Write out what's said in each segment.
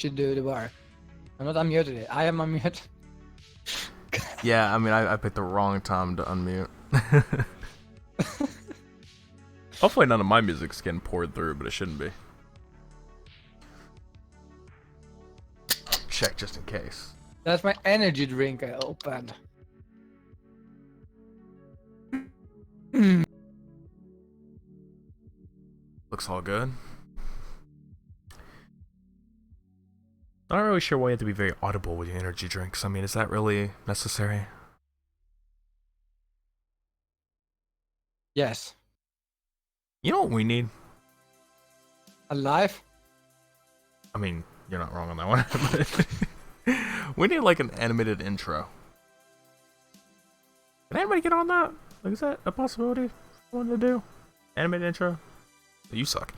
should do the work. I'm not unmuted it. I am unmuted. Yeah, I mean, I picked the wrong time to unmute. Hopefully none of my music's getting poured through, but it shouldn't be. Check just in case. That's my energy drink I opened. Looks all good. Not really sure why you have to be very audible with your energy drinks. I mean, is that really necessary? Yes. You know what we need? Alive? I mean, you're not wrong on that one. But we need like an animated intro. Can anybody get on that? Like, is that a possibility for one to do? Animated intro? You suck.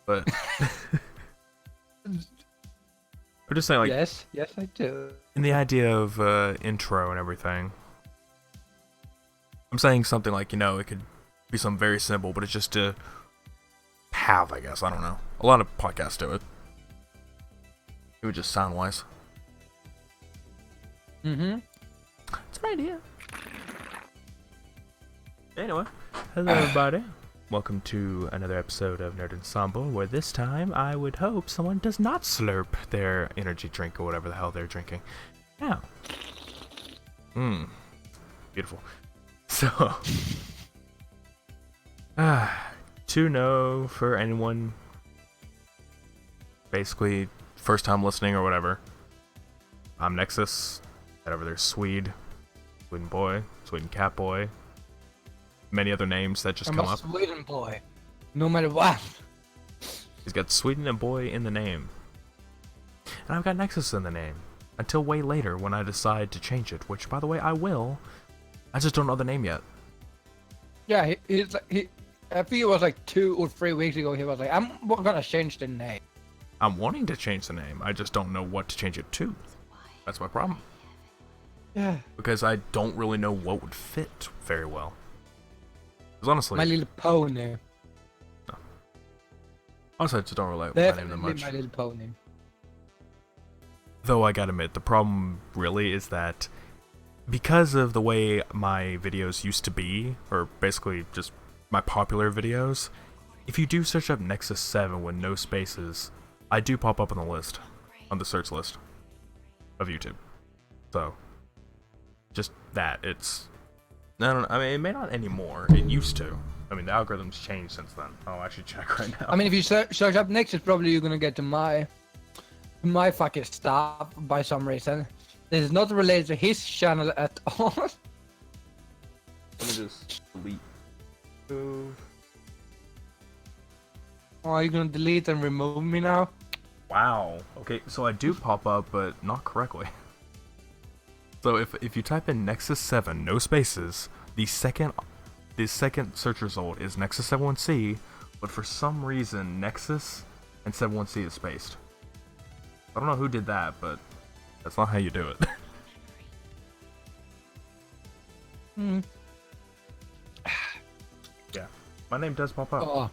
But I'm just saying, like, yes, I do. in the idea of intro and everything, I'm saying something like, you know, it could be something very simple, but it's just to have, I guess. I don't know. A lot of podcasts do it. It would just sound wise. Mm-hmm. It's an idea. Anyway, hello everybody. Welcome to another episode of Nerd Ensemble, where this time I would hope someone does not slurp their energy drink or whatever the hell they're drinking. Now, beautiful. So, to know for anyone, basically first time listening or whatever, I'm Nexus. That over there's Swedenboy, Sweden Cat Boy. Many other names that just come up. I'm a Sweden boy, no matter what. He's got Sweden and boy in the name. And I've got Nexus in the name. Until way later when I decide to change it, which, by the way, I will. I just don't know the name yet. Yeah, I think it was like 2 or 3 weeks ago. He was like, "I'm gonna change the name." I'm wanting to change the name. I just don't know what to change it to. That's my problem. Yeah. Because I don't really know what would fit very well. Because honestly, My Little Pony. honestly, I just don't relate with my name that Definitely much. My Little Pony. Though I gotta admit, the problem really is that because of the way my videos used to be, or basically just my popular videos, if you do search up Nexus 7 with no spaces, I do pop up on the list, on the search list of YouTube. So, just that, I don't know, I mean, it may not anymore, it used to. I mean, the algorithm's changed since then. I'll actually check right now. I mean, if you search up Nexus, probably you're gonna get to my fucking stuff by some reason. This is not related to his channel at all. Let me just delete. Oh, you're gonna delete and remove me now? Wow. Okay, so I do pop up, but not correctly. So if you type in Nexus 7, no spaces, the second search result is Nexus 71C, but for some reason Nexus and 71C is spaced. I don't know who did that, but that's not how you do it. Yeah, my name does pop up. Oh.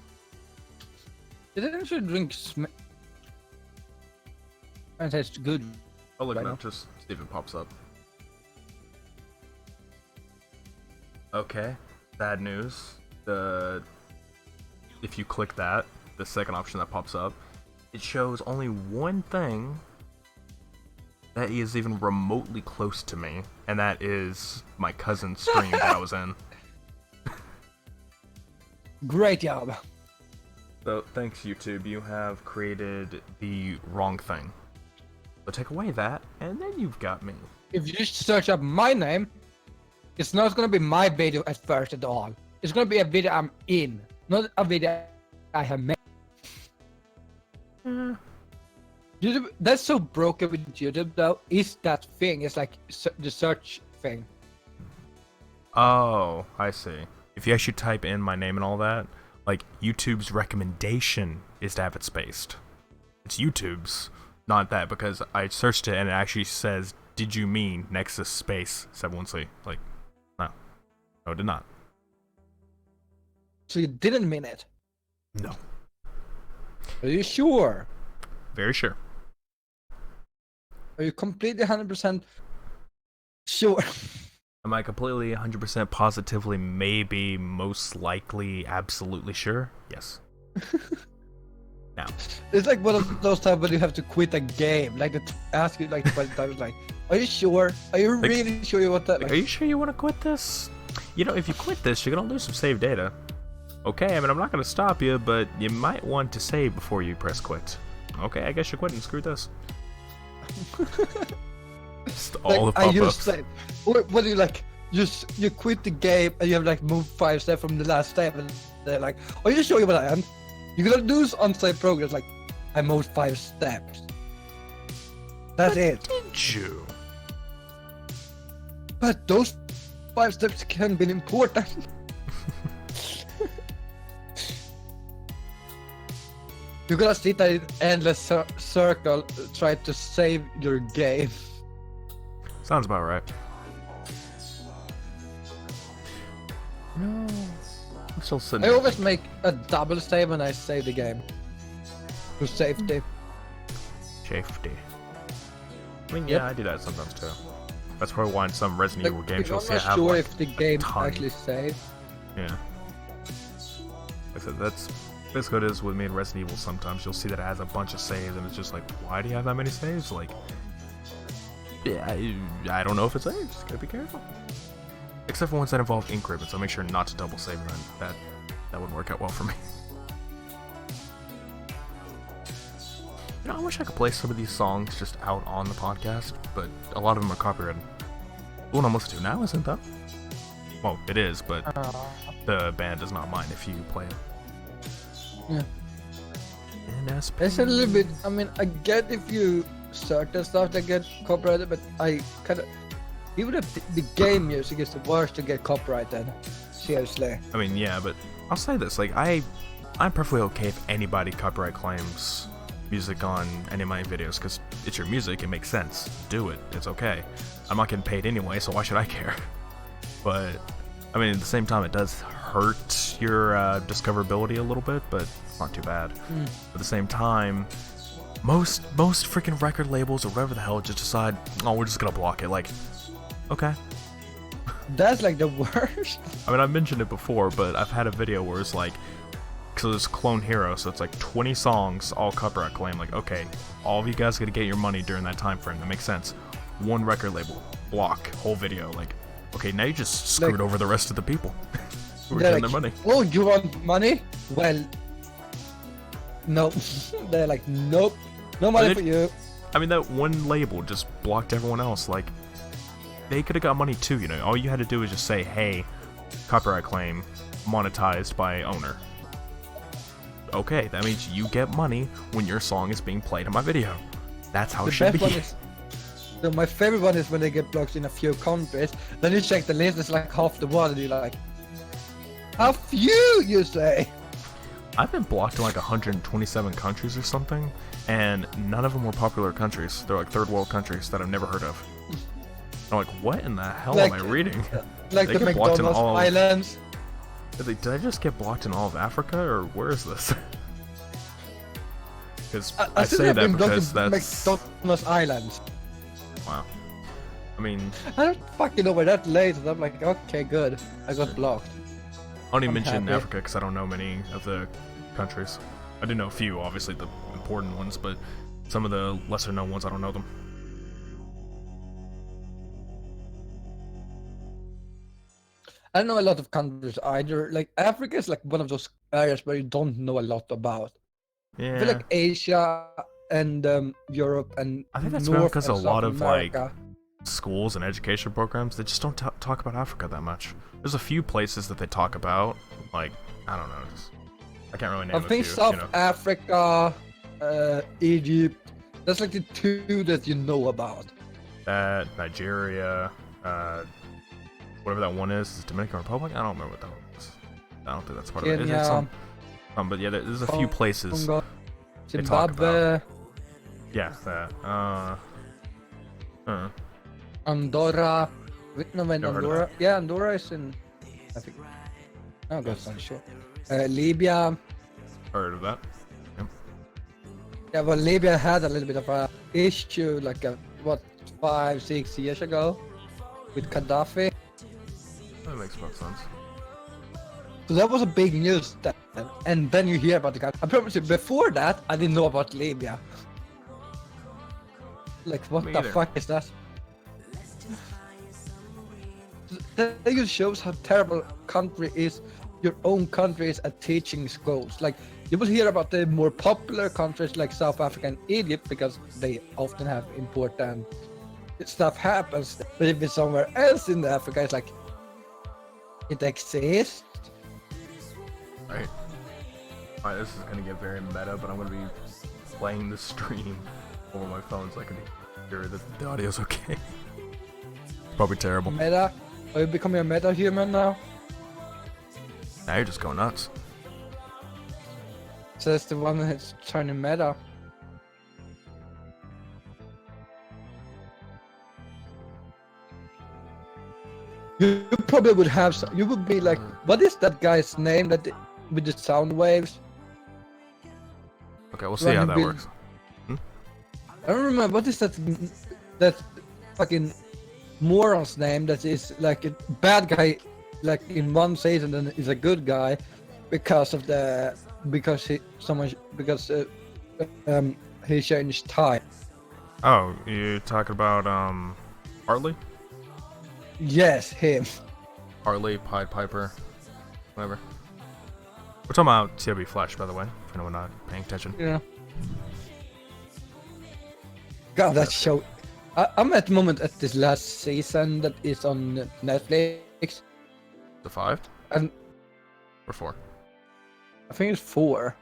Did I actually drink and it's good. I'll look it right up, just see if it pops up. Okay, bad news. If you click that, the second option that pops up, it shows only one thing that is even remotely close to me, and that is my cousin's stream that I was in. Great job. So thanks YouTube, you have created the wrong thing. So take away that, and then you've got me. If you just search up my name, it's not gonna be my video at first at all. It's gonna be a video I'm in, not a video I have made. YouTube, that's so broken with YouTube though, is that thing. It's like the search thing. Oh, I see. If you actually type in my name and all that, like, YouTube's recommendation is to have it spaced. It's YouTube's, not that, because I searched it and it actually says, did you mean Nexus space 71C? Like, no. No, it did not. So you didn't mean it? No. Are you sure? Very sure. Are you completely 100% sure? Am I completely 100% positively, maybe, most likely, absolutely sure? Yes. Now. It's like one of those times when you have to quit a game. Like, they ask you like 20 times, like, are you sure? Are you Like, really sure you want that? Like, are you sure you want to quit this? You know, if you quit this, you're gonna lose some save data. Okay, I mean, I'm not gonna stop you, but you might want to save before you press quit. Okay, I guess you're quitting. Screw this. Just all like, the I just pop-ups. said, what do you like? You quit the game and you have like moved 5 steps from the last step, and they're like, are you sure what I am? You're gonna lose on-save progress. Like, I moved 5 steps. That's it. Did you? But those 5 steps can be important. You're gonna sit there in endless circle, try to save your game. Sounds about right. No. I'm still sitting I there always thinking. make a double save when I save the game. For safety. Safety. I mean, yeah, I do that sometimes too. That's probably why in some Resident Evil games you'll I'm see I not have sure like if the game ton. actually saves. Yeah. Like I said, that's basically what it is with me in Resident Evil. Sometimes you'll see that it has a bunch of saves, and it's just like, why do you have that many saves? Like, yeah, I don't know if it's saves. Just gotta be careful. Except for ones that involve ink ribbons, I'll make sure not to double save them. That wouldn't work out well for me. You know, I wish I could play some of these songs just out on the podcast, but a lot of them are copyrighted. The one I'm listening to now isn't though. Well, it is, but the band does not mind if you play it. Yeah. NSP. It's a little bit, I mean, I get if you certain stuff that get copyrighted, but I kind of, even if the game music is the worst to get copyrighted. Seriously. I mean, yeah, but I'll say this, like, I'm perfectly okay if anybody copyright claims music on any of my videos, because it's your music, it makes sense. Do it, it's okay. I'm not getting paid anyway, so why should I care? But, I mean, at the same time, it does hurt your discoverability a little bit, but it's not too bad. At the same time, most freaking record labels or whatever the hell just decide, oh, we're just gonna block it. Like, okay. That's like the worst. I mean, I've mentioned it before, but I've had a video where it's like, so there's Clone Hero, so it's like 20 songs, all copyright claim. Like, okay, all of you guys gotta get your money during that time frame. That makes sense. One record label, block, whole video. Like, okay, now you just screwed over the rest of the people who were getting their money. Oh, you want money? Well, no. They're like, nope, no money for you. I mean, that one label just blocked everyone else. Like, they could have got money too, you know. All you had to do was just say, hey, copyright claim monetized by owner. Okay, that means you get money when your song is being played in my video. That's how it should be. My favorite one is when they get blocked in a few countries. Then you check the list, it's like half the world, and you're like, how few, you say? I've been blocked in like 127 countries or something, and none of them were popular countries. They're like third world countries that I've never heard of. I'm like, what in the hell am I reading? Like the McDonald's Islands. Did I just get blocked in all of Africa, or where is this? Because I say that because that's McDonald's Islands. Wow. I mean, I don't fucking know where that lays. I'm like, okay, good. I got blocked. I don't even mention Africa because I don't know many of the countries. I do know a few, obviously the important ones, but some of the lesser known ones I don't know them. I don't know a lot of countries either. Like, Africa is like one of those areas where you don't know a lot about. Yeah. I feel like Asia and Europe and I think that's North because a and lot South of America. like schools and education programs, they just don't talk about Africa that much. There's a few places that they talk about, like, I don't know, I can't really name I think South Africa, Egypt, that's like the two that you know about. That, Nigeria, whatever that one is Dominican Republic? I don't remember what that one is. I don't think that's part of it. Is it some? But yeah, there's a few places. Congo, Zimbabwe. Yeah, that. Andorra. No, Andorra. Yeah, Andorra is in. I think. Oh, that's not sure. Libya. Heard of that? Yep. Yeah, well, Libya had a little bit of a issue, like a what, 5-6 years ago with Gaddafi. That makes more sense. So that was a big news then. And then you hear about the guy. I promise you, before that, I didn't know about Libya. Like, what Me the either. fuck is that? That just shows how terrible country is. Your own country is at teaching schools. Like, you will hear about the more popular countries like South Africa and Egypt because they often have important stuff happens. But if it's somewhere else in Africa, it's like, it exists. Right. Alright, this is gonna get very meta, but I'm gonna be playing the stream over my phone so I can hear that the audio's okay. Probably terrible. Meta? Are you becoming a meta human now? Now you're just going nuts. So that's the one that's turning meta. You probably would have some, you would be like, what is that guy's name that with the sound waves? Okay, we'll see how that Running works. I don't remember, what is that fucking moron's name that is like a bad guy, like in one season and is a good guy because he changed tie. Oh, you talking about Hartley? Yes, him. Hartley, Pied Piper, whatever. We're talking about CW Flash, by the way, if anyone not paying attention. Yeah. God, that show. I'm at the moment at this last season that is on Netflix. The 5? And Or 4? I think it's 4.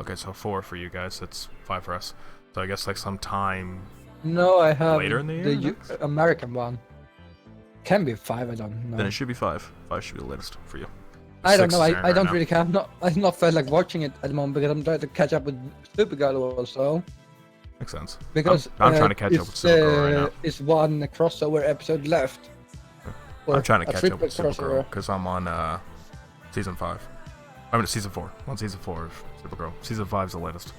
Okay, so 4 for you guys, that's 5 for us. So I guess like sometime No, I have later in the year. next? American one. Can be 5, I don't know. Then it should be 5. 5 should be the latest for you. I don't 6 know. is airing I don't right really care. I've not felt like watching it at the moment because I'm trying to catch up with Supergirl also. now. Makes sense. Because I'm trying to catch up with Supergirl right now. It's one crossover episode left. Or I'm trying to a catch up with triple Supergirl because I'm on season 5. I mean season 4. I'm on season 4 of Supergirl. Season 5 is the latest.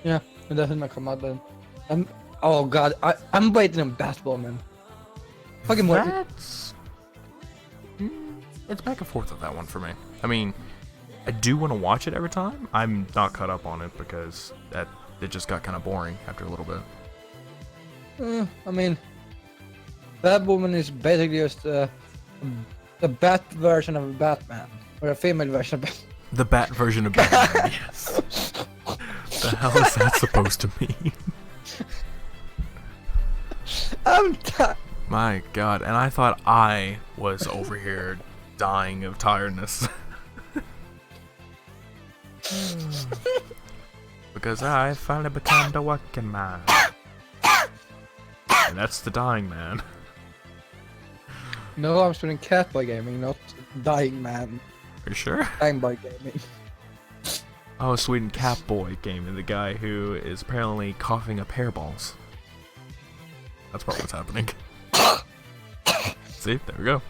Yeah, it doesn't come out then. Oh god, I'm waiting on Batwoman. Fucking what? That's... It's back and forth with that one for me. I mean, I do want to watch it every time. I'm not caught up on it because it just got kind of boring after a little bit. I mean, Batwoman is basically just the bat version of Batman, or a female version of Batman. The Bat version of Batman, yes. The hell is that supposed to mean? I'm tired. My god, and I thought I was over here dying of tiredness. Because I finally became the working man. And that's the dying man. No, I'm streaming Catboy Gaming, not Dying Man. Are you sure? Dying Boy Gaming. Oh, Sweden Catboy Gaming, the guy who is apparently coughing up hairballs. That's probably what's happening. See, there we go.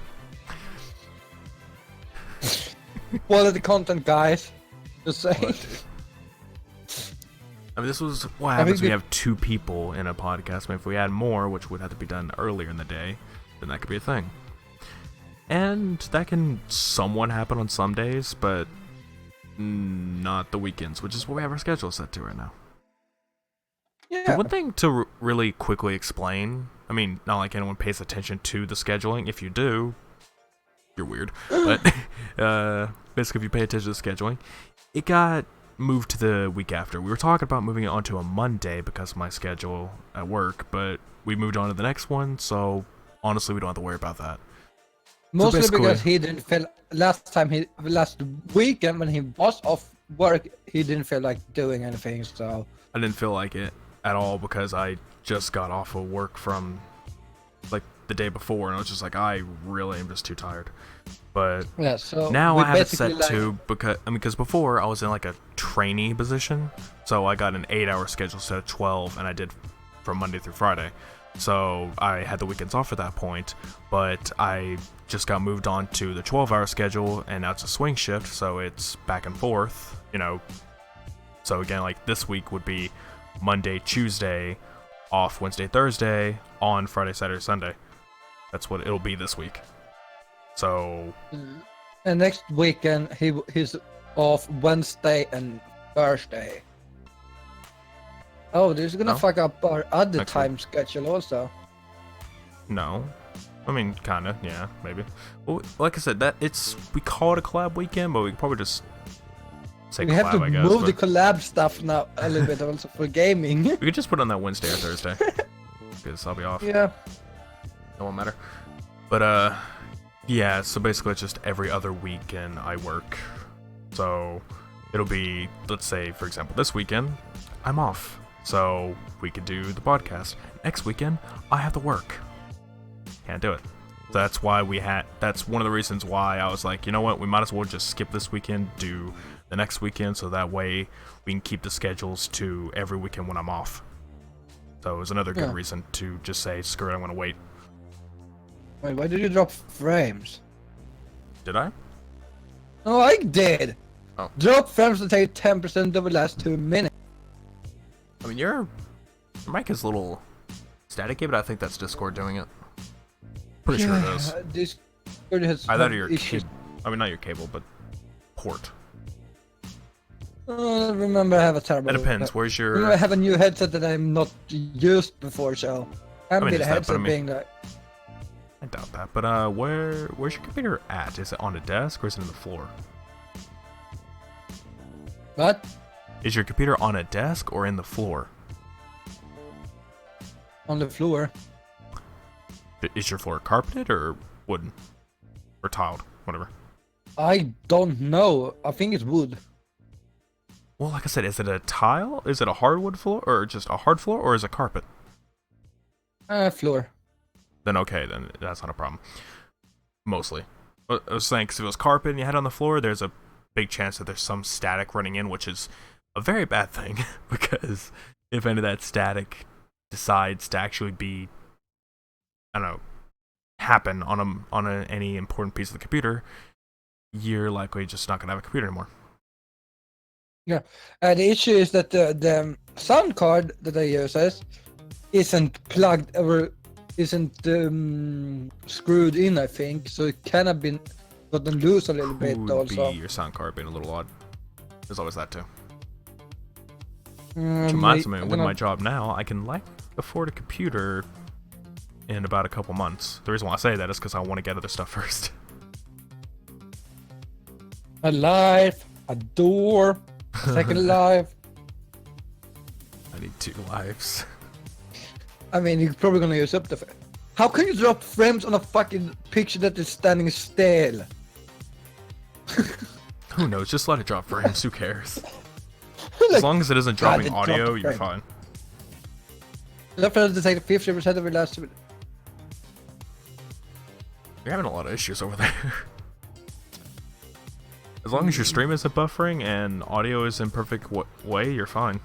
Quality content, guys. Just saying. I mean, this was what happens when you have 2 people in a podcast. I mean, if we had more, which would have to be done earlier in the day, then that could be a thing. And that can somewhat happen on some days, but not the weekends, which is what we have our schedule set to right now. Yeah. So one thing to really quickly explain, I mean, not like anyone pays attention to the scheduling. If you do, you're weird. But basically, if you pay attention to the scheduling, it got moved to the week after. We were talking about moving it onto a Monday because of my schedule at work, but we moved on to the next one, so honestly, we don't have to worry about that. Mostly basically- because he didn't feel last weekend when he was off work, he didn't feel like doing anything. So I didn't feel like it at all because I just got off of work from like the day before, and I was just like, I really am just too tired. But yeah, so now we I have it basically set to because before I was in like a trainee position, so I got an 8-hour schedule set of 12, and I did from Monday through Friday. So I had the weekends off at that point, but I just got moved on to the 12-hour schedule, and now it's a swing shift, so it's back and forth, you know. So again, like this week would be Monday, Tuesday, off Wednesday, Thursday, on Friday, Saturday, Sunday. That's what it'll be this week. So. And next weekend he's off Wednesday and Thursday. Oh, this is gonna fuck up our other next time week. schedule also. No. I mean, kinda, yeah, maybe. Well, like I said, we call it a collab weekend, but we could probably just say We collab, have to I guess. move the collab stuff now a little bit also for gaming. We could just put it on that Wednesday or Thursday, because I'll be off. Yeah. It won't matter. But, yeah, so basically it's just every other weekend I work. So, it'll be, let's say, for example, this weekend, I'm off. So, we could do the podcast. Next weekend, I have to work. Can't do it. That's why that's one of the reasons why I was like, you know what, we might as well just skip this weekend, do the next weekend, so that way we can keep the schedules to every weekend when I'm off. So it was another good reason to just say, screw it, I'm gonna wait. Wait, why did you drop frames? Did I? No, I did. Oh. Drop frames to take 10% over the last 2 minutes. I mean, your mic is a little staticky, but I think that's Discord doing it. Pretty sure it is. Discord has Either your issues. cable, I mean, not your cable, but port. Remember, I have a terrible. It depends. Where's your? Remember, I have a new headset that I'm not used before, so I'm mean, the it's that, but headset I mean- being like. I doubt that. But where's your computer at? Is it on a desk or is it on the floor? What? Is your computer on a desk or in the floor? On the floor. Is your floor carpeted or wooden? Or tiled? Whatever. I don't know. I think it's wood. Well, like I said, is it a tile? Is it a hardwood floor? Or just a hard floor? Or is it carpet? Floor. Then okay, then that's not a problem. Mostly. But I was saying, because if it was carpet and you had it on the floor, there's a big chance that there's some static running in, which is a very bad thing. Because if any of that static decides to actually be, I don't know, happen on any important piece of the computer, you're likely just not going to have a computer anymore. Yeah. The issue is that the sound card that I use isn't plugged or isn't screwed in, I think. So it can have been gotten loose a little bit also. Be your sound card being a little odd. There's always that too. Which Um, reminds me, I with don't know. my job now, I can likely afford a computer in about a couple months. The reason why I say that is because I want to get other stuff first. A life, a door, a second life. I need 2 lives. I mean, you're probably gonna use up the. How can you drop frames on a fucking picture that is standing still? Who knows? Just let it drop frames. Who cares? Like, As long as it isn't God, dropping it dropped audio, a you're frame. fine. Left to take 50% of your last. You're having a lot of issues over there. As long as your stream isn't buffering and audio is in perfect way, you're fine.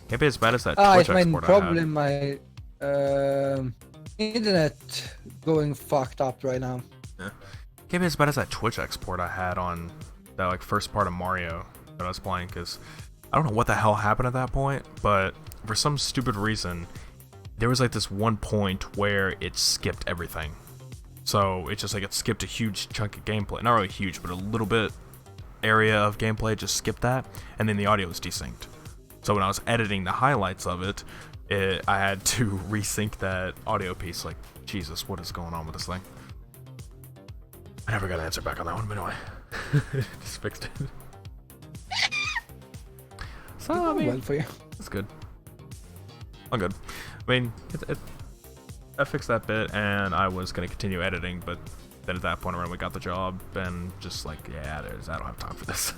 Can't be as bad as that Twitch It's my export I problem. My internet going fucked up right now. had. Can't be as bad as that Twitch export I had on that like first part of Mario that I was playing, because I don't know what the hell happened at that point, but for some stupid reason, there was like this one point where it skipped everything. So it just like it skipped a huge chunk of gameplay. Not really huge, but a little bit area of gameplay just skipped that, and then the audio was desynced. So when I was editing the highlights of it, I had to resync that audio piece. Like, Jesus, what is going on with this thing? I never got an answer back on that one, but anyway. Just fixed it. So, I mean, Well for you. that's good. I'm good. I mean, I fixed that bit, and I was going to continue editing, but then at that point around we got the job, and just like, yeah, I don't have time for this.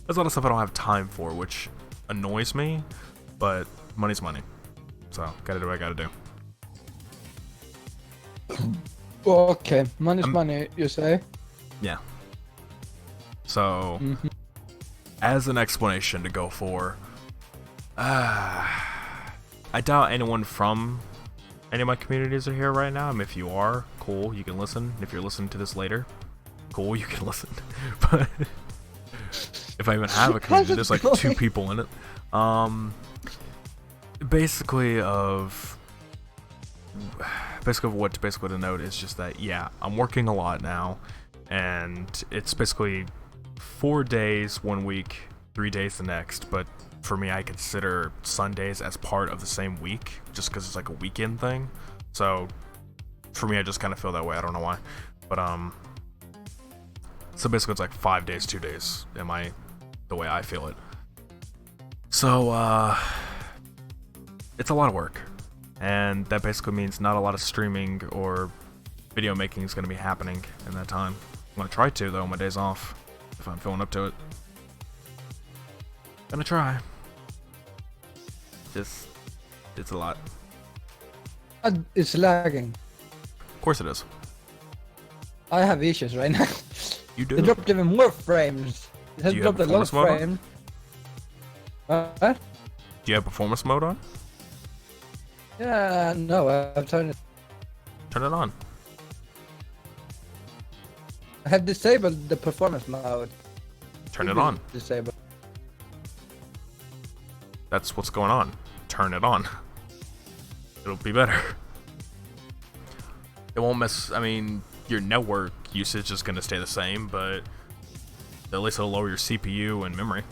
There's a lot of stuff I don't have time for, which annoys me, but money's money. So, gotta do what I gotta do. Okay, money's money, you say? Yeah. So, as an explanation to go for, I doubt anyone from any of my communities are here right now. I mean, if you are, cool, you can listen. If you're listening to this later, cool, you can listen. But if I even have a community, there's like 2 people in it. basically what to note is just that, yeah, I'm working a lot now, and it's basically 4 days one week, 3 days the next. But for me, I consider Sundays as part of the same week, just because it's like a weekend thing. So for me, I just kind of feel that way. I don't know why, but so basically it's like 5 days, 2 days. The way I feel it. So it's a lot of work, and that basically means not a lot of streaming or video making is going to be happening in that time. I'm going to try to, though, on my days off, if I'm feeling up to it. Gonna try. Just, it's a lot. It's lagging. Of course it is. I have issues right now. You do? It dropped even more frames. It has dropped a lot of frames. What? Do you have performance mode on? Yeah, no, I've turned it. Turn it on. I have disabled the performance mode. Turn it on. Disabled. That's what's going on. Turn it on. It'll be better. It won't mess. I mean, your network usage is going to stay the same, but at least it'll lower your CPU and memory.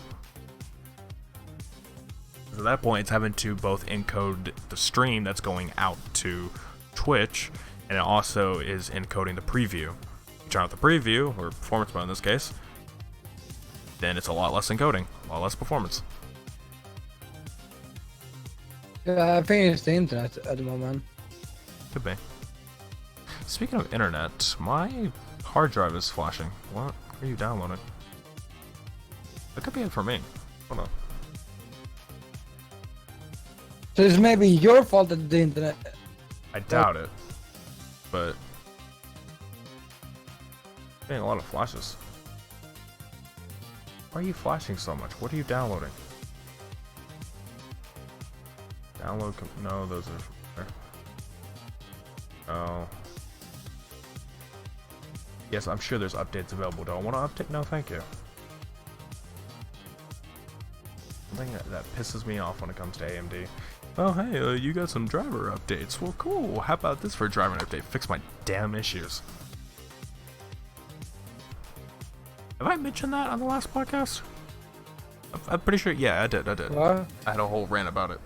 At that point, it's having to both encode the stream that's going out to Twitch, and it also is encoding the preview. You turn out the preview, or performance mode in this case, then it's a lot less encoding, a lot less performance. Yeah, I think it's the internet at the moment. Could be. Speaking of internet, my hard drive is flashing. What are you downloading? That could be it for me. Hold on. So it's maybe your fault that the internet. I doubt it, but getting a lot of flashes. Why are you flashing so much? What are you downloading? Download. No, those are from there. Oh. Yes, I'm sure there's updates available. Do I want to update? No, thank you. Something that pisses me off when it comes to AMD. Oh, hey, you got some driver updates. Well, cool. How about this for a driver update? Fix my damn issues. Have I mentioned that on the last podcast? I'm pretty sure. Yeah, I did. What? I had a whole rant about it.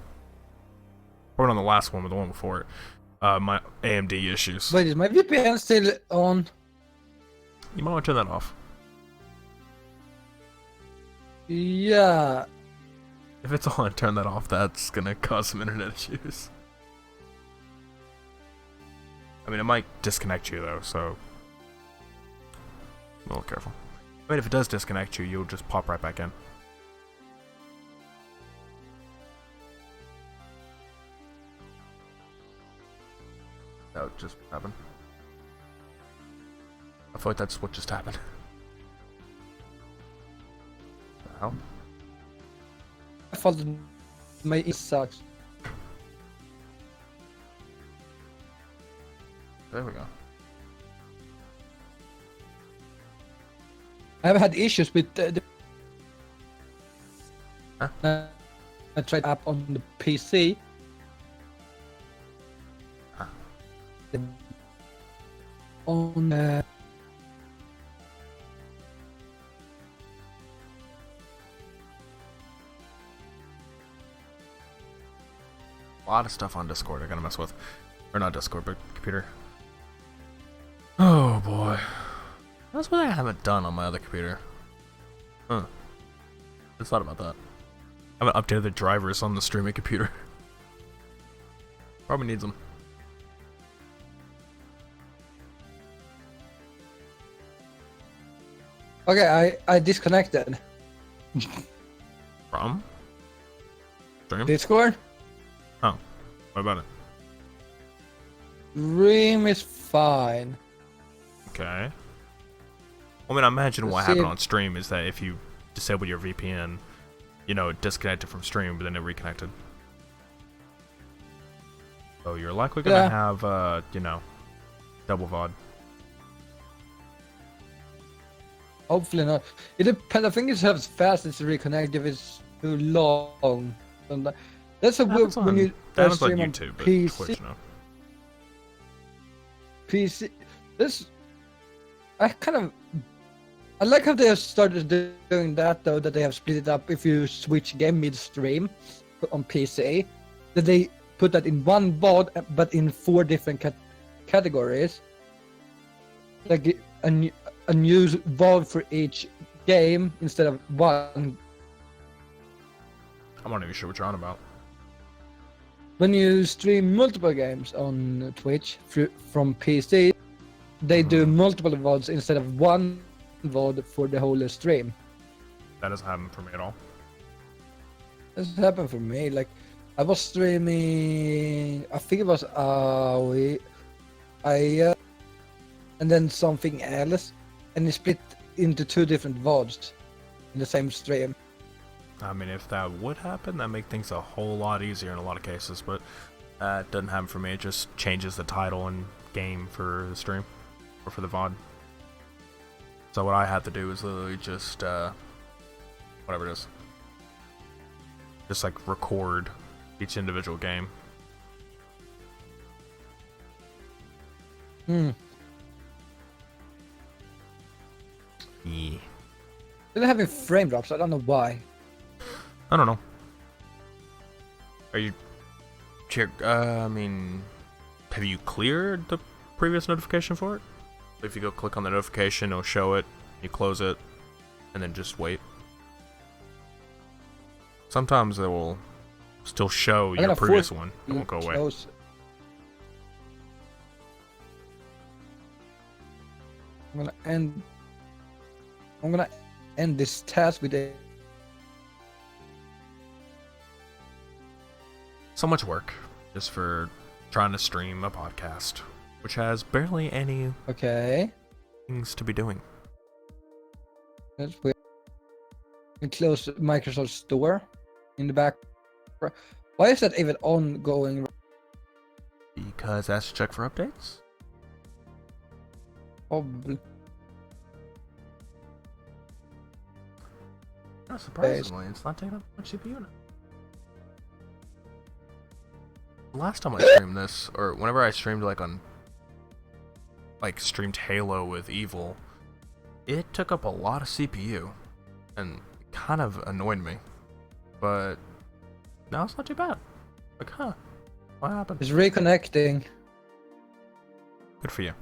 Or not on the last one, but the one before it. My AMD issues. Wait, is my VPN still on? You might want to turn that off. Yeah. If it's on, turn that off. That's gonna cause some internet issues. I mean, it might disconnect you though, so a little careful. I mean, if it does disconnect you, you'll just pop right back in. That would just happen. I feel like that's what just happened. What the hell? I thought my it sucks. There we go. I've had issues with Huh? I tried app on the PC. Huh. On A lot of stuff on Discord I gotta mess with. Or not Discord, but computer. Oh boy. That's what I haven't done on my other computer. Huh. Just thought about that. I haven't updated the drivers on the streaming computer. Probably needs them. Okay, I disconnected. From? Stream? Discord? Oh. What about it? Stream is fine. Okay. I mean, I imagine what Let's happened see. on stream is that if you disable your VPN, you know, it disconnected from stream, but then it reconnected. So you're likely gonna Yeah. have, you know, double VOD. Hopefully not. It depends. I think it's how fast it's reconnect if it's too long. And That's a weird when you that happens on stream on YouTube, but PC. Twitch, no. PC. This I like how they have started doing that though. That they have split it up. If you switch game mid-stream on PC, that they put that in one VOD, but in 4 different categories. Like a new VOD for each game instead of one. I'm not even sure what you're on about. When you stream multiple games on Twitch from PC, they do multiple VODs instead of one VOD for the whole stream. That doesn't happen for me at all. This happened for me. Like, I was streaming, I think it was and then something else, and it split into 2 different VODs in the same stream. I mean, if that would happen, that'd make things a whole lot easier in a lot of cases, but that doesn't happen for me. It just changes the title and game for the stream, or for the VOD. So what I have to do is literally just, whatever it is. Just like record each individual game. Yeah. They're having frame drops, I don't know why. I don't know. Are you... I mean... Have you cleared the previous notification for it? If you go click on the notification, it'll show it, you close it, and then just wait. Sometimes it will still show your previous one. It won't go away. I'm gonna end this task with a... So much work just for trying to stream a podcast, which has barely any things to be doing. That's weird. We close Microsoft Store in the back. Why is that even ongoing? Because that's to check for updates. Probably. No, surprisingly, it's not taking up much CPU now. Last time I streamed this, or whenever I streamed streamed Halo with Evil, it took up a lot of CPU, and it kind of annoyed me. But now it's not too bad. Like, what happened? It's reconnecting. Good for you.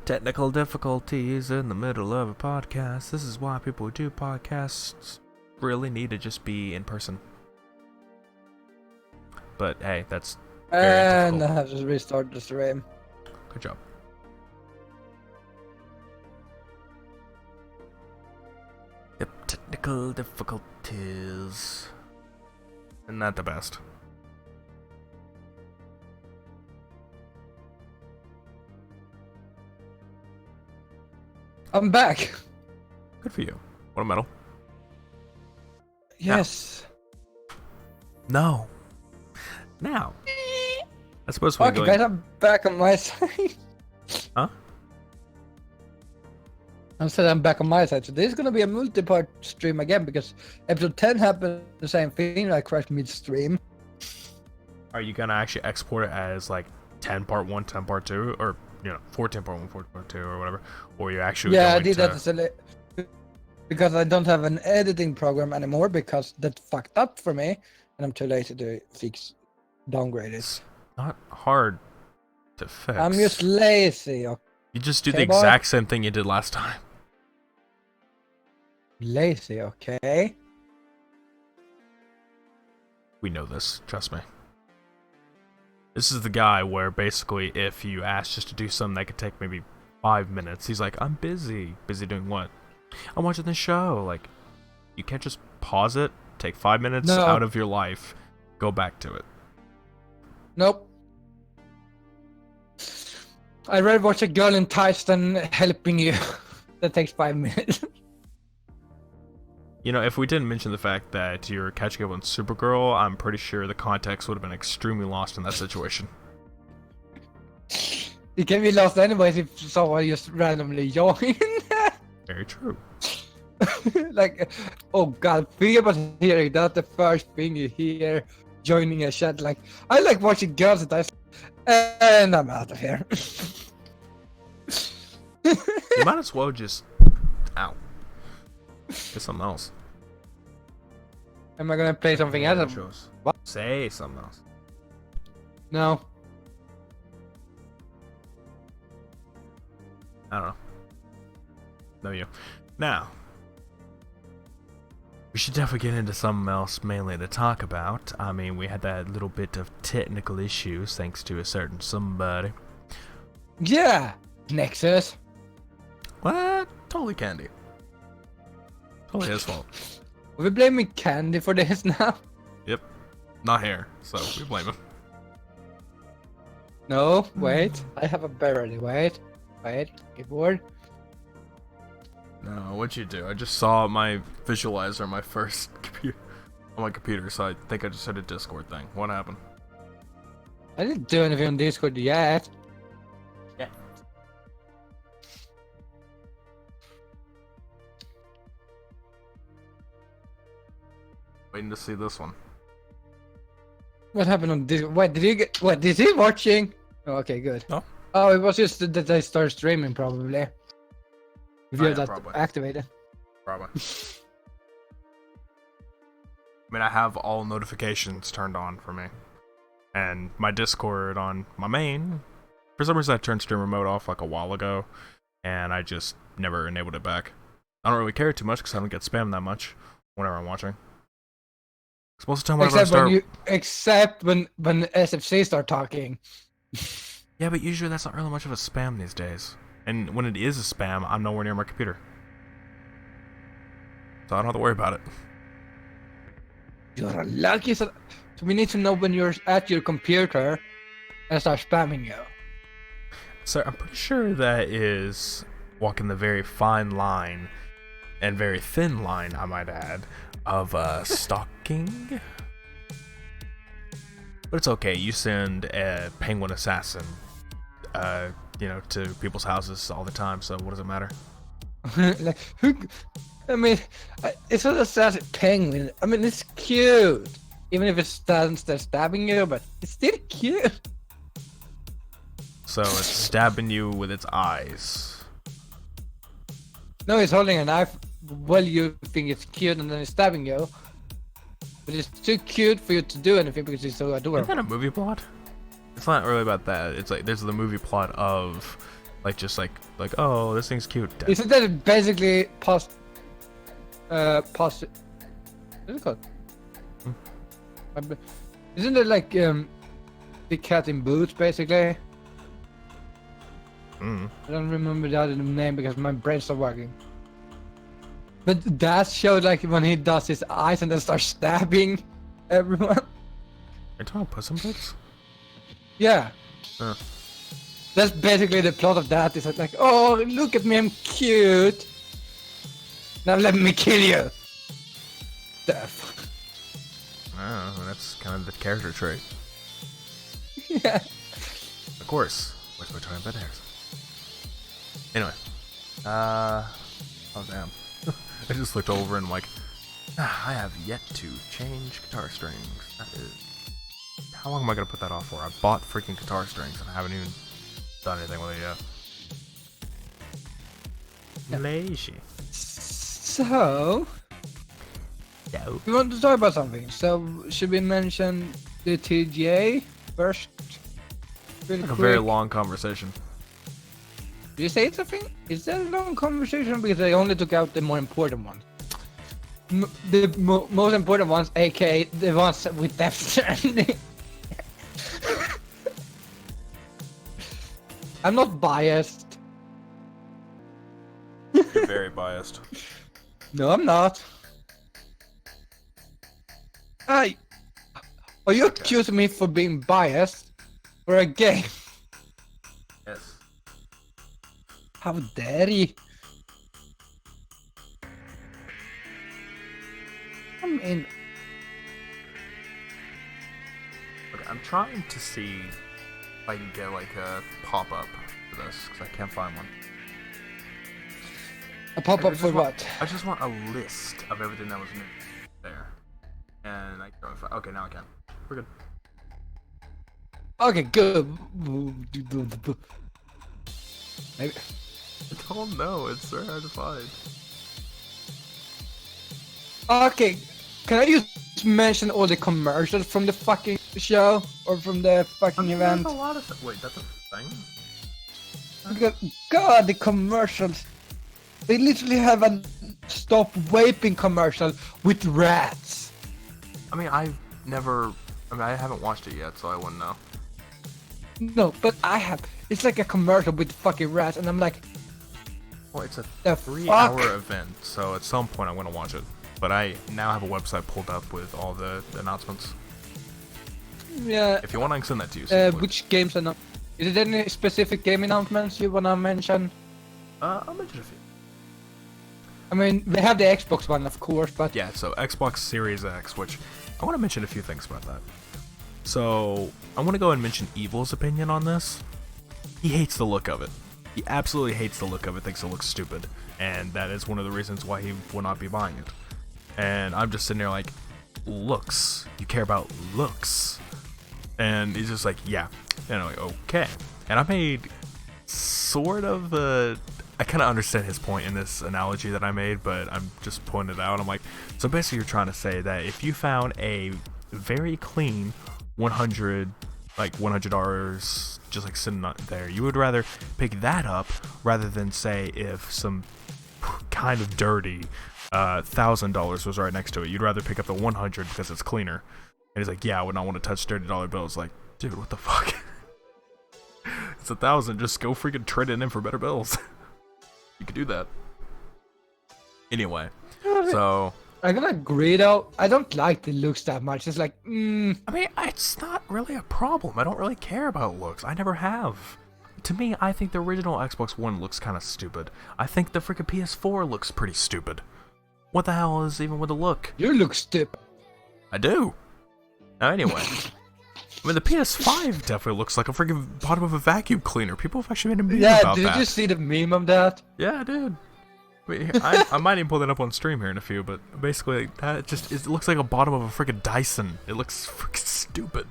Technical difficulties in the middle of a podcast. This is why people who do podcasts really need to just be in person. But hey, that's very And difficult. I have to restart the stream. Good job. Yep, technical difficulties. And not the best. I'm back. Good for you. What a medal. Yes. No. Now. I suppose we're Okay, going... guys, I'm back on my side. Huh? I said I'm back on my side. So this is gonna be a multi-part stream again because episode 10 happened the same thing. I crashed mid-stream. Are you gonna actually export it as like 10 part 1, 10 part 2, or 14 part 1, 14 part 2, or whatever? Or you actually Yeah, I did that because I don't have an editing program anymore because that fucked up for me, and I'm too lazy to downgrade it. It's not hard to fix. I'm just lazy. Okay? You just do the exact same thing you did last time. Lazy, okay? We know this, trust me. This is the guy where basically if you ask just to do something that could take maybe 5 minutes, he's like, I'm busy. Busy doing what? I'm watching the show. Like, you can't just pause it, take 5 minutes out of your life, go back to it. Nope. I'd rather watch a girl in tights than helping you. That takes 5 minutes. You know, if we didn't mention the fact that you're catching up on Supergirl, I'm pretty sure the context would have been extremely lost in that situation. You can be lost anyways if someone just randomly joins. Very true. Like, oh god, think about hearing that the first thing you hear joining a chat. Like, I like watching girls that and I'm out of here. You might as well just, ow, get something else. Am I gonna play something else? What? Say something else. No. I don't know. No, you. Now, we should definitely get into something else mainly to talk about. I mean, we had that little bit of technical issues thanks to a certain somebody. Yeah, Nexus. What? Totally Candy. Totally his fault. Are we blaming Candy for this now? Yep. Not here, so we blame him. No, wait. I have a better idea. Wait, keyboard. No, what'd you do? I just saw my visualizer on my first computer, on my computer, so I think I just hit a Discord thing. What happened? I didn't do anything on Discord yet. Yeah. Waiting to see this one. What happened on Discord? Wait, did you get? What? Is he watching? Oh, okay, good. No. Oh, it was just that I started streaming probably. If you have that probably. activated. Probably. I mean, I have all notifications turned on for me. And my Discord on my main, for some reason I turned stream remote off like a while ago, and I just never enabled it back. I don't really care too much because I don't get spammed that much whenever I'm watching. It's most of the time whenever Except when SFC start talking. Yeah, but usually that's not really much of a spam these days. And when it is a spam, I'm nowhere near my computer. So I don't have to worry about it. You're a lucky son. So we need to know when you're at your computer and start spamming you. So I'm pretty sure that is walking the very fine line, and very thin line, I might add, of stalking. But it's okay. You send a penguin assassin, you know, to people's houses all the time. So what does it matter? Like, who? I mean, it's not a assassin penguin. I mean, it's cute. Even if it stands there stabbing you, but it's still cute. So it's stabbing you with its eyes. No, it's holding a knife. Well, you think it's cute, and then it's stabbing you. But it's too cute for you to do anything because it's so adorable. Isn't that a movie plot? It's not really about that. It's like there's the movie plot of, like, just like oh, this thing's cute. Isn't that basically what's it called? Isn't it like the cat in boots basically? I don't remember the other name because my brain's not working. But that showed like when he does his eyes and then starts stabbing everyone. Are you talking about Puss in Boots? Yeah. That's basically the plot of that. Is like, oh, look at me, I'm cute. Now let me kill you. Death. Oh, that's kind of the character trait. Yeah. Of course. Where's my talking about hairs? Anyway. Oh damn. I just looked over and like, I have yet to change guitar strings. That is... How long am I gonna put that off for? I bought freaking guitar strings and I haven't even done anything with it yet. Lazy. So... No. We want to talk about something. So, should we mention the TGA first? Really Like a quick? very long conversation. Did you say something? Is that a long conversation? Because I only took out the more important ones. The most important ones, aka the ones with Death Stranding. I'm not biased. You're very biased. No, I'm not. Are you accusing me for being biased for a game? Yes. How dare you? I mean... Okay, I'm trying to see if I can get like a pop-up for this, because I can't find one. A pop-up for what? I just want a list of everything that was new there. And okay, now I can. We're good. Okay, good. Maybe. I don't know. It's so hard to find. Okay, can I just mention all the commercials from the fucking show or from the fucking event? There's a lot of wait, that's a thing? Because, God, the commercials. They literally have a stop vaping commercial with rats. I mean, I haven't watched it yet, so I wouldn't know. No, but I have. It's like a commercial with fucking rats, and I'm like, well, it's a the 3-hour event, so at some point I'm gonna watch it. But I now have a website pulled up with all the announcements. Yeah. If you want, I can send that to you. Which games are not? Is there any specific game announcements you wanna mention? I'll mention a few. I mean, they have the Xbox one, of course, but yeah. So Xbox Series X, which I want to mention a few things about that. So I want to go and mention Evil's opinion on this. He hates the look of it. He absolutely hates the look of it. Thinks it looks stupid, and that is one of the reasons why he will not be buying it. And I'm just sitting there like, looks. You care about looks. And he's just like, yeah. And I'm like, okay. And I made sort of I kind of understand his point in this analogy that I made, but I'm just pointing it out. I'm like, so basically you're trying to say that if you found a very clean $100 just like sitting there, you would rather pick that up rather than say if some kind of dirty $1,000 was right next to it. You'd rather pick up the 100 because it's cleaner. And he's like, yeah, I would not want to touch $30 bills. Like, dude, what the fuck? It's 1,000. Just go freaking trade it in for better bills. You could do that. Anyway, so I'm gonna agree though. I don't like the looks that much. It's like, I mean, it's not really a problem. I don't really care about looks. I never have. To me, I think the original Xbox One looks kind of stupid. I think the freaking PS4 looks pretty stupid. What the hell is even with the look? You look stupid. I do. Now, anyway. I mean, the PS5 definitely looks like a freaking bottom of a vacuum cleaner. People have actually made a meme about that. Yeah, did you see the meme of that? Yeah, I did. I might even pull that up on stream here in a few, but basically, that it looks like a bottom of a freaking Dyson. It looks freaking stupid.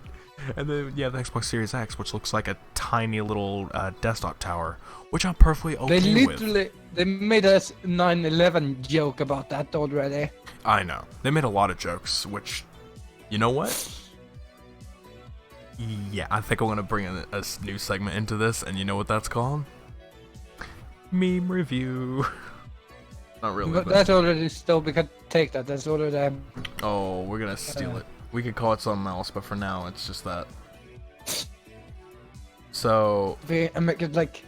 And then, yeah, the Xbox Series X, which looks like a tiny little desktop tower, which I'm perfectly okay with. They made a 9/11 joke about that already. I know. They made a lot of jokes, which, you know what? Yeah, I think I'm going to bring a new segment into this, and you know what that's called? Meme review. Not really, but that's already still, we can take that. That's already... Oh, we're going to steal it. We could call it something else, but for now, it's just that. So... I make it like...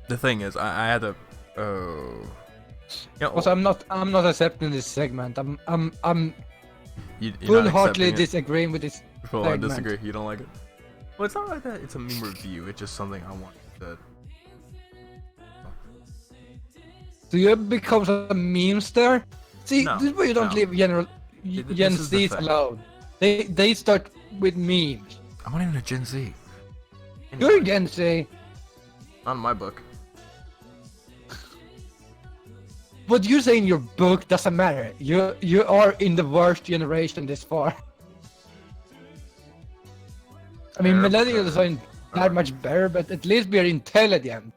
The thing is, I had to... Yeah, also, I'm not accepting this segment. I'm you're full-heartedly disagreeing with this Well, segment. I disagree. You don't like it? Well, it's not like that. It's a meme review. It's just something I want to... So you become a memester? See, No, this is why you don't leave Gen Zs alone. They start with memes. I'm not even a Gen Z. You're a Gen Z. Not in my book. What you say in your book doesn't matter. You are in the worst generation this far. I mean, millennials aren't that much better, but at least we are intelligent.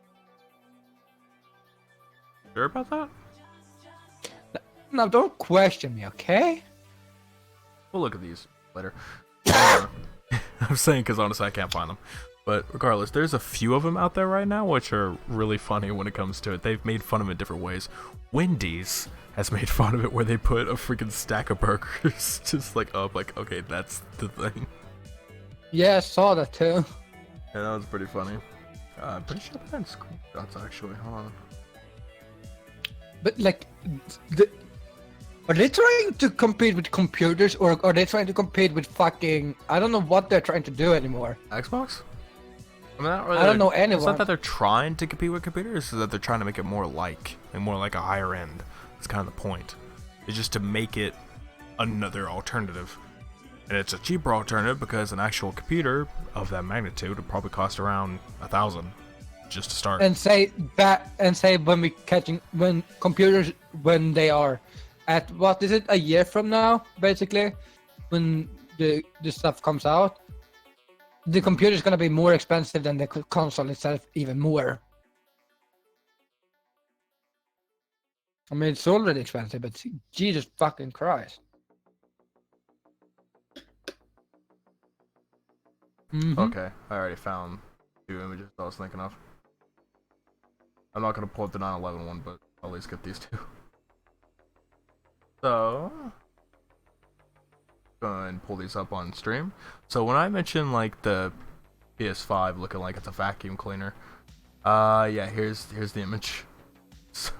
Sure about that? Now, don't question me, okay? We'll look at these later. I'm saying because honestly I can't find them. But regardless, there's a few of them out there right now which are really funny when it comes to it. They've made fun of it different ways. Wendy's has made fun of it where they put a freaking stack of burgers just like up, like, okay, that's the thing. Yeah, I saw that too. Yeah, that was pretty funny. I'm pretty sure I had screenshots actually. Hold on. But like, are they trying to compete with computers, or are they trying to compete with fucking... I don't know what they're trying to do anymore. Xbox? I mean, not really, I don't know anyone. It's not that they're trying to compete with computers, it's that they're trying to make it more like a higher end. That's kind of the point. It's just to make it another alternative. And it's a cheaper alternative because an actual computer of that magnitude would probably cost around $1,000. just to start. And say when computers, when they are at, what is it, a year from now, basically, when the stuff comes out, the computer is gonna be more expensive than the console itself, even more. I mean, it's already expensive, but Jesus fucking Christ. Okay, I already found 2 images I was thinking of. I'm not gonna pull up the 9/11 one, but I'll at least get these 2. So, go ahead and pull these up on stream. So when I mentioned like the PS5 looking like it's a vacuum cleaner, yeah, here's the image. So,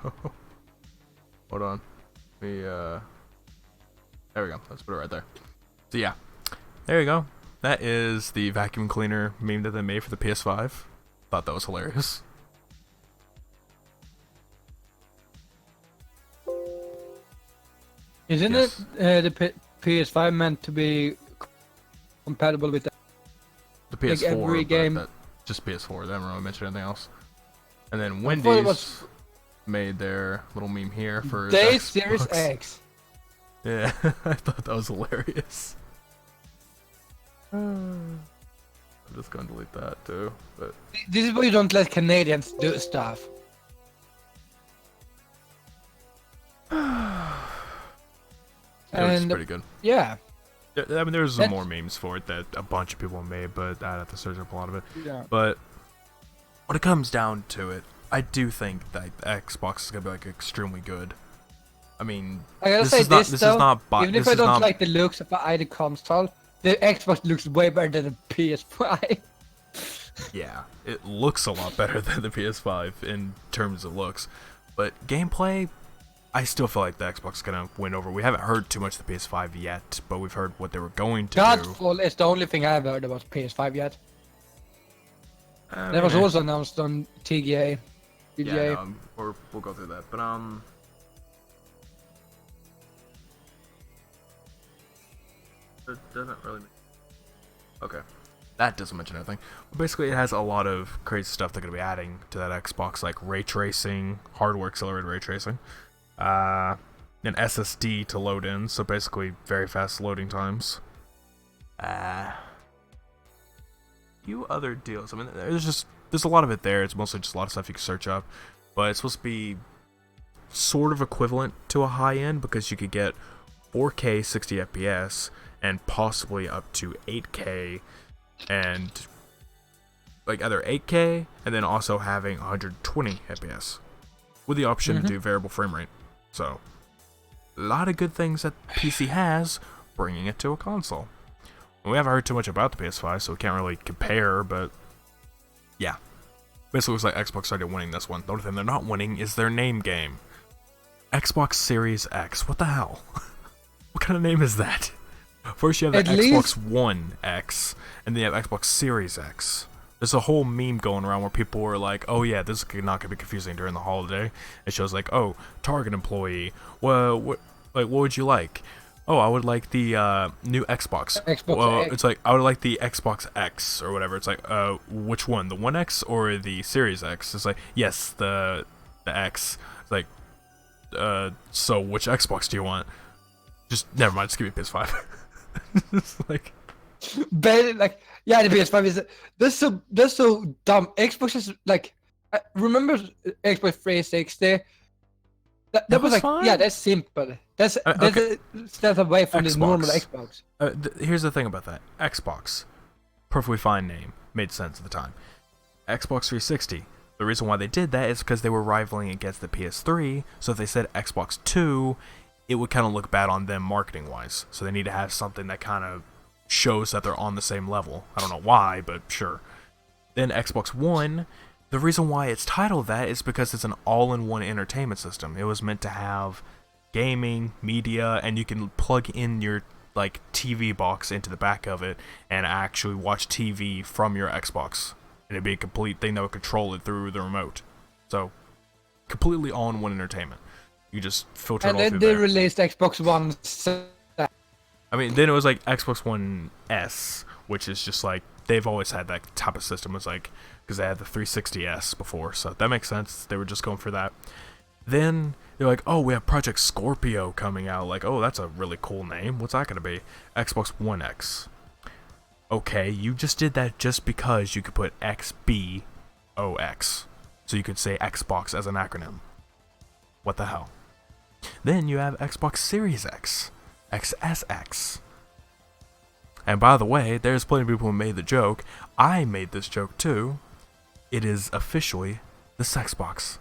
hold on, there we go. Let's put it right there. So yeah, there you go. That is the vacuum cleaner meme that they made for the PS5. Thought that was hilarious. Isn't Yes. it the PS5 meant to be compatible with The PS4, like every game? but just PS4. They haven't really mentioned anything else. And then I thought it Wendy's was made their little meme here for Day Xbox. Series X. Yeah, I thought that was hilarious. I'm just gonna delete that too, but This is why you don't let Canadians do stuff. it was And pretty good. yeah, I mean, there's some That's- more memes for it that a bunch of people made, but I'd have to search up a lot of it. yeah. But when it comes down to it, I do think that the Xbox is gonna be like extremely good. I mean, I gotta this say is not, this this though. is not bi- Even if this I is don't not, like the looks of either console, the Xbox looks way better than the PS5. Yeah, it looks a lot better than the PS5 in terms of looks, but gameplay, I still feel like the Xbox is gonna win over. We haven't heard too much of the PS5 yet, but we've heard what they were going to do. Godfall is the only thing I've heard about PS5 yet. That was also announced on TGA. Yeah, no, we'll go through that, but it doesn't really. Okay, that doesn't mention anything. But basically, it has a lot of crazy stuff they're gonna be adding to that Xbox, like ray tracing, hardware accelerated ray tracing, an SSD to load in, so basically very fast loading times. Few other deals. I mean, there's a lot of it there. It's mostly just a lot of stuff you can search up, but it's supposed to be sort of equivalent to a high end because you could get 4K 60 FPS and possibly up to 8K and like either 8K and then also having 120 FPS with the option to do variable frame rate. So a lot of good things that PC has, bringing it to a console. We haven't heard too much about the PS5, so we can't really compare, but yeah. Basically, looks like Xbox started winning this one. The only thing they're not winning is their name game. Xbox Series X. What the hell? What kind of name is that? First you have the Xbox One X, and then you have Xbox Series X. There's a whole meme going around where people were like, oh yeah, this is not going to be confusing during the holiday. It shows like, oh, Target employee. Well, what would you like? Oh, I would like the new Xbox. Xbox X. It's like, I would like the Xbox X or whatever. It's like, which one? The One X or the Series X? It's like, yes, the X. It's like, so which Xbox do you want? Just, never mind, just give me PS5. It's like... But, like, yeah, the PS5 is... That's so dumb. Xbox is, like... remember Xbox 360? That was like, fine. yeah, that's simple. That's okay. a step away from the normal Xbox. Here's the thing about that. Xbox. Perfectly fine name. Made sense at the time. Xbox 360. The reason why they did that is because they were rivaling against the PS3, so if they said Xbox 2, it would kind of look bad on them marketing-wise. So they need to have something that kind of shows that they're on the same level. I don't know why, but sure. Then Xbox One... The reason why it's titled that is because it's an all-in-one entertainment system. It was meant to have gaming, media, and you can plug in your like TV box into the back of it and actually watch TV from your Xbox. And it'd be a complete thing that would control it through the remote. So, completely all-in-one entertainment. You just filter it all through there. And then they released Xbox One. I mean, then it was like Xbox One S, which is just like they've always had that type of system. It was like, because they had the 360S before, so that makes sense. They were just going for that. Then they're like, oh, we have Project Scorpio coming out. Like, oh, that's a really cool name. What's that gonna be? Xbox One X. Okay, you just did that just because you could put XBOX, so you could say Xbox as an acronym. What the hell? Then you have Xbox Series X, XSX. And by the way, there's plenty of people who made the joke. I made this joke too. It is officially the Sexbox.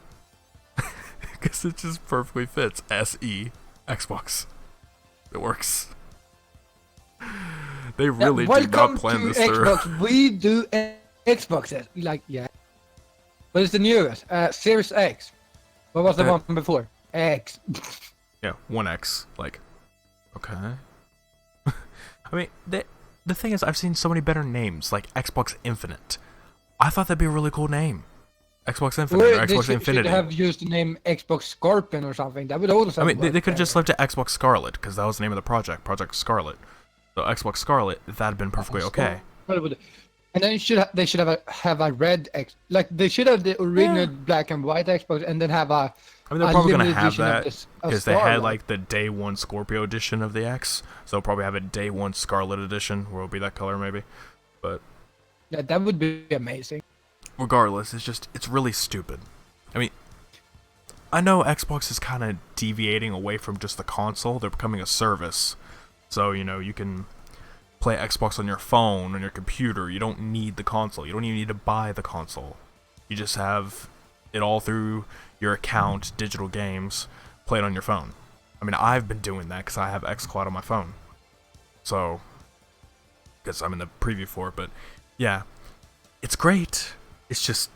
Because it just perfectly fits. SE Xbox. It works. They really did not plan this Xbox. through. We do Xboxes. Like, yeah. What is the newest? Series X. What was the one before? X. Yeah, 1X. Like, okay. I mean, the thing is, I've seen so many better names, like Xbox Infinite. I thought that'd be a really cool name. Xbox Infinite or Xbox Infinity. Should have used the name Xbox Scorpion or something. That would also. I mean, they could have just left it Xbox Scarlet, because that was the name of the project, Project Scarlet. So Xbox Scarlet, that'd been perfectly okay. And then they should have a red X, like they should have the original black and white Xbox, and then have a. I mean, they're probably gonna have that because they had like the Day One Scorpio edition of the X, so they'll probably have a Day One Scarlet edition where it'll be that color maybe. But yeah, that would be amazing. Regardless, it's really stupid. I mean, I know Xbox is kind of deviating away from just the console; they're becoming a service. So you can play Xbox on your phone, on your computer. You don't need the console. You don't even need to buy the console. You just have it all through your account, digital games, play it on your phone. I mean, I've been doing that because I have xCloud on my phone. So, because I'm in the preview for it, but yeah, it's great. It's just,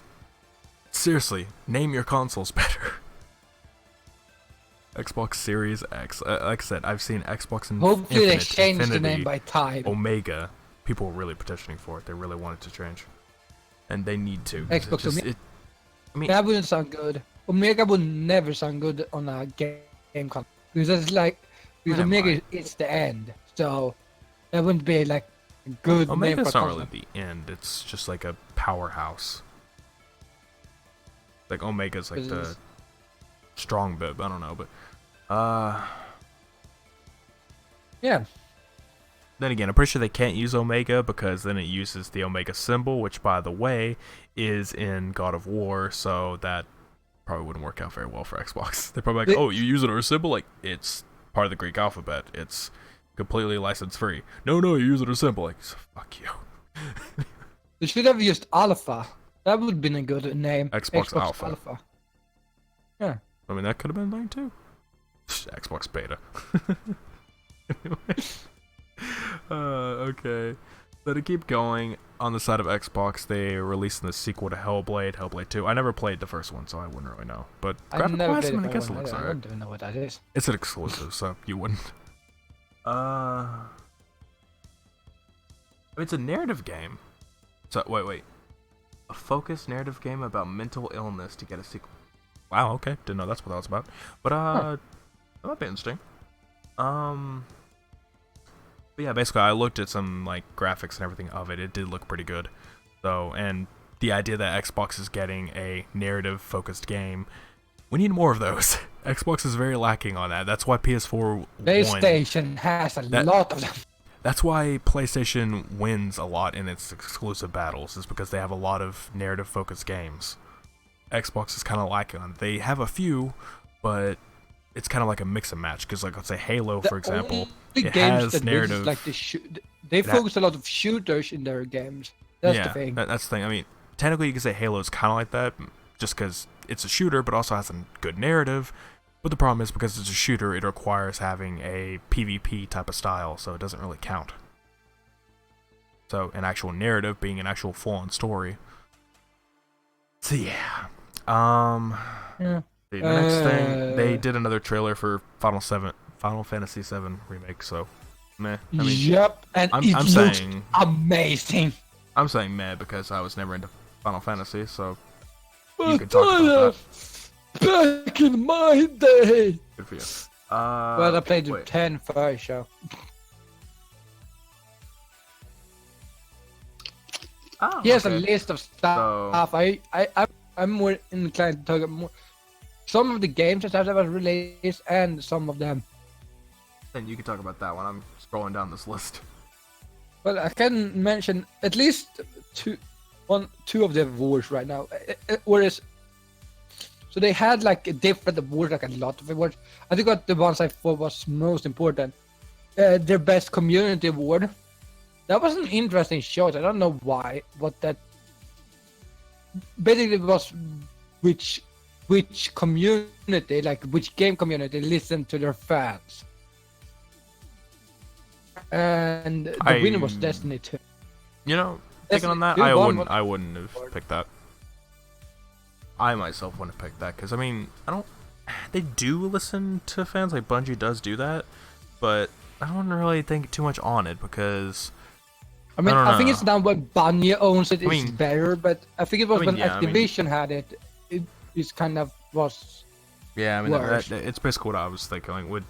seriously, name your consoles better. Xbox Series X. Like I said, I've seen Xbox and Hopefully Infinite, they change Infinity, the name by time. Omega. People were really petitioning for it. They really wanted to change, and they need to. Xbox Omega. I mean, that wouldn't sound good. Omega would never sound good on a game console because it's like Omega is the end. So that wouldn't be like a good name for Omega's not console. really the end. It's just like a powerhouse. Like Omega's like the strong bib. I don't know, but yeah. Then again, I'm pretty sure they can't use Omega because then it uses the Omega symbol, which, by the way, is in God of War, so that probably wouldn't work out very well for Xbox. They're probably like, oh, you use it or symbol? Like, it's part of the Greek alphabet. It's completely license-free. No, you use it or symbol. Like, fuck you. They should have used Alpha. That would have been a good name. Xbox Alpha. Yeah. I mean, that could have been a thing, too. Xbox Beta. Anyway. Okay. So to keep going, on the side of Xbox, they released the sequel to Hellblade 2. I never played the first one, so I wouldn't really know. But graphic-wise, I mean, I guess it looks alright. I don't even know what that is. It's an exclusive, so you wouldn't. It's a narrative game. So, wait. A focused narrative game about mental illness to get a sequel. Wow, okay. Didn't know that's what that was about. But, that might be interesting. But yeah, basically, I looked at some like graphics and everything of it. It did look pretty good, though. And the idea that Xbox is getting a narrative-focused game, we need more of those. Xbox is very lacking on that. That's why PS4 PlayStation has a lot of them. That's why PlayStation wins a lot in its exclusive battles, is because they have a lot of narrative-focused games. Xbox is kind of lacking on. They have a few, but it's kind of like a mix and match. Because, like, let's say Halo, for example, it has narrative. Like they focus a lot of shooters in their games. That's the thing. That's the thing. I mean, technically, you can say Halo is kind of like that, just because it's a shooter, but also has a good narrative. But the problem is, because it's a shooter, it requires having a PvP type of style, so it doesn't really count. So, an actual narrative being an actual full-on story. So, yeah. Yeah. The next thing, they did another trailer for Final Fantasy VII Remake, so, meh. I mean, yep, and I'm looks saying, amazing. I'm saying meh because I was never into Final Fantasy, so you can talk about that. Back in my day. Good for you. Well, I played the 10 first, so. Oh, He has a okay. list of stuff. I'm more inclined to talk more. Some of the games and stuff that was released, and some of them. Then you can talk about that one. I'm scrolling down this list. Well, I can mention at least two of the awards right now. Whereas, so they had like a different awards, like a lot of awards. I think what the ones I thought was most important, their best community award. That was an interesting choice. I don't know why, but that basically was which community, like which game community, listened to their fans. And the winner was Destiny 2. You know, thinking on that, I wouldn't have picked that. I myself wouldn't have picked that because I mean, they do listen to fans, like Bungie does do that, but I don't really think too much on it because I mean, I think it's now when Bungie owns it, it's better, but I think it was when yeah, Activision had it, it kind of was. Yeah, I mean, worse. it's basically what I was thinking. Like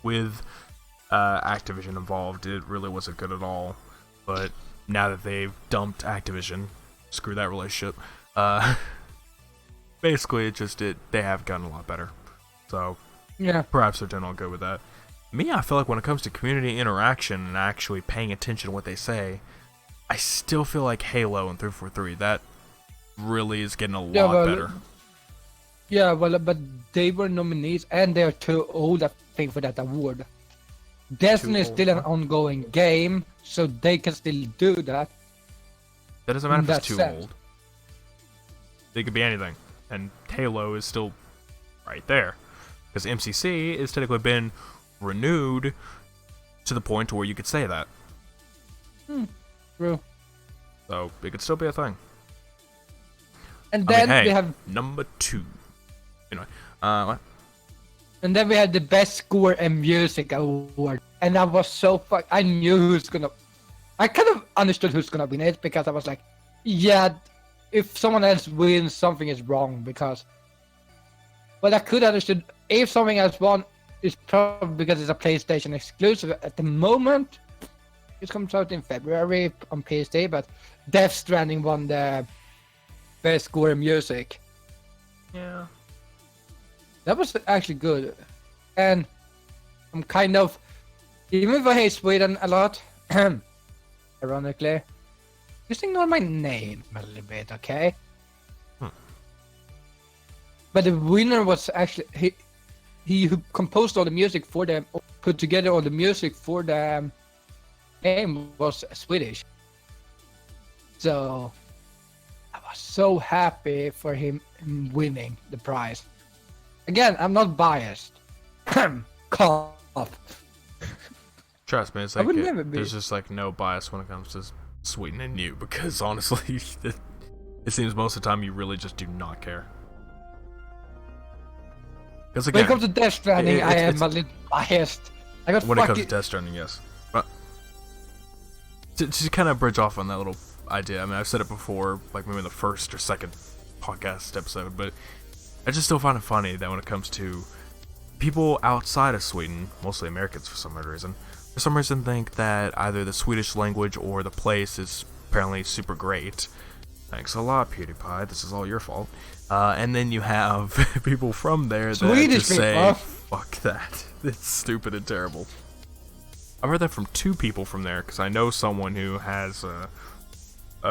with Activision involved, it really wasn't good at all. But now that they've dumped Activision, screw that relationship. Basically, they have gotten a lot better. So Yeah. perhaps they're doing all good with that. Me, I feel like when it comes to community interaction and actually paying attention to what they say, I still feel like Halo and 343, that really is getting a lot better. Yeah, well, but they were nominees and they're too old, I think, for that award. Destiny is still an ongoing game, so they can still do that. That doesn't matter if it's too sense. old. They could be anything. And Halo is still right there. Because MCC has technically been renewed to the point where you could say that. True. So it could still be a thing. And then hey, we have number 2. Anyway, what? And then we had the best score and music award, and I was so I knew who's gonna. I kind of understood who's gonna win it because I was like, yeah, if someone else wins, something is wrong because. But I could understood if something else won, it's probably because it's a PlayStation exclusive at the moment. It comes out in February on PS3, but Death Stranding won the best score and music. Yeah. That was actually good. And I'm kind of, even if I hate Sweden a lot, ironically, just ignore my name a little bit, okay? But the winner was actually, he who composed all the music for them, put together all the music for the game was Swedish. So, I was so happy for him winning the prize. Again, I'm not biased. Cough. Trust me, it's like there's just like no bias when it comes to Sweden and you, because honestly, it seems most of the time you really just do not care. Because again, when it comes to Death Stranding, I am a little biased. When it comes to Death Stranding, yes. But to kind of bridge off on that little idea, I mean, I've said it before, like maybe in the first or second podcast episode, but I just still find it funny that when it comes to people outside of Sweden, mostly Americans for some reason, think that either the Swedish language or the place is apparently super great. Thanks a lot, PewDiePie. This is all your fault. And then you have people from there that just say, fuck that. It's stupid and terrible. I've heard that from 2 people from there, because I know someone who has a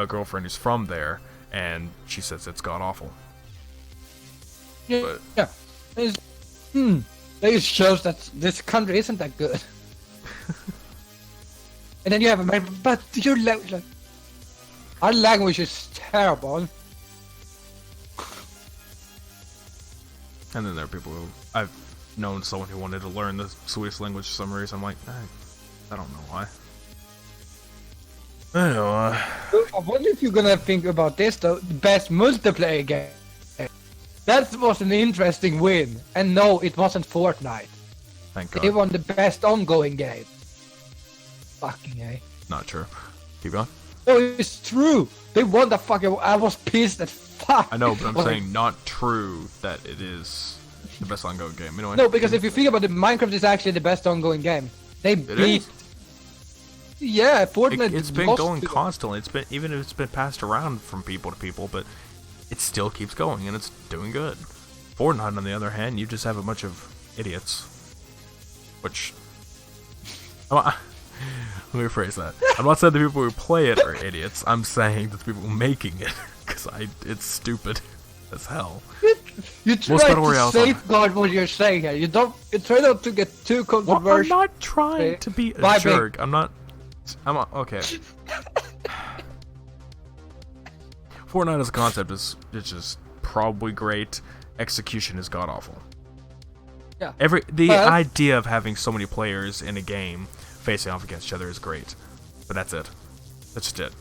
girlfriend who's from there, and she says it's god-awful. Yeah, that just shows that this country isn't that good. And then you have America, but your our language is terrible. And then there are people who I've known someone who wanted to learn the Swedish language for some reason. I'm like, I don't know why. I know. I wonder if you're gonna think about this though. The best multiplayer game. That was an interesting win. And no, it wasn't Fortnite. Thank God. They won the best ongoing game. Fucking A. Not true. Keep going. No, it's true. They won the fucking. I was pissed as fuck. I know, but I'm saying not true that it is the best ongoing game. Anyway. No, because if you think about it, Minecraft is actually the best ongoing game. They beat. Yeah, Fortnite. It's been lost going to- constantly. It's been, even if it's been passed around from people to people, but it still keeps going and it's doing good. Fortnite, on the other hand, you just have a bunch of idiots. Which, let me rephrase that. I'm not saying the people who play it are idiots. I'm saying that the people making it, because it's stupid as hell. You try to safeguard what you're saying here. You try not to get too controversial. Well, I'm not trying to be a jerk. Okay. Fortnite as a concept is just probably great. Execution is god awful. Yeah. The idea of having so many players in a game facing off against each other is great, but that's it. That's just it.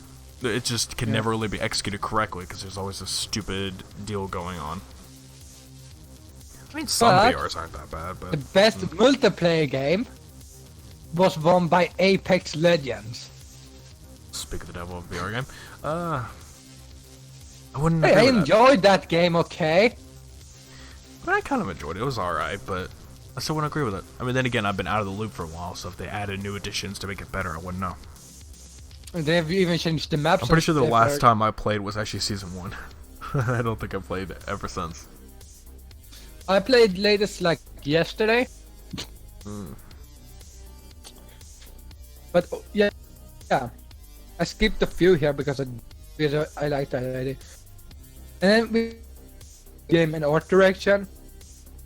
It just can never really be executed correctly because there's always a stupid deal going on. I mean, some VRs aren't that bad, but... The best multiplayer game was won by Apex Legends. Speak of the devil of VR game. I wouldn't Hey, I enjoyed that game, okay? I mean, I kind of enjoyed it. It was alright, but I still wouldn't agree with it. I mean, then again, I've been out of the loop for a while, so if they added new additions to make it better, I wouldn't know. And they've even changed the maps. I'm pretty sure the last time I played was actually Season 1. I don't think I've played ever since. I played latest like yesterday. But yeah, I skipped a few here because I liked that already. And then we game in art direction.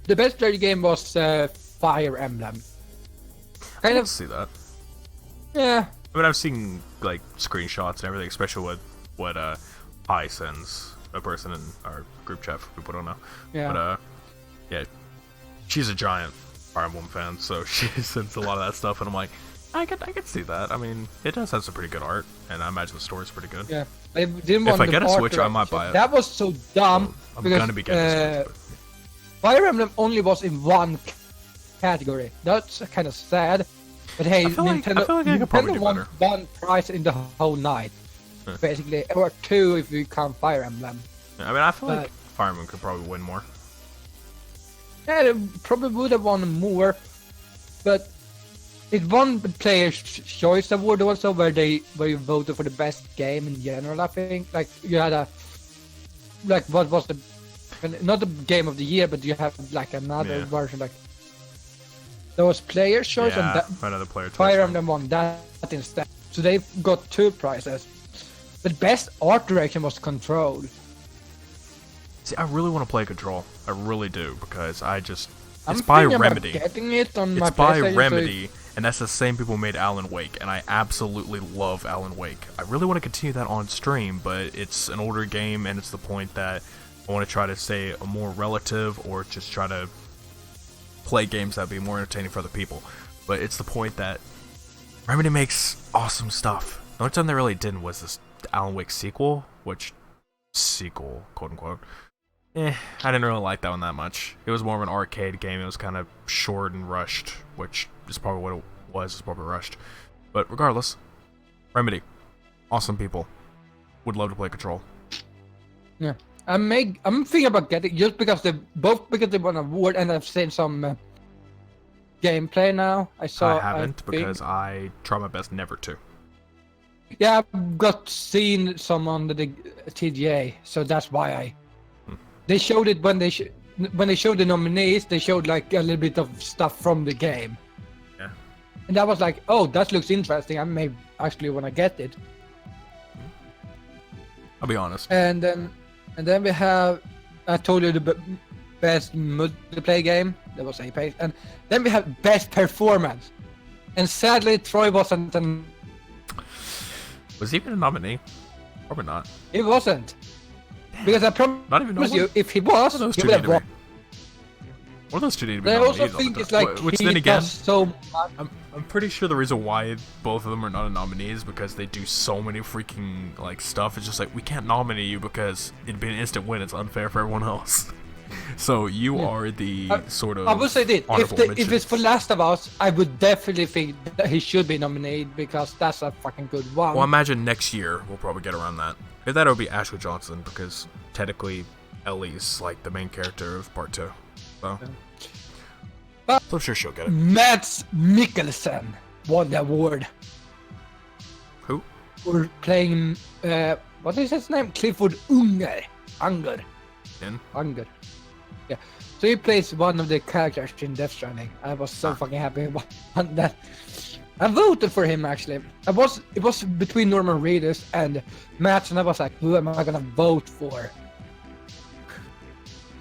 The best player game was Fire Emblem. I don't see that. Yeah. I mean, I've seen like screenshots and everything, especially what I sends a person in our group chat for people who don't know. Yeah. But yeah, she's a giant Fire Emblem fan, so she sends a lot of that stuff, and I'm like, I could see that. I mean, it does have some pretty good art, and I imagine the story's pretty good. Yeah. I didn't want if I get a Switch, I might buy it. That was so dumb. I'm gonna be getting a Switch. Fire Emblem only was in one category. That's kind of sad. But hey, Nintendo won one prize in the whole night, basically, or two if you count Fire Emblem. Yeah, I mean, I feel like Fire Emblem could probably win more. Yeah, they probably would have won more, but it won the Player's Choice Award also, where you voted for the best game in general. I think like you had what was the not the game of the year, but you have like another version like. There was Player's Choice and another player Fire Emblem won that instead. So they got two prizes. But best art direction was Control. See, I really want to play Control. I really do, because it's I'm by thinking Remedy. About getting it on my it's by PlayStation, Remedy, and that's the same people who made Alan Wake, and I absolutely love Alan Wake. I really want to continue that on stream, but it's an older game, and it's the point that I want to try to stay a more relative, or just try to play games that be more entertaining for other people. But it's the point that Remedy makes awesome stuff. The only time they really didn't was this Alan Wake sequel, quote unquote. I didn't really like that one that much. It was more of an arcade game. It was kind of short and rushed, which is probably what it was. It's probably rushed. But regardless, Remedy, awesome people. Would love to play Control. Yeah. I'm thinking about getting just because they won an award, and I've seen some gameplay now. I haven't because I try my best never to. Yeah, I've seen some on the TGA, so that's why They showed it when they showed the nominees. They showed like a little bit of stuff from the game. Yeah. And I was like, oh, that looks interesting. I may actually want to get it. I'll be honest. And then we have, I told you the best multiplayer game. That was Apex. And then we have best performance. And sadly, Troy wasn't Was he even a nominee? Probably not. He wasn't. Because I promise you, if he was, he would have won. One of those two need to be I nominated. also think it's like which he then again, does so much. I'm pretty sure the reason why both of them are not a nominee is because they do so many freaking like stuff. It's just like, we can't nominate you because it'd be an instant win. It's unfair for everyone else. So you are the sort of. I would say this: if it's for Last of Us, I would definitely think that he should be nominated because that's a fucking good one. Well, imagine next year we'll probably get around that. If that, it would be Ashley Johnson because technically Ellie's like the main character of part 2. So. But I'm sure she'll get it. Mads Mikkelsen won the award. were playing. What is his name? Clifford Unger. In? Unger. Yeah. So he plays one of the characters in Death Stranding. I was so fucking happy about that. I voted for him actually. It was between Norman Reedus and Matt, and I was like, who am I gonna vote for?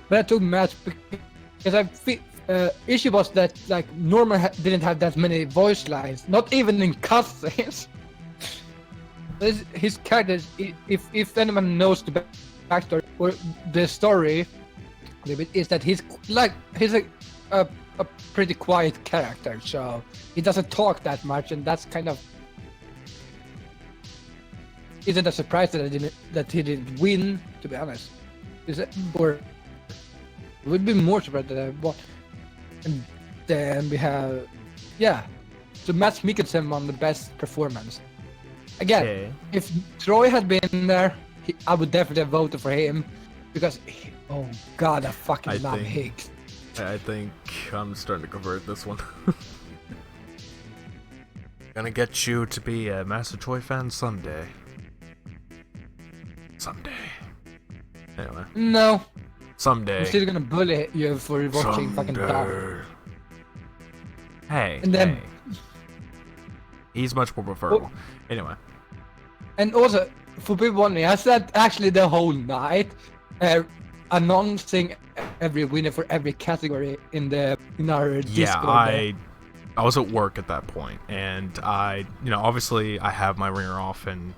But I took Matt because issue was that like Norman didn't have that many voice lines, not even in cutscenes. His characters, if anyone knows the backstory or the story, is that he's a pretty quiet character, so he doesn't talk that much, and that's kind of isn't a surprise that he didn't win. To be honest, or it would be more surprised that I won. And then we have, so Matt Mikkelsen won the best performance. Again, if Troy had been there, I would definitely have voted for him because, oh god, I fucking love Higgs. I think I'm starting to convert this one. Gonna get you to be a Master Troy fan someday. Someday. Anyway. No. Someday. I'm still gonna bully you for watching fucking Dark. Hey. And then. Hey. He's much more preferable. Anyway. And also, for people wondering, I said actually the whole night, announcing every winner for every category in our Discord. Yeah, I was at work at that point, and obviously I have my ringer off and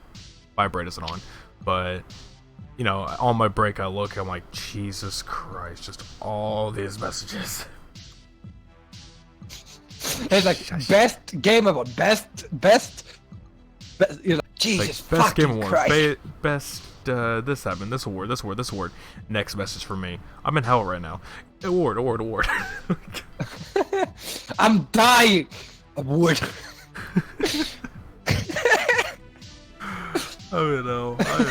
vibrate isn't on, but on my break I look, I'm like, Jesus Christ, just all these messages. It's like best game award, best. You're like, Jesus like, best fucking game award, Christ. best this happened, this award. Next message for me. I'm in hell right now. Award. I'm dying. Award. Oh no. I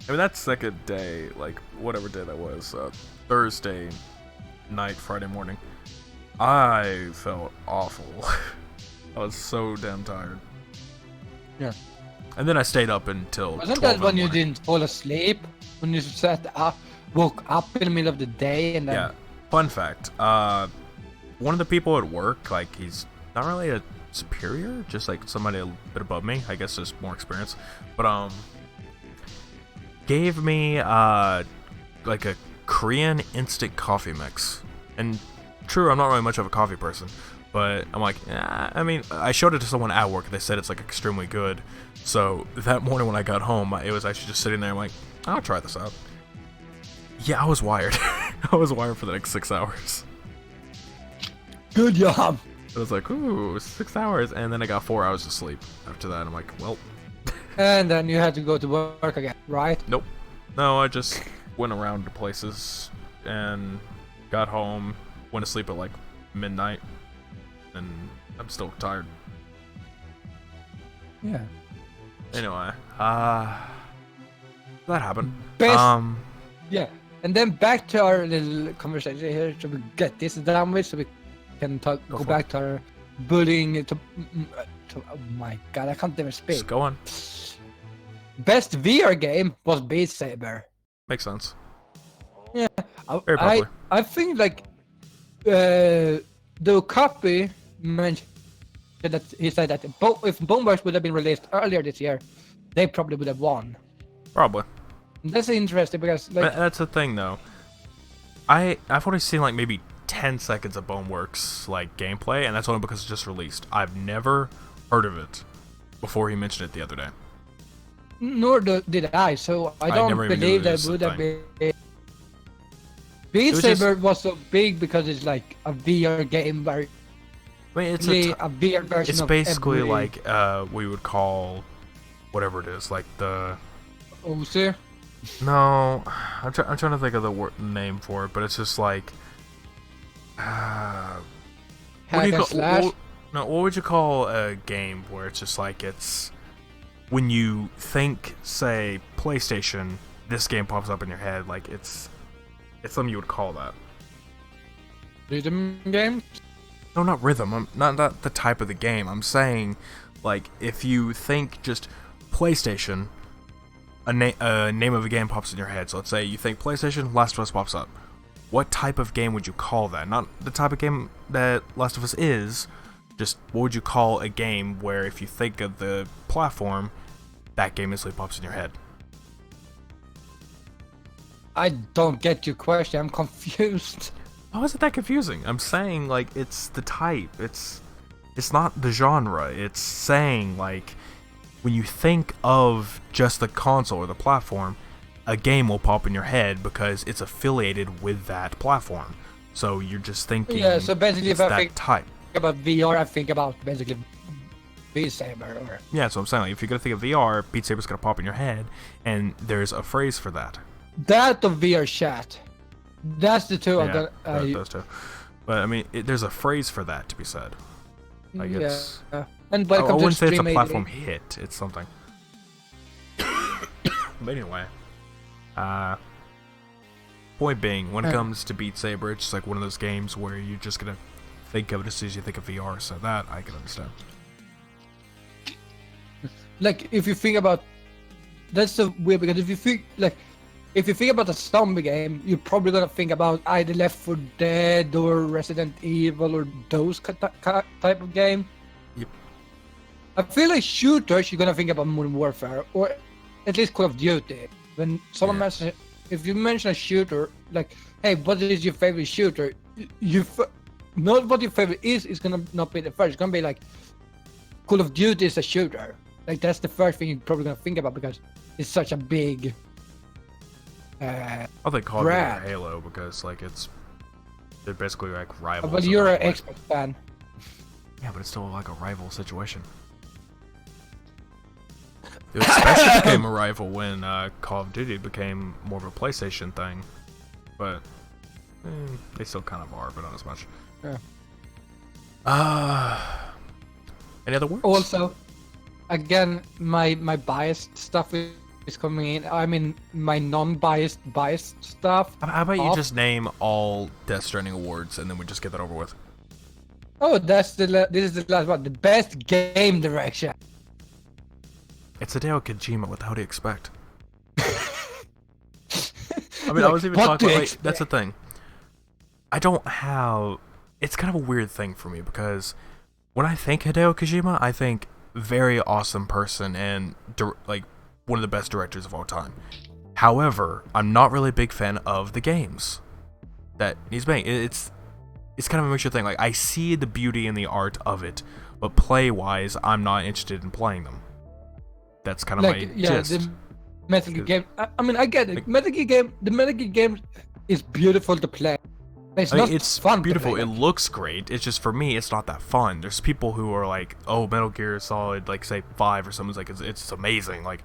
mean, that second day, like whatever day that was, Thursday night, Friday morning, I felt awful. I was so damn tired. Yeah. And then I stayed up until. Wasn't that when you didn't fall asleep? When you woke up in the middle of the day and then. Yeah. Fun fact. One of the people at work, like he's not really a superior, just like somebody a bit above me. I guess just more experience. But gave me like a Korean instant coffee mix. And true, I'm not really much of a coffee person. But I'm like, I mean, I showed it to someone at work and they said it's like extremely good. So that morning when I got home, it was actually just sitting there. I'm like, I'll try this out. Yeah, I was wired. I was wired for the next 6 hours. Good job. I was like, ooh, 6 hours. And then I got 4 hours of sleep. After that, I'm like, well. And then you had to go to work again, right? Nope. No, I just went around to places and got home, went to sleep at like midnight. And I'm still tired. Yeah. Anyway, that happened. Best. Yeah, and then back to our little conversation here. So we get this done with, so we can go back to our bullying. Oh my god, I can't even speak. Just go on. Best VR game was Beat Saber. Makes sense. Yeah, Very popular. I think like the copy mentioned that he said that if Boneworks would have been released earlier this year, they probably would have won. Probably. And that's interesting because like that's the thing though. I've only seen like maybe 10 seconds of Boneworks like gameplay, and that's only because it's just released. I've never heard of it before he mentioned it the other day. Nor did I, so I don't believe that would have been. Beat Saber was so big because it's like a VR game where I mean, it's a VR version. It's basically like we would call whatever it is, like the. OC? No, I'm trying to think of the name for it, but it's just like. Hack and slash? What would you call a game where it's just like it's when you think, say, PlayStation, this game pops up in your head, like it's something you would call that. Rhythm game? No, not rhythm. Not the type of the game. I'm saying, Like, if you think just PlayStation, a name of a game pops in your head. So let's say you think PlayStation, Last of Us pops up. What type of game would you call that? Not the type of game that Last of Us is, just what would you call a game where if you think of the platform, that game instantly pops in your head? I don't get your question. I'm confused. How is it that confusing? I'm saying, like, it's the type. It's not the genre. It's saying, like, when you think of just the console or the platform, a game will pop in your head because it's affiliated with that platform. So you're just thinking, Yeah, so basically if I think type. about VR, I think about basically Beat Saber. Or... Yeah, that's what I'm saying. Like, if you're going to think of VR, Beat Saber's going to pop in your head, and there's a phrase for that. That or VR chat. That's the two I'm Yeah, gonna... those two. But, I mean, there's a phrase for that, to be said. Like, it's... And when it I comes wouldn't to say it's a stream platform hit. It's something. But anyway, point being, when it comes to Beat Saber, it's just like one of those games where you're just gonna think of it as soon as you think of VR. So that I can understand. Like, if you think about... That's so weird, because if you think about a zombie game, you're probably gonna think about either Left 4 Dead or Resident Evil or those type of game. Yep. I feel like shooters, you're gonna think about Modern Warfare, or at least Call of Duty. When someone mentions, if you mention a shooter, like, hey, what is your favorite shooter? Not what your favorite is gonna not be the first. It's gonna be like, Call of Duty is a shooter. Like, that's the first thing you're probably gonna think about because it's such a big. I think Call of Duty or Halo because like they're basically like rivals. But you're an Xbox fan. Yeah, but it's still like a rival situation. It especially became a rival when Call of Duty became more of a PlayStation thing, but they still kind of are, but not as much. Yeah. Any other words? Also, again, my biased stuff is coming in. I mean, my non-biased stuff. How about you just name all Death Stranding awards and then we just get that over with? Oh, this is the last one. The best game direction. It's Hideo Kojima. What the hell do you expect? I mean, I was even talking. Like, that's the thing. I don't have. It's kind of a weird thing for me because when I think Hideo Kojima, I think very awesome person and like one of the best directors of all time. However, I'm not really a big fan of the games that he's making. It's kind of a mixture thing. Like, I see the beauty and the art of it, but play-wise, I'm not interested in playing them. That's kind of like, my gist. The Metal Gear game. I mean, I get it. Like, the Metal Gear game is beautiful to play. It's fun. Beautiful. To play. It looks great. It's just for me, it's not that fun. There's people who are like, "Oh, Metal Gear Solid, like say 5 or something." Like it's amazing. Like,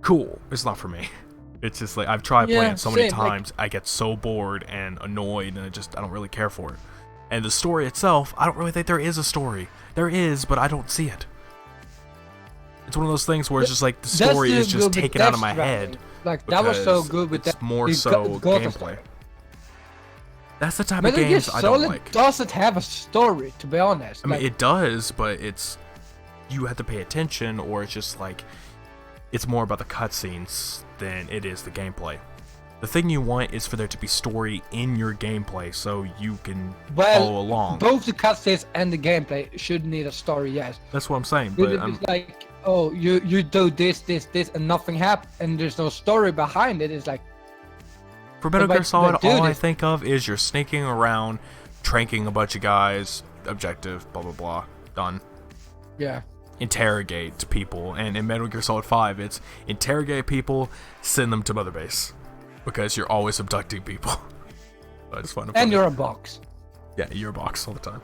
cool. It's not for me. It's just like I've tried playing it so many times. Like, I get so bored and annoyed, and I don't really care for it. And the story itself, I don't really think there is a story. There is, but I don't see it. It's one of those things where it's just like the story is just taken out of my head. Like, that was so good with that. It's more so gameplay. That's the type of games I don't like. Doesn't have a story, to be honest. I mean, it does, but you have to pay attention, or it's just like it's more about the cutscenes than it is the gameplay. The thing you want is for there to be story in your gameplay, so you can follow along. Both the cutscenes and the gameplay should need a story, yes. That's what I'm saying. But it's like, oh, you do this, and nothing happens, and there's no story behind it. It's like. For Metal Gear Solid, all I think of is you're sneaking around, tranking a bunch of guys, objective, blah blah blah, done. Yeah. Interrogate people, and in Metal Gear Solid 5, it's interrogate people, send them to Mother Base, because you're always abducting people. It's fun. And you're a box. Yeah, you're a box all the time.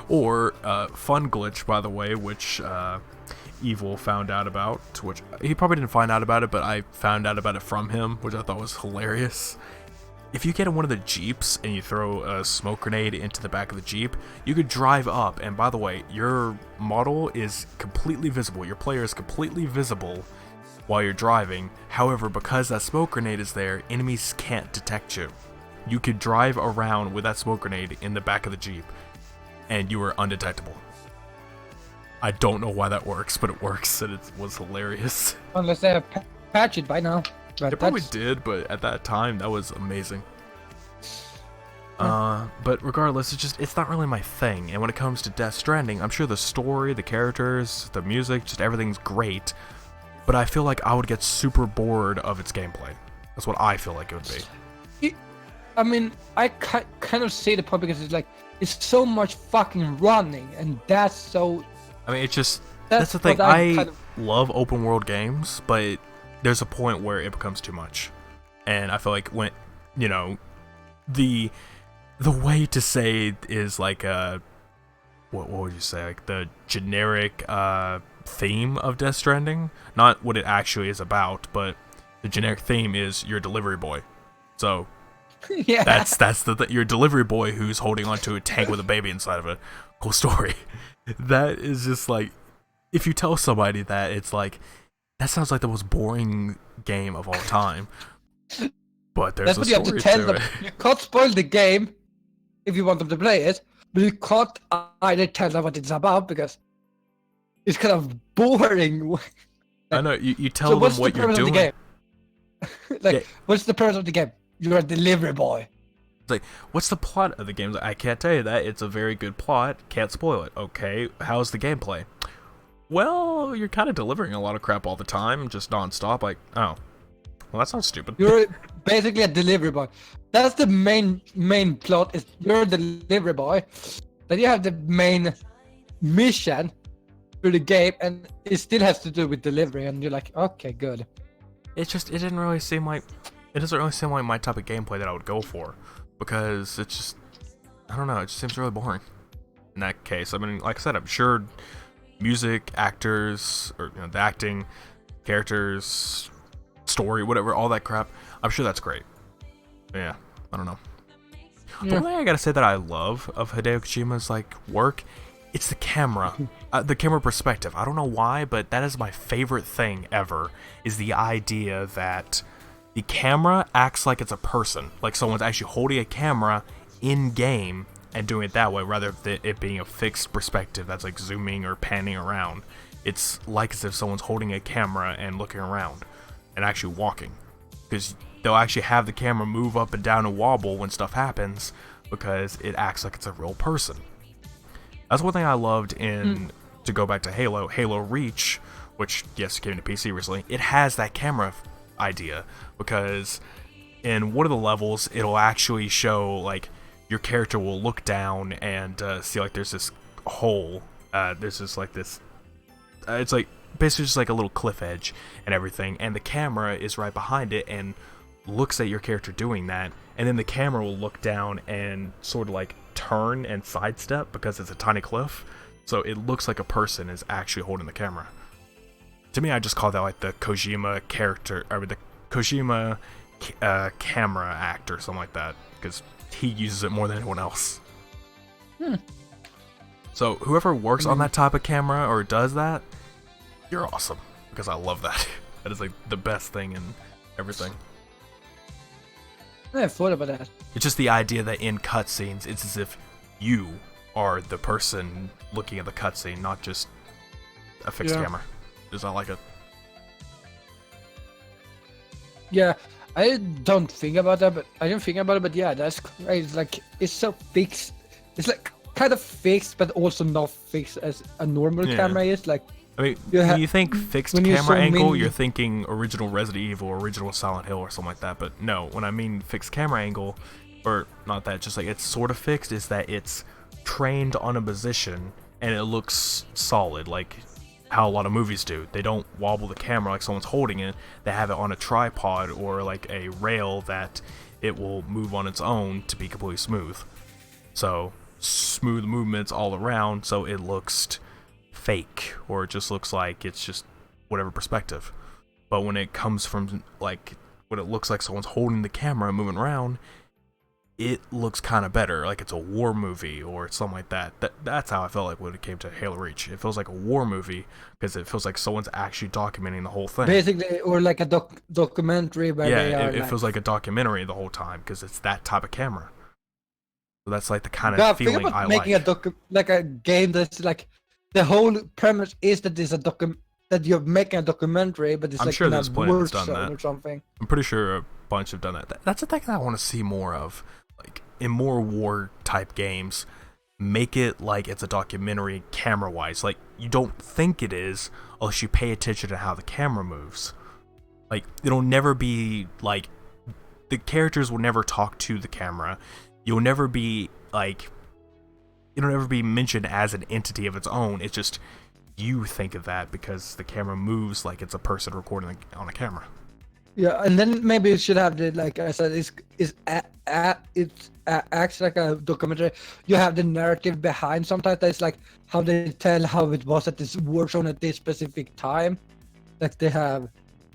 Or fun glitch, by the way, which Evil found out about, which he probably didn't find out about it, but I found out about it from him, which I thought was hilarious. If you get in one of the Jeeps and you throw a smoke grenade into the back of the Jeep, you could drive up, and by the way, your model is completely visible. Your player is completely visible while you're driving. However, because that smoke grenade is there, enemies can't detect you. You could drive around with that smoke grenade in the back of the Jeep, and you are undetectable. I don't know why that works, but it works, and it was hilarious. Unless they have patched it by now. But It probably did, but at that time, that was amazing. But regardless, it's not really my thing. And when it comes to Death Stranding, I'm sure the story, the characters, the music, just everything's great. But I feel like I would get super bored of its gameplay. That's what I feel like it would be. I mean, I kind of see the point because it's so much fucking running, and that's so. I mean, that's the thing. I love open world games, but there's a point where it becomes too much, and I feel like when the way to say is like what would you say, like the generic theme of Death Stranding, not what it actually is about, but the generic theme is you're a delivery boy. So yeah, that's you're a delivery boy who's holding onto a tank with a baby inside of it. Cool story. That is just like, if you tell somebody that, it's like, that sounds like the most boring game of all time. But there's that's what you have to tell them. You can't spoil the game if you want them to play it, but you can't either tell them what it's about because it's kind of boring. I know, you tell them what you're doing. What's the purpose of the game? You're a delivery boy. It's like, what's the plot of the game? Like, I can't tell you that. It's a very good plot. Can't spoil it. Okay, how's the gameplay? Well, you're kind of delivering a lot of crap all the time, just non-stop. Like, oh, well, that sounds stupid. You're basically a delivery boy. That's the main plot. Is you're a delivery boy. Then you have the main mission through the game, and it still has to do with delivery. And you're like, okay, good. It doesn't really seem like my type of gameplay that I would go for, because it's just, I don't know, it just seems really boring in that case. I mean, like I said, I'm sure music, actors, or the acting, characters, story, whatever, all that crap, I'm sure that's great. But yeah, I don't know. The only thing I gotta say that I love of Hideo Kojima's work, it's the camera perspective. I don't know why, but that is my favorite thing ever, is the idea that the camera acts like it's a person, like someone's actually holding a camera in game and doing it that way, rather than it being a fixed perspective that's like zooming or panning around. It's like as if someone's holding a camera and looking around and actually walking, because they'll actually have the camera move up and down and wobble when stuff happens, because it acts like it's a real person. That's one thing I loved in, to go back to Halo Reach, which, yes, came to PC recently. It has that camera idea, because in one of the levels, it'll actually show, your character will look down and see, there's this hole. There's just, it's, basically just, a little cliff edge and everything, and the camera is right behind it and looks at your character doing that, and then the camera will look down and sort of, turn and sidestep because it's a tiny cliff, so it looks like a person is actually holding the camera. To me, I just call that the Kojima character, or the Kojima camera act or something like that, because he uses it more than anyone else. So whoever works on that type of camera or does that, you're awesome, because I love that. That is the best thing in everything. I thought about that. It's just the idea that in cutscenes, it's as if you are the person looking at the cutscene, not just a fixed camera. Just I like it. Yeah, I don't think about that, but I don't think about it. But yeah, that's great. It's so fixed. It's kind of fixed, but also not fixed as a normal camera is. I mean, when you think fixed camera angle, you're thinking original Resident Evil, original Silent Hill, or something like that. But no, when I mean fixed camera angle, or not that, just it's sort of fixed, is that it's trained on a position and it looks solid, like how a lot of movies do. They don't wobble the camera like someone's holding it. They have it on a tripod or a rail that it will move on its own to be completely smooth. So smooth movements all around, so it looks fake, or it just looks like it's just whatever perspective. But when it comes from when it looks like someone's holding the camera and moving around, it looks kind of better, like it's a war movie or something like that. That's how I felt like when it came to Halo Reach. It feels like a war movie because it feels like someone's actually documenting the whole thing. Basically, or like a documentary where they are. It feels like a documentary the whole time because it's that type of camera. So that's the kind of feeling I like. Making a game that's the whole premise is that there's that you're making a documentary, but it's I'm like sure in a there's plenty war that's done zone that. or something. I'm pretty sure a bunch have done that. That's the thing that I want to see more of. Like, in more war type games, make it like it's a documentary camera wise. Like, you don't think it is unless you pay attention to how the camera moves. Like, it'll never be like, the characters will never talk to the camera. You'll never be like, it'll never be mentioned as an entity of its own. It's just, you think of that because the camera moves like it's a person recording on a camera. Yeah, and then maybe you should have the, like I said, acts like a documentary. You have the narrative behind. Sometimes it's like how they tell how it was at this war zone at this specific time, like they have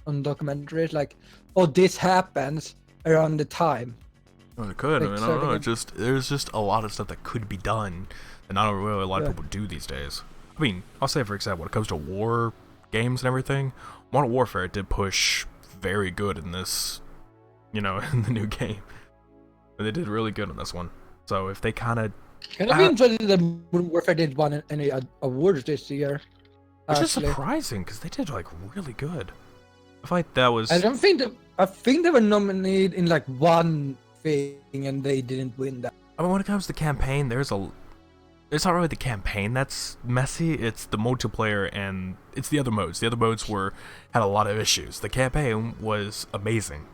on documentaries. Like, oh, this happens around the time. Well, it could. Like, I mean, I don't know. There's just a lot of stuff that could be done, and not really a lot of people do these days. I mean, I'll say for example, when it comes to war games and everything, Modern Warfare did push very good in this, in the new game. But they did really good on this one. So if they kind of... Can I be interested that Modern Warfare did won any awards this year? Which is surprising, because they did, like, really good. I feel like that was... I think they were nominated in, like, one thing, and they didn't win that. I mean, when it comes to campaign, it's not really the campaign that's messy, it's the multiplayer and it's the other modes. The other modes had a lot of issues. The campaign was amazing.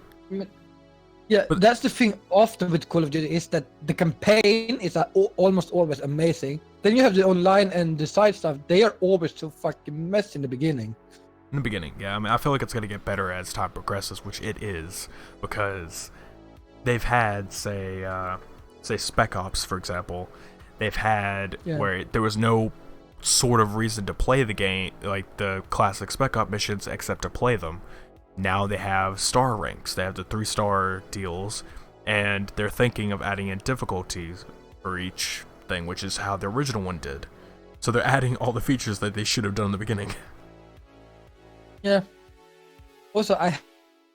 Yeah, but that's the thing often with Call of Duty is that the campaign is almost always amazing. Then you have the online and the side stuff. They are always so fucking messy in the beginning. In the beginning, yeah. I mean, I feel like it's going to get better as time progresses, which it is, because they've had, say Spec Ops, for example. They've had where there was no sort of reason to play the game, like the classic Spec Ops missions, except to play them. Now they have star ranks. They have the 3-star deals, and they're thinking of adding in difficulties for each thing, which is how the original one did. So they're adding all the features that they should have done in the beginning. Yeah. Also, I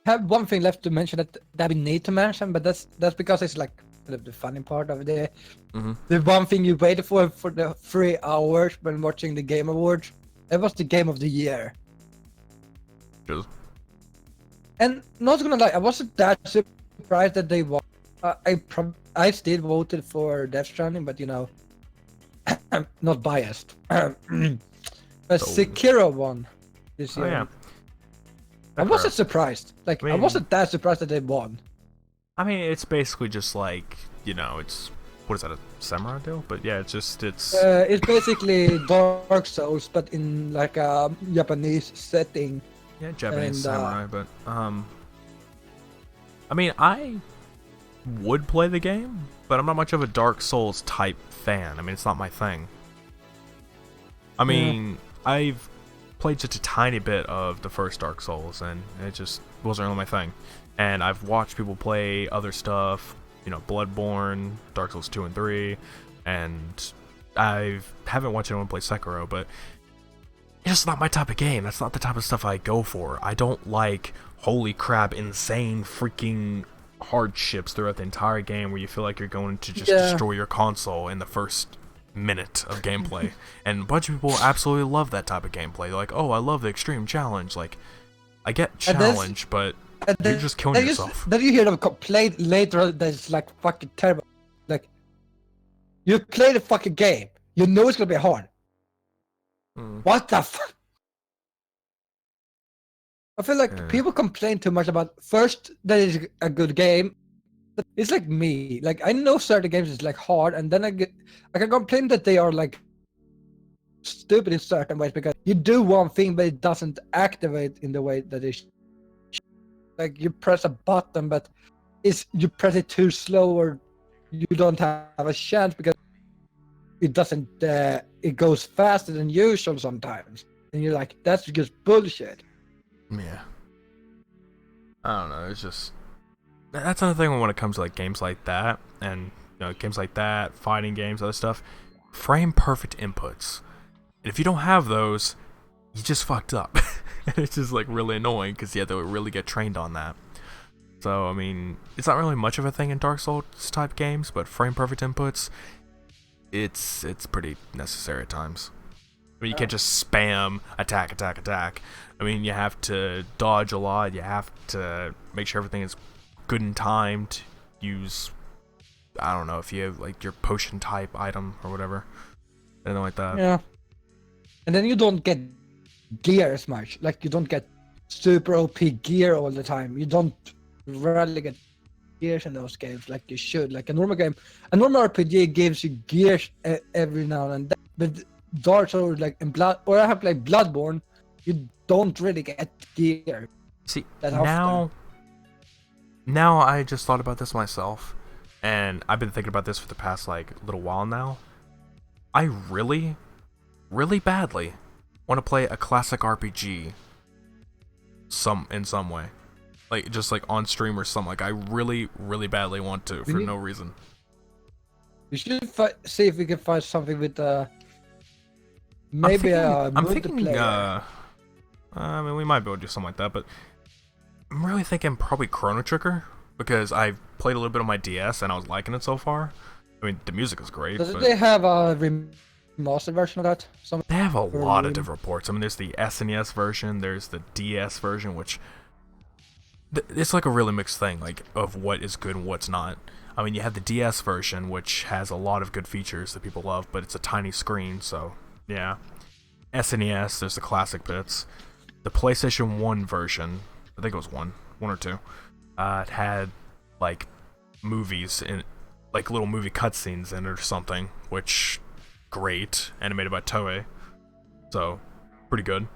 have one thing left to mention that we need to mention, but that's because it's like the funny part of the one thing you waited for the 3 hours when watching the Game Awards. It was the Game of the Year. Just... And not gonna lie, I wasn't that surprised that they won. I still voted for Death Stranding, but I'm not biased. But Sekiro won this year. Oh, yeah. I wasn't surprised. Like, I wasn't that surprised that they won. I mean, it's basically just like, it's, what is that, a samurai deal? But yeah, it's basically Dark Souls, but in like a Japanese setting. Yeah, Japanese samurai, but, I mean, I would play the game, but I'm not much of a Dark Souls type fan. I mean, it's not my thing. I mean, I've played just a tiny bit of the first Dark Souls, and it just wasn't really my thing. And I've watched people play other stuff, Bloodborne, Dark Souls 2 and 3, and I haven't watched anyone play Sekiro, but it's just not my type of game. That's not the type of stuff I go for. I don't like, holy crap, insane freaking hardships throughout the entire game where you feel like you're going to just destroy your console in the first minute of gameplay. And a bunch of people absolutely love that type of gameplay. They're like, oh, I love the extreme challenge. Like, I get challenge, but you're just killing yourself. Then you hear them complain later that's like fucking terrible. Like, you play the fucking game. You know it's gonna be hard. What the fuck? I feel like people complain too much about first that it's a good game. It's like me. Like, I know certain games is like hard, and then I can complain that they are like stupid in certain ways because you do one thing but it doesn't activate in the way that it like you press a button but you press it too slow or you don't have a chance because it doesn't it goes faster than usual sometimes, and you're like, that's just bullshit. Yeah, I don't know, it's just that's another thing when it comes to like games like that, and games like that, fighting games, other stuff, frame perfect inputs. And if you don't have those, you just fucked up. And it's just like really annoying because you have to really get trained on that. So I mean, it's not really much of a thing in Dark Souls type games, but frame perfect inputs, it's pretty necessary at times. mean, you can't just spam attack, attack, attack. I mean, you have to dodge a lot. You have to make sure everything is good and timed. Use, I don't know, if you have like your potion type item or whatever, anything like that. Yeah. And then you don't get gear as much. Like, you don't get super OP gear all the time. You don't rarely get gears in those games like you should. Like a normal RPG gives you gears every now and then. But Dark Souls, like in I have like Bloodborne, you don't really get gear. See, that often. Now I just thought about this myself, and I've been thinking about this for the past like little while now. I really, really badly want to play a classic RPG in some way. Like, just like on stream or something. Like, I really, really badly want to for no reason. We should see if we can find something with maybe I'm thinking, multiplayer. I mean, we might be able to do something like that, but I'm really thinking probably Chrono Trigger, because I've played a little bit on my DS and I was liking it so far. I mean, the music is great. Doesn't they have a remastered version of that? They have a lot of different ports. I mean, there's the SNES version, there's the DS version, which it's like a really mixed thing, like, of what is good and what's not. I mean, you have the DS version, which has a lot of good features that people love, but it's a tiny screen, so yeah. SNES, there's the classic bits. The PlayStation 1 version, I think it was one or two, it had like movies in, like little movie cutscenes in it or something, which great, animated by Toei, so pretty good.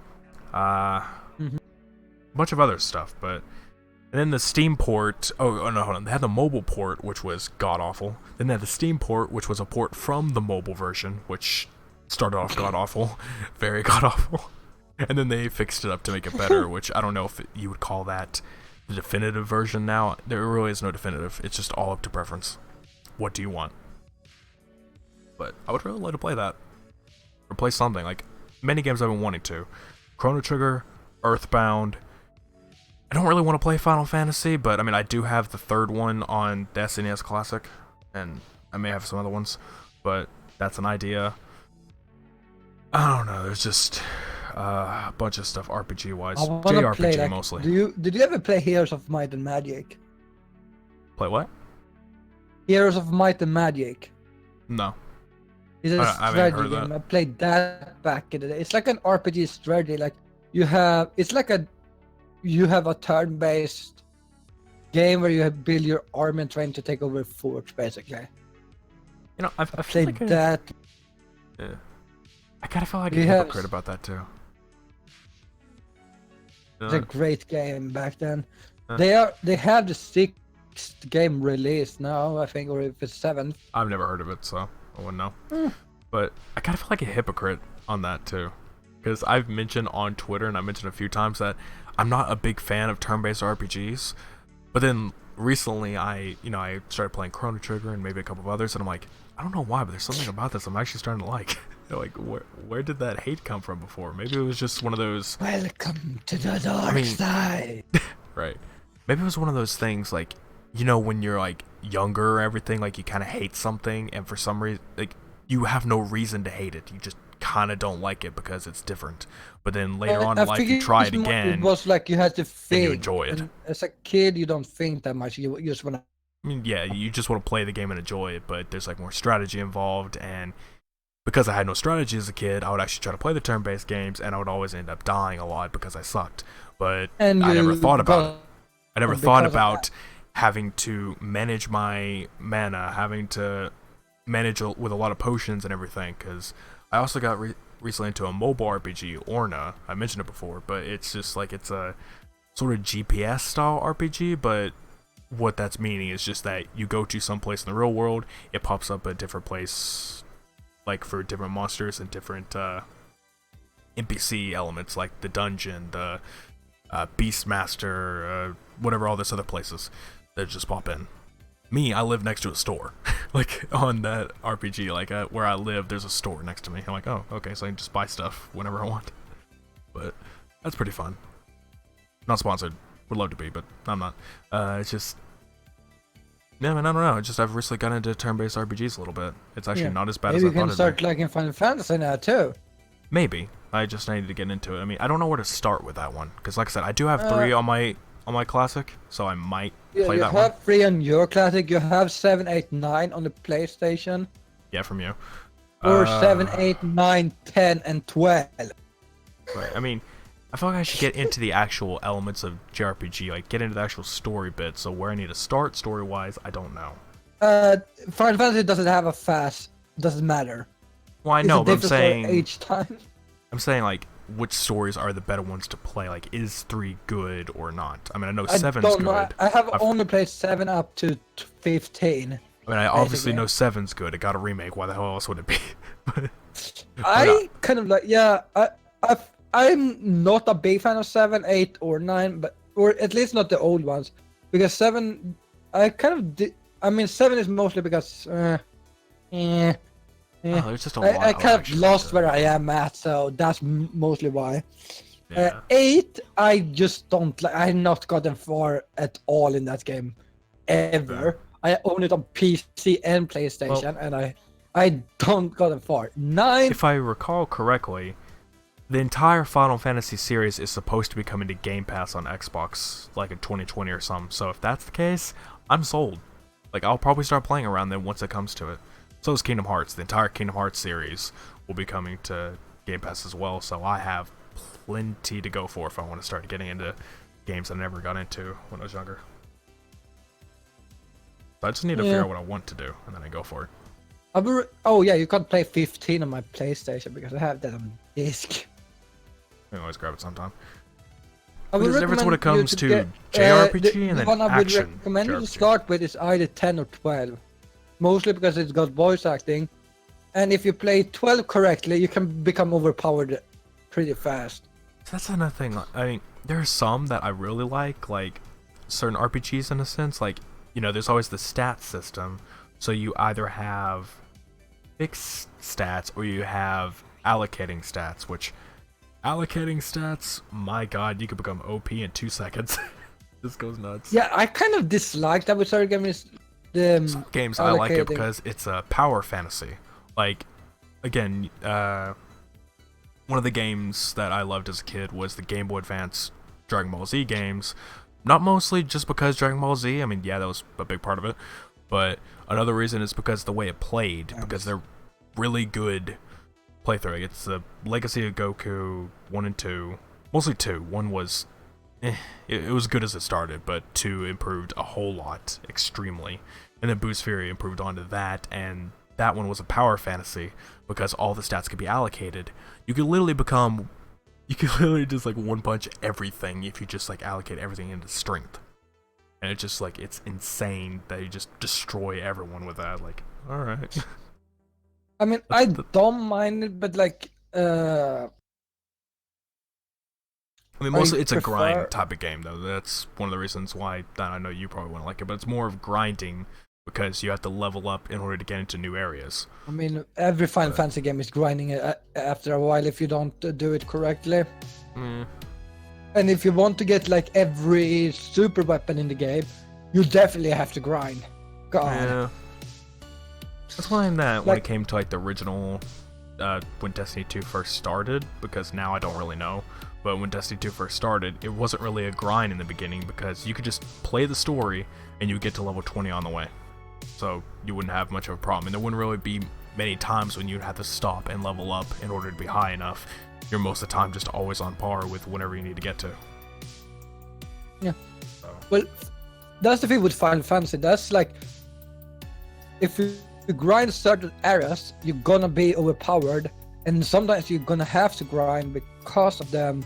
A bunch of other stuff, but and then the Steam port. Oh no, hold on. They had the mobile port, which was god awful. Then they had the Steam port, which was a port from the mobile version, which started off god awful, very god awful. And then they fixed it up to make it better, which I don't know if you would call that the definitive version now. There really is no definitive. It's just all up to preference. What do you want? But I would really like to play that. Or play something. Like, many games I've been wanting to. Chrono Trigger, Earthbound. I don't really want to play Final Fantasy, but I mean, I do have the third one on the SNES Classic. And I may have some other ones. But that's an idea. I don't know, there's just a bunch of stuff RPG-wise. JRPG mostly. Did you ever play Heroes of Might and Magic? Play what? Heroes of Might and Magic. No. It's a strategy game. I played that back in the day. It's like an RPG strategy. Like you have a turn-based game where you build your army and trying to take over forts, basically. You know, I played like that. Yeah. I kind of feel like a hypocrite about that too. It's a great game back then. They have the 6th game released now, I think, or if it's 7th. I've never heard of it, so I wouldn't know. But I kind of feel like a hypocrite on that too, because I've mentioned on Twitter, and I mentioned a few times, that I'm not a big fan of turn-based RPGs. But then recently, I started playing Chrono Trigger and maybe a couple of others, and I'm like, I don't know why, but there's something about this I'm actually starting to like. Like, where did that hate come from before? Maybe it was just one of those... Welcome to the dark side. Right. Maybe it was one of those things, like, you know, when you're, like, younger or everything, like, you kind of hate something, and for some reason, like, you have no reason to hate it. You just kind of don't like it because it's different. But then later on in life, you try it again. It was like you had to think. And you enjoy it. And as a kid, you don't think that much. You just want to... I mean, yeah, you just want to play the game and enjoy it, but there's, like, more strategy involved, and... because I had no strategy as a kid, I would actually try to play the turn-based games, and I would always end up dying a lot because I sucked. But I never thought about it. I never thought about having to manage my mana, having to manage with a lot of potions and everything, because I also got recently into a mobile RPG, Orna. I mentioned it before, but it's just like, it's a sort of GPS-style RPG, but what that's meaning is just that you go to some place in the real world, it pops up a different place, like for different monsters and different NPC elements, like the dungeon, the Beastmaster, whatever, all this other places that just pop in. Me, I live next to a store. Like, on that RPG, like, where I live, there's a store next to me. I'm like, oh, okay, so I can just buy stuff whenever I want. But that's pretty fun. Not sponsored. Would love to be, but I'm not. It's just... yeah, man, I don't know. It's just I've recently gotten into turn-based RPGs a little bit. It's actually not as bad as I thought it would be. Maybe you can start liking Final Fantasy now, too. Maybe. I just need to get into it. I mean, I don't know where to start with that one because, like I said, I do have 3 on my classic, so I might play that one. You have 3 on your classic. You have 7, 8, 9 on the PlayStation. Yeah, from you. Or 7, 8, 9, 10, and 12. Right. I mean, I feel like I should get into the actual elements of JRPG, like get into the actual story bit. So where I need to start story-wise, I don't know. Final Fantasy doesn't have a fast. Doesn't matter. Well, I know, but I'm saying each time. I'm saying like which stories are the better ones to play? Like, is 3 good or not? I mean, I know 7's good. I have only played 7 up to 15. I mean, I obviously know 7's good. It got a remake. Why the hell else would it be? I kind of like, yeah. I'm not a big fan of 7, 8, or 9, or at least not the old ones, because 7, I kind of I mean, 7 is mostly because, there's just a lot I kind of lost where I am at, so that's mostly why. Yeah. 8, I just don't like. I've not gotten far at all in that game, ever. I own it on PC and PlayStation, and I don't gotten far. 9. If I recall correctly, the entire Final Fantasy series is supposed to be coming to Game Pass on Xbox, like in 2020 or something. So if that's the case, I'm sold. Like, I'll probably start playing around then once it comes to it. So is Kingdom Hearts. The entire Kingdom Hearts series will be coming to Game Pass as well, so I have plenty to go for if I want to start getting into games I never got into when I was younger. So I just need to figure out what I want to do, and then I go for it. Oh yeah, you can't play 15 on my PlayStation because I have that on disc. I can always grab it sometime. There's a difference when it comes to JRPG and then one I would action recommend you to JRPG. start with is either 10 or 12. Mostly because it's got voice acting. And if you play 12 correctly, you can become overpowered pretty fast. So that's another thing. I mean, there are some that I really like certain RPGs in a sense. Like, you know, there's always the stat system. So you either have fixed stats or you have allocating stats, which allocating stats, my god, you could become OP in 2 seconds. This goes nuts. Yeah, I kind of dislike that with certain games. Some games I like it because it's a power fantasy. Like, again, one of the games that I loved as a kid was the Game Boy Advance Dragon Ball Z games. Not mostly just because Dragon Ball Z, I mean, yeah, that was a big part of it, but another reason is because the way it played, because they're really good playthrough. It's the Legacy of Goku 1 and 2, mostly 2. 1 was, it was good as it started, but 2 improved a whole lot, extremely. And then Boost Fury improved onto that, and that one was a power fantasy because all the stats could be allocated. You could literally just like one punch everything if you just like allocate everything into strength. And it's just like, it's insane that you just destroy everyone with that. Like, alright. I mean, I don't mind it, but like, I mean, mostly it's a grind type of game, though. That's one of the reasons why I know you probably won't like it, but it's more of grinding because you have to level up in order to get into new areas. I mean, every Final Fantasy game is grinding after a while if you don't do it correctly. And if you want to get like every super weapon in the game, you definitely have to grind. God. Yeah. That's why I'm that when it came to like the original, when Destiny 2 first started, because now I don't really know. But when Destiny 2 first started, it wasn't really a grind in the beginning because you could just play the story and you would get to level 20 on the way. So you wouldn't have much of a problem. And there wouldn't really be many times when you'd have to stop and level up in order to be high enough. You're most of the time just always on par with whatever you need to get to. Yeah. So. Well, that's the thing with Final Fantasy. That's like, if you grind certain areas, you're gonna be overpowered. And sometimes you're gonna have to grind because of them.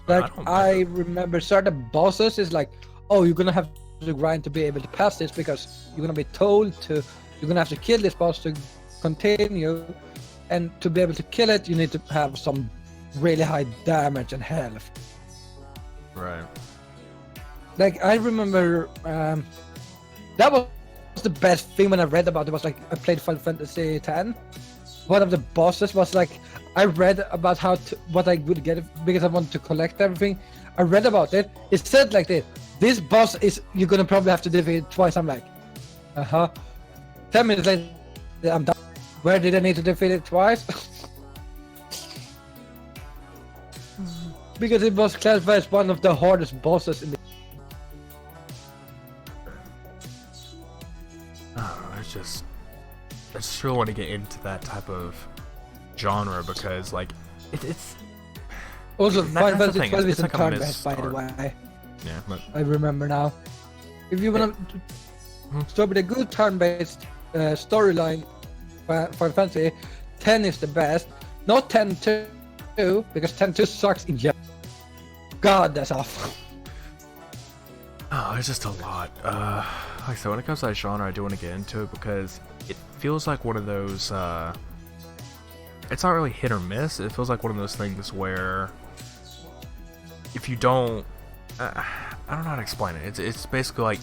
Like, I remember certain bosses is like, oh, you're gonna have to grind to be able to pass this because you're gonna be told to, you're gonna have to kill this boss to continue. And to be able to kill it, you need to have some really high damage and health. Right. Like, I remember, that was the best thing when I read about it. Was like, I played Final Fantasy X. One of the bosses was like, I read about what I would get because I wanted to collect everything. I read about it. It said like this boss is, you're gonna probably have to defeat it twice. I'm like, 10 minutes later, I'm done. Where did I need to defeat it twice? because it was classified as one of the hardest bosses in the. I just really want to get into that type of genre because like it's Also, Final that's the Fantasy thing, 12 it's isn't like a turn-based, by the misstart. way. yeah, but I remember now. If you wanna start with a good turn-based storyline, Final Fantasy 10 is the best. Not 10-2, because 10-2 sucks in general. God, that's awful. oh, it's just a lot. Like I said, when it comes to that genre, I do want to get into it because it feels like one of those. It's not really hit or miss. It feels like one of those things where if you don't, I don't know how to explain it. It's basically like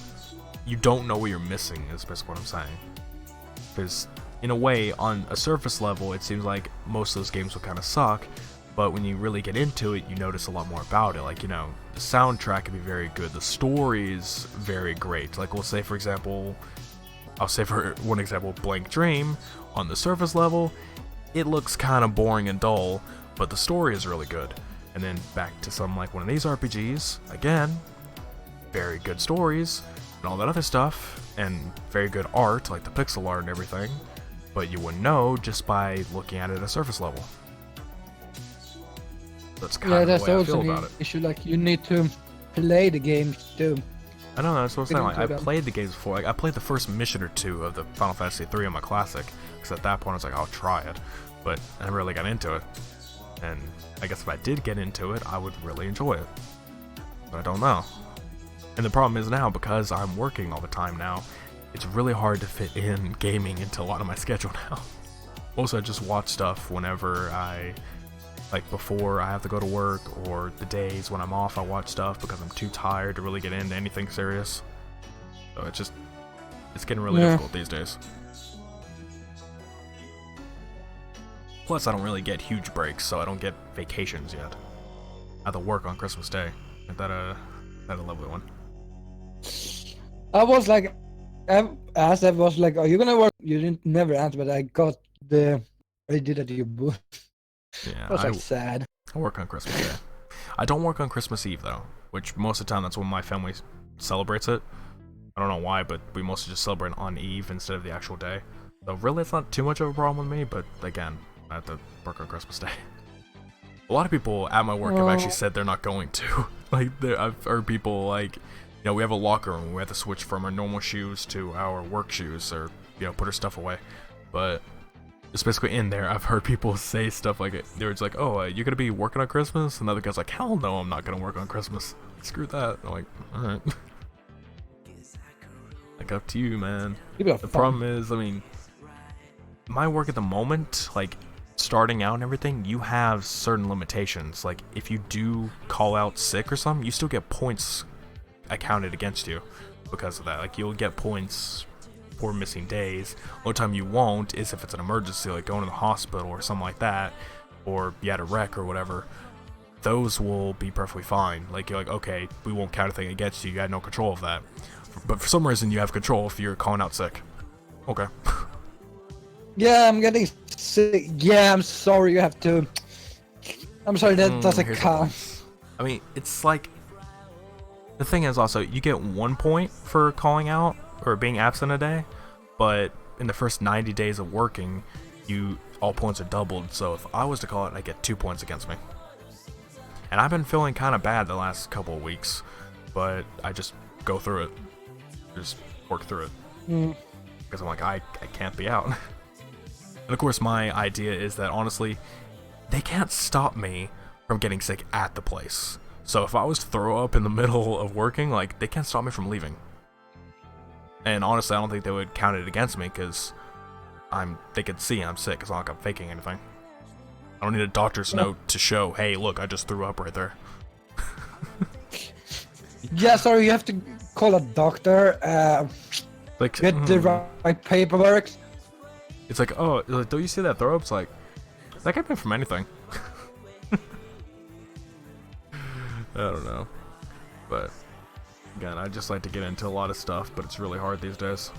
you don't know what you're missing. Is basically what I'm saying. Because in a way, on a surface level, it seems like most of those games will kind of suck. But when you really get into it, you notice a lot more about it. Like, you know, the soundtrack can be very good. The story is very great. Like, we'll say, for example, I'll say for one example, Blank Dream. On the surface level, it looks kind of boring and dull, but the story is really good. And then back to some like one of these RPGs, again, very good stories and all that other stuff, and very good art, like the pixel art and everything, but you wouldn't know just by looking at it at a surface level. That's kind of That's the way I also feel an about it. issue. Like, you need to play the games too. I know, that's what I'm saying. Like, I Get into them. played the games before. Like, I played the first mission or two of the Final Fantasy 3 on my classic, because at that point I was like, I'll try it, but I never really got into it. And I guess if I did get into it, I would really enjoy it. But I don't know. And the problem is now, because I'm working all the time now, it's really hard to fit in gaming into a lot of my schedule now. Also, I just watch stuff whenever like before I have to go to work, or the days when I'm off I watch stuff because I'm too tired to really get into anything serious. So it's getting really difficult these days. Plus, I don't really get huge breaks, so I don't get vacations yet. I have to work on Christmas Day. Is that a lovely one? I was like, I asked, I was like, are you gonna work? You didn't never answer, but I did at your booth. Yeah, I was like sad. I work on Christmas Day. I don't work on Christmas Eve though, which most of the time that's when my family celebrates it. I don't know why, but we mostly just celebrate on Eve instead of the actual day. So really, it's not too much of a problem with me. But again, I have to work on Christmas Day. A lot of people at my work have actually said they're not going to. Like, I've heard people like, you know, we have a locker room. We have to switch from our normal shoes to our work shoes, or you know, put our stuff away. But it's basically in there. I've heard people say stuff like, they're just like, "Oh, you're gonna be working on Christmas?" Another guy's like, "Hell no, I'm not gonna work on Christmas. Screw that." I'm like, all right. Like, up to you, man. The problem is, I mean, my work at the moment, like starting out and everything, you have certain limitations. Like, if you do call out sick or something, you still get points accounted against you because of that. Like, you'll get points for missing days. Only time you won't is if it's an emergency, like going to the hospital or something like that, or you had a wreck or whatever. Those will be perfectly fine. Like, you're like, okay, we won't count a thing against you. You had no control of that. But for some reason, you have control if you're calling out sick. Okay. Yeah, I'm getting sick. Yeah, I'm sorry. You have to. I'm sorry, that doesn't Here's the count. thing. I mean, it's like, the thing is also, you get 1 point for calling out or being absent a day, but in the first 90 days of working, all points are doubled. So if I was to call it, I get 2 points against me. And I've been feeling kind of bad the last couple of weeks, but I just go through it. Just work through it. Because I'm like, I can't be out. And of course, my idea is that, honestly, they can't stop me from getting sick at the place. So if I was to throw up in the middle of working, like, they can't stop me from leaving. And honestly, I don't think they would count it against me, because they could see I'm sick. It's not like I'm faking anything. I don't need a doctor's note to show, hey, look, I just threw up right there. Yeah, sorry, you have to call a doctor. Like, Get the right paperwork. it's like, oh, like, don't you see that throw up? It's like, that could be from anything. I don't know. But again, I just like to get into a lot of stuff, but it's really hard these days.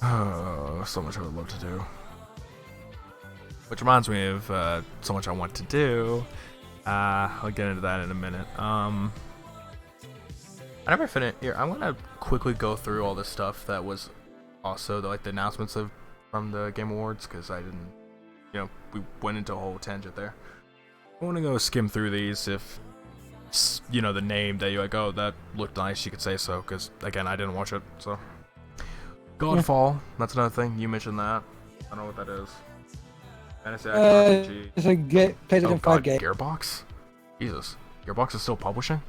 Oh, so much I would love to do. which reminds me of so much I want to do. I'll get into that in a minute. I never finished here. I'm gonna quickly go through all this stuff that was also the announcements from the Game Awards, because I didn't, we went into a whole tangent there. I want to go skim through these. If the name that you're like, oh, that looked nice, you could say so, because again, I didn't watch it. So Godfall, that's another thing. You mentioned that. I don't know what that is. Fantasy action RPG. It's a PlayStation 5 game. Gearbox? Jesus. Gearbox is still publishing?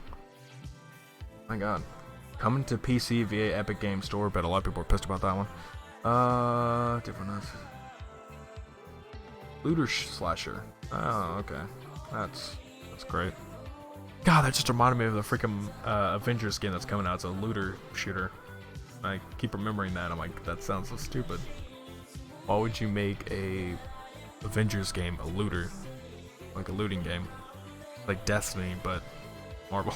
My god. Coming to PC via Epic Games Store, but a lot of people are pissed about that one. Different. Looter slasher. Oh, okay. That's great. God, that just reminded me of the freaking Avengers game that's coming out. It's a looter shooter. I keep remembering that. I'm like, that sounds so stupid. Why would you make a Avengers game a looter? Like a looting game. Like Destiny, but Marvel.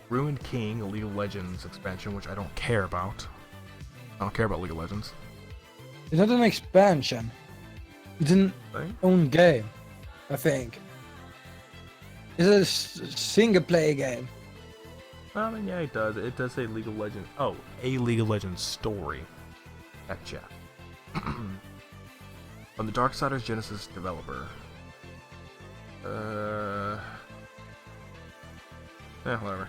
Ruined King, a League of Legends expansion, which I don't care about. I don't care about League of Legends. It's not an expansion. It's an own game, I think. It's a single player game. I mean, yeah, it does. It does say League of Legends. Oh, a League of Legends story. Gotcha. From the Darksiders Genesis developer. Yeah, whatever.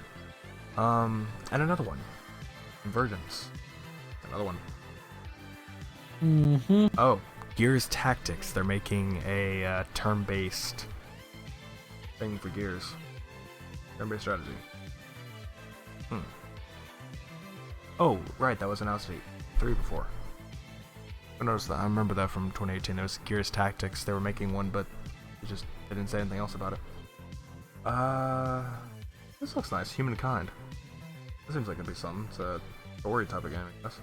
And another one. Convergence. Another one. Mm-hmm. Oh, Gears Tactics. They're making a turn-based thing for Gears. Turn-based strategy. Oh, right, that was announced at 3 before. I noticed that. I remember that from 2018. It was Gears Tactics. They were making one, but they didn't say anything else about it. This looks nice. Humankind. This seems like it'd be something. It's a story type of game, I guess.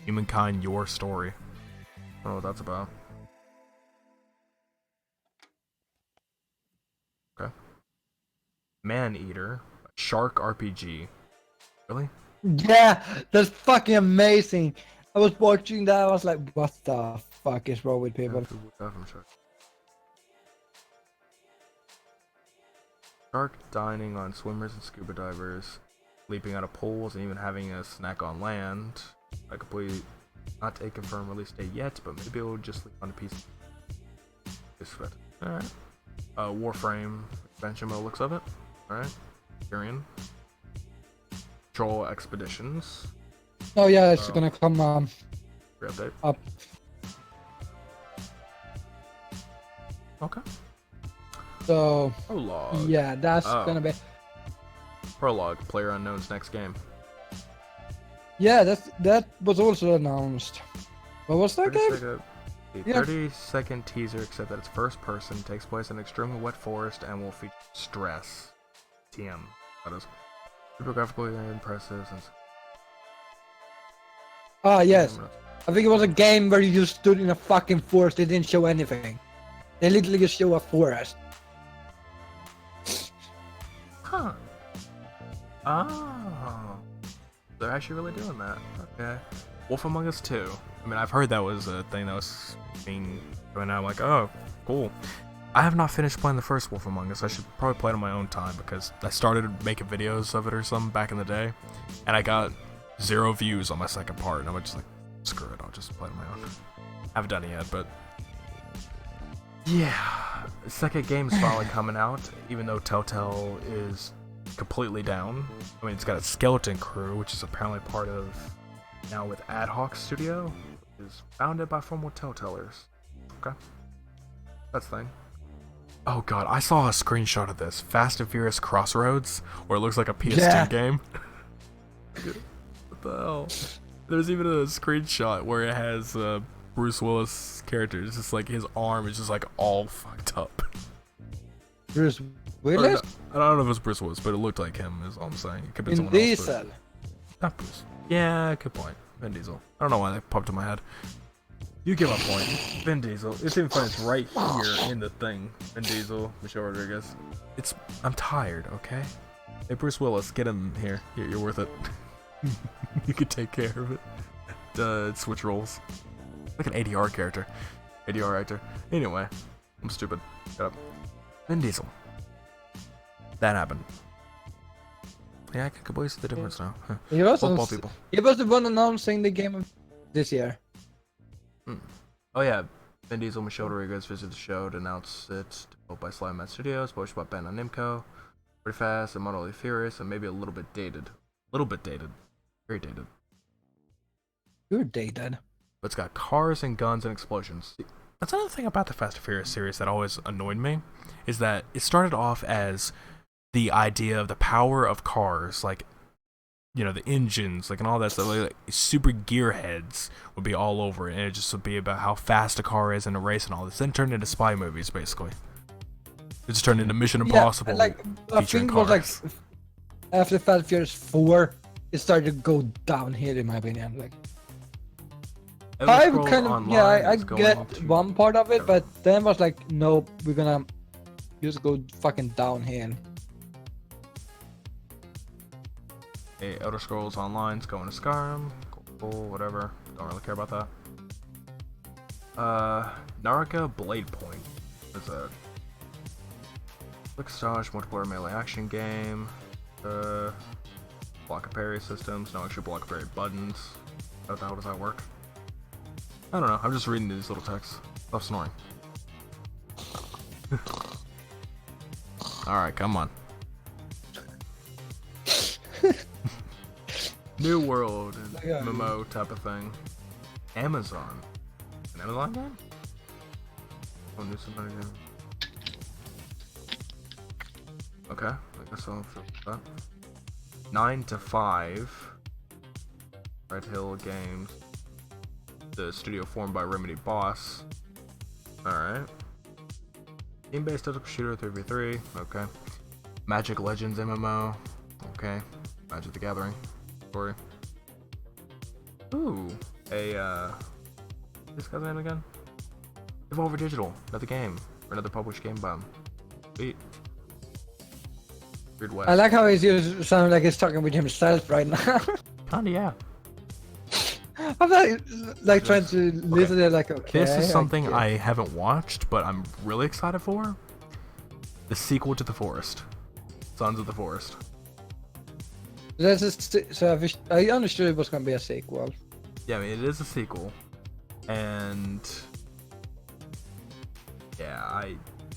Humankind, Your Story. I don't know what that's about. Okay. Man-Eater. Shark RPG. Really? Yeah, that's fucking amazing. I was watching that, I was like, what the fuck is wrong with people? Shark dining on swimmers and scuba divers, leaping out of pools, and even having a snack on land. I completely not a confirmed release date yet, but maybe it'll just leap on a piece. Alright. Warframe expansion by the looks of it. Alright. Tyrion. Troll Expeditions. Oh yeah, it's gonna come Update. up. Okay. So Prologue. yeah, that's gonna be. Prologue. PlayerUnknown's next game. Yeah, that was also announced. What was that game? A 30-second teaser, except that it's first person, takes place in an extremely wet forest, and will feature stress. TM. That is super graphically impressive. Ah, yes. I think it was a game where you just stood in a fucking forest. They didn't show anything. They literally just show a forest. Huh. Oh. They're actually really doing that. Okay. Wolf Among Us 2. I mean, I've heard that was a thing that was being going out. I'm like, oh, cool. I have not finished playing the first Wolf Among Us. I should probably play it on my own time, because I started making videos of it or something back in the day, and I got 0 views on my second part, and I was just like, screw it, I'll just play it on my own. I haven't done it yet, but yeah, the second game's finally coming out, even though Telltale is completely down. I mean, it's got a skeleton crew, which is apparently part of now with Ad Hoc Studio, which is founded by former Telltalers. Okay, that's the thing. Oh god, I saw a screenshot of this Fast and Furious Crossroads, where it looks like a PS2 game. What the hell? There's even a screenshot where it has Bruce Willis character. It's just like his arm is just like all fucked up. Bruce Willis? I don't know if it was Bruce Willis, but it looked like him, is all I'm saying. It could be Vin someone Diesel. else. Not Bruce. Yeah, good point. Vin Diesel. I don't know why that popped in my head. You get my point. Vin Diesel. It's even funny. It's right here in the thing. Vin Diesel, Michelle Rodriguez. I'm tired, okay? Hey, Bruce Willis, get him here. You're worth it. You could take care of it. Switch roles. Like an ADR character. ADR actor. Anyway, I'm stupid. Shut up. Vin Diesel. That happened. Yeah, I can completely see the difference now. Huh. He was, Football people. he was the one announcing the game of this year. Oh yeah, Vin Diesel, Michelle Rodriguez visited the show to announce it, developed by Sly Matt Studios, published by Bandai Namco. Pretty fast and moderately furious, and maybe a little bit dated. Very dated. You're dated. But it's got cars and guns and explosions. That's another thing about the Fast and Furious series that always annoyed me, is that it started off as the idea of the power of cars, like, you know, the engines, like, and all that stuff, like super gearheads would be all over it, and it just would be about how fast a car is in a race and all this. Then it turned into spy movies, basically. It just turned into Mission Impossible. Like, I think it was like after Fast and Furious 4, it started to go downhill in my opinion. Like, Five kind of, yeah, I get one part of it, but then was like, nope, we're gonna just go fucking downhill. Hey, Elder Scrolls Online's going to Skyrim. Cool, whatever. Don't really care about that. Naraka Blade Point is a quick style multiplayer melee action game. Block and parry systems, no extra block and parry buttons. How the hell does that work? I don't know, I'm just reading these little texts. Stop snoring. Alright, come on. New World, MMO type of thing. Amazon. An Amazon game? Oh, new somebody game. Okay, I guess I'll fix that. 9 to 5. Red Hill Games. The studio formed by Remedy Boss. Alright. Team-based tactical shooter 3v3. Okay. Magic Legends MMO. Okay. Magic the Gathering. Story. Ooh. This guy's name again? Devolver Digital. Another game. Or another published game by him. Sweet. Weird West. I like how he's sounding like he's talking with himself right now. Kinda, yeah. I'm like trying to listen to it like, okay. This is something I haven't watched, but I'm really excited for. The sequel to The Forest. Sons of the Forest. So I understood it was going to be a sequel. Yeah, I mean, it is a sequel. And yeah,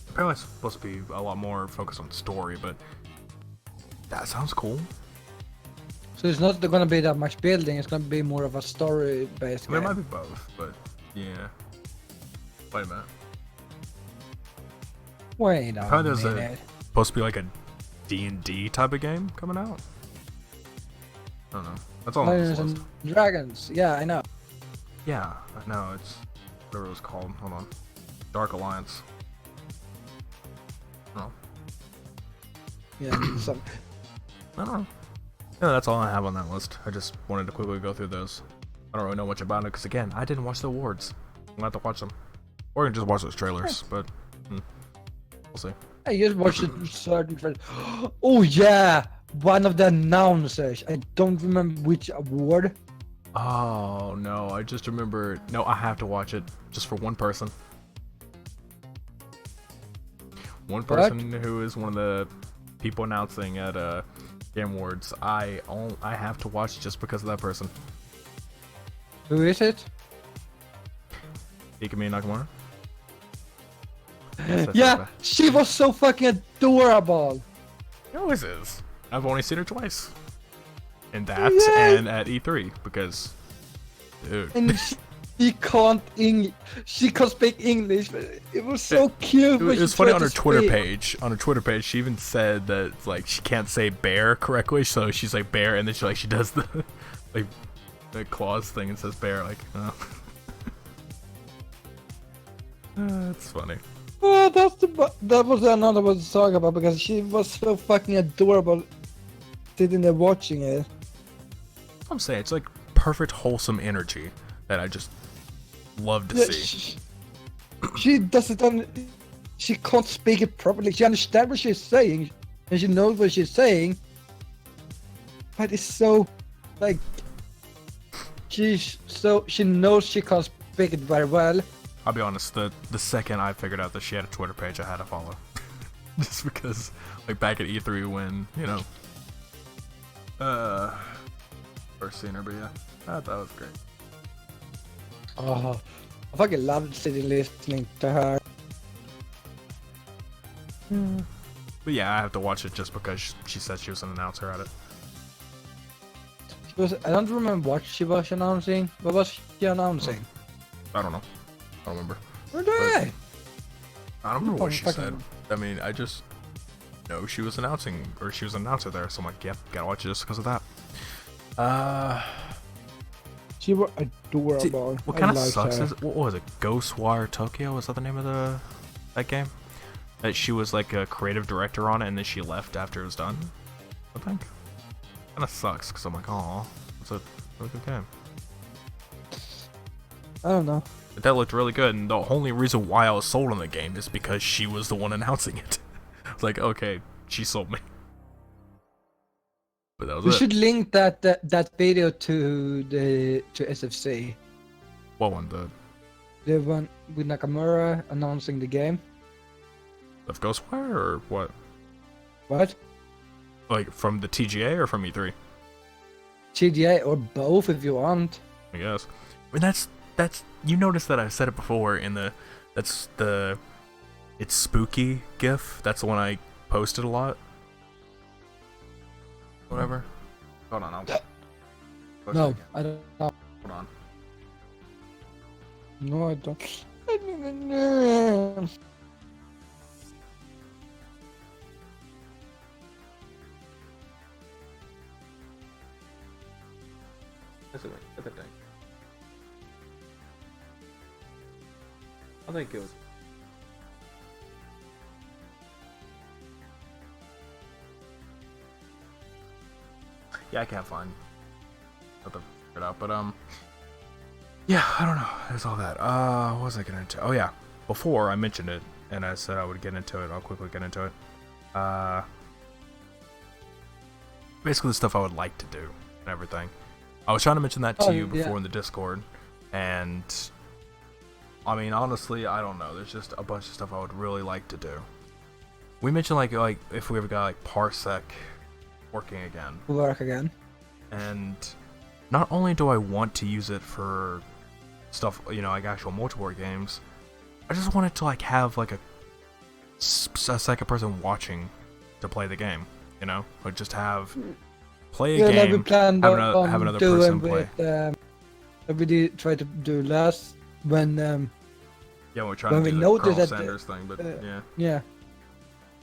apparently it's supposed to be a lot more focused on story, but that sounds cool. So it's not going to be that much building, it's going to be more of a story-based game. It might be both, but yeah. Wait a minute. Wait a Apparently minute. Supposed to be like a D&D type of game coming out. I don't know. That's all on this Dungeons list. and Dragons, yeah, I know. Yeah, I know. It's whatever it was called. Hold on. Dark Alliance. Oh. Yeah, some... I don't know. Yeah, that's all I have on that list. I just wanted to quickly go through those. I don't really know much about it because, again, I didn't watch the awards. I'm going to have to watch them. Or I can just watch those trailers, but we'll see. I just watched it certain trailers. Oh yeah! One of the announcers. I don't remember which award. Oh, no. I just remember... No, I have to watch it just for one person. One person who is one of the people announcing at Game Awards. I have to watch just because of that person. Who is it? Ikumi Nakamura. Yeah, she was so fucking adorable. She always is. I've only seen her twice. In that and at E3 because, dude. And she can't she can't speak English. But it was so cute. It was funny on her Twitter page. On her Twitter page, she even said that like she can't say bear correctly, so she's like bear, and then she does the like the claws thing and says bear like. Oh. That's funny. Oh, that was another one to talk about because she was so fucking adorable sitting there watching it. I'm saying it's like perfect wholesome energy that I just love to see. She doesn't. She can't speak it properly. She understands what she's saying, and she knows what she's saying. But it's so like she knows she can't speak it very well. I'll be honest, the second I figured out that she had a Twitter page, I had to follow. Just because, like, back at E3 when, you know, first seen her, but yeah, that was great. Oh, I fucking loved sitting listening to her. But yeah, I have to watch it just because she said she was an announcer at it. I don't remember what she was announcing. What was she announcing? I don't know. I don't remember. Where did I don't remember what she said. I mean, I just know she was announcing, or she was an announcer there, so I'm like, yep, gotta watch it just because of that. She was adorable. What kind of sucks is, what was it? Ghostwire Tokyo? Was that the name of that game? That she was like a creative director on it, and then she left after it was done. I think. Kind of sucks because I'm like, oh, it's a really good game. I don't know. But that looked really good, and the only reason why I was sold on the game is because she was the one announcing it. It's like, okay, she sold me. But that was We it. should link that video to SFC. What one? The one with Nakamura announcing the game. Of Ghostwire or what? What? Like from the TGA or from E3? TGA or both if you want. I guess. I mean, that's you notice that I've said it before in it's spooky GIF. That's the one I posted a lot. Whatever. Hold on, I'll post it No, again. I don't know. Hold on. No, I don't. I don't even know. Look at that thing. I think it was. Yeah, I can't find. Have to figure it out, but yeah, I don't know. There's all that. What was I getting into? Oh yeah, before I mentioned it, and I said I would get into it. I'll quickly get into it. Basically the stuff I would like to do and everything. I was trying to mention that to you before in the Discord, and I mean, honestly, I don't know. There's just a bunch of stuff I would really like to do. We mentioned like if we ever got like Parsec working again. Work again. And not only do I want to use it for stuff, you know, like actual multiplayer games, I just want it to like have like a second person watching to play the game, you know, or just have play a game, have another person play. What we did try to do last when Yeah, we're trying to do the Colonel Sanders thing, but yeah,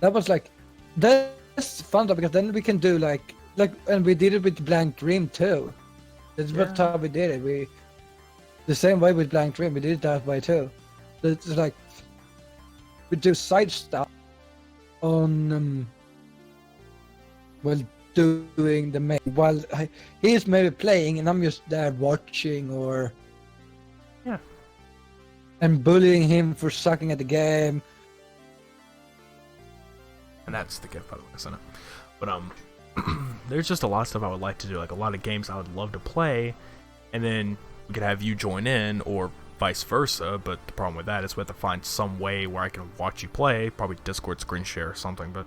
that was like that's fun though, because then we can do like and we did it with Blank Dream too. That's what how we did it. We the same way with Blank Dream, we did it that way too. It's like we do side stuff on while doing the main, while he's maybe playing and I'm just there watching or and bullying him for sucking at the game. And that's the gift, by the way, isn't it? But there's just a lot of stuff I would like to do, like a lot of games I would love to play, and then we could have you join in, or vice versa. But the problem with that is we have to find some way where I can watch you play, probably Discord screen share or something, but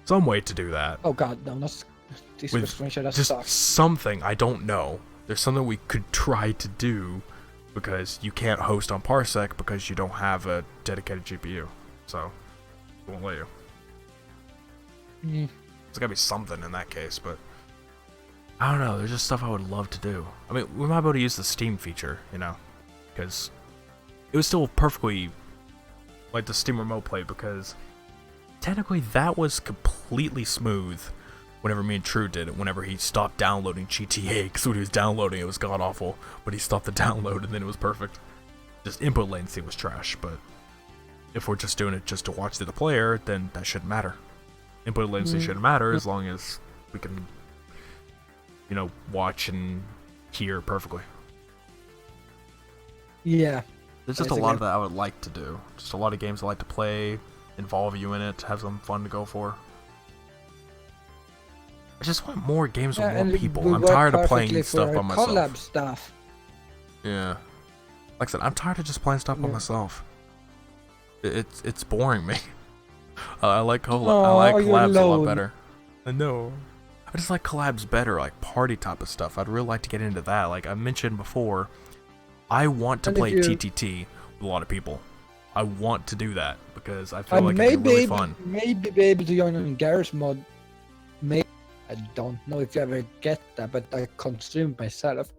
some way to do that. Oh god, no, that's Discord screen share. That just sucks. something, I don't know. There's something we could try to do, because you can't host on Parsec because you don't have a dedicated GPU, so it won't let you. There's gotta be something in that case, but I don't know. There's just stuff I would love to do. I mean, we might be able to use the Steam feature, you know, because it was still perfectly like the Steam Remote Play, because technically that was completely smooth whenever me and True did it, whenever he stopped downloading GTA, because when he was downloading it was god-awful, but he stopped the download and then it was perfect. Just input latency was trash, but if we're just doing it just to watch the player, then that shouldn't matter. Input latency shouldn't matter as long as we can, you know, watch and hear perfectly. Yeah. There's just a lot of that I would like to do. Just a lot of games I like to play, involve you in it, have some fun to go for. I just want more games with more people. I'm tired of playing stuff by myself. Collab stuff. Yeah. Like I said, I'm tired of just playing stuff by myself. It's boring me. I like you're collabs a lot alone. better. I know. I just like collabs better, like party type of stuff. I'd really like to get into that. Like I mentioned before, I want to And play if you- TTT with a lot of people. I want to do that because I feel like it'd be really fun. Maybe be able to join on Garry's mod. Maybe I don't know if you ever get that, but I consume myself.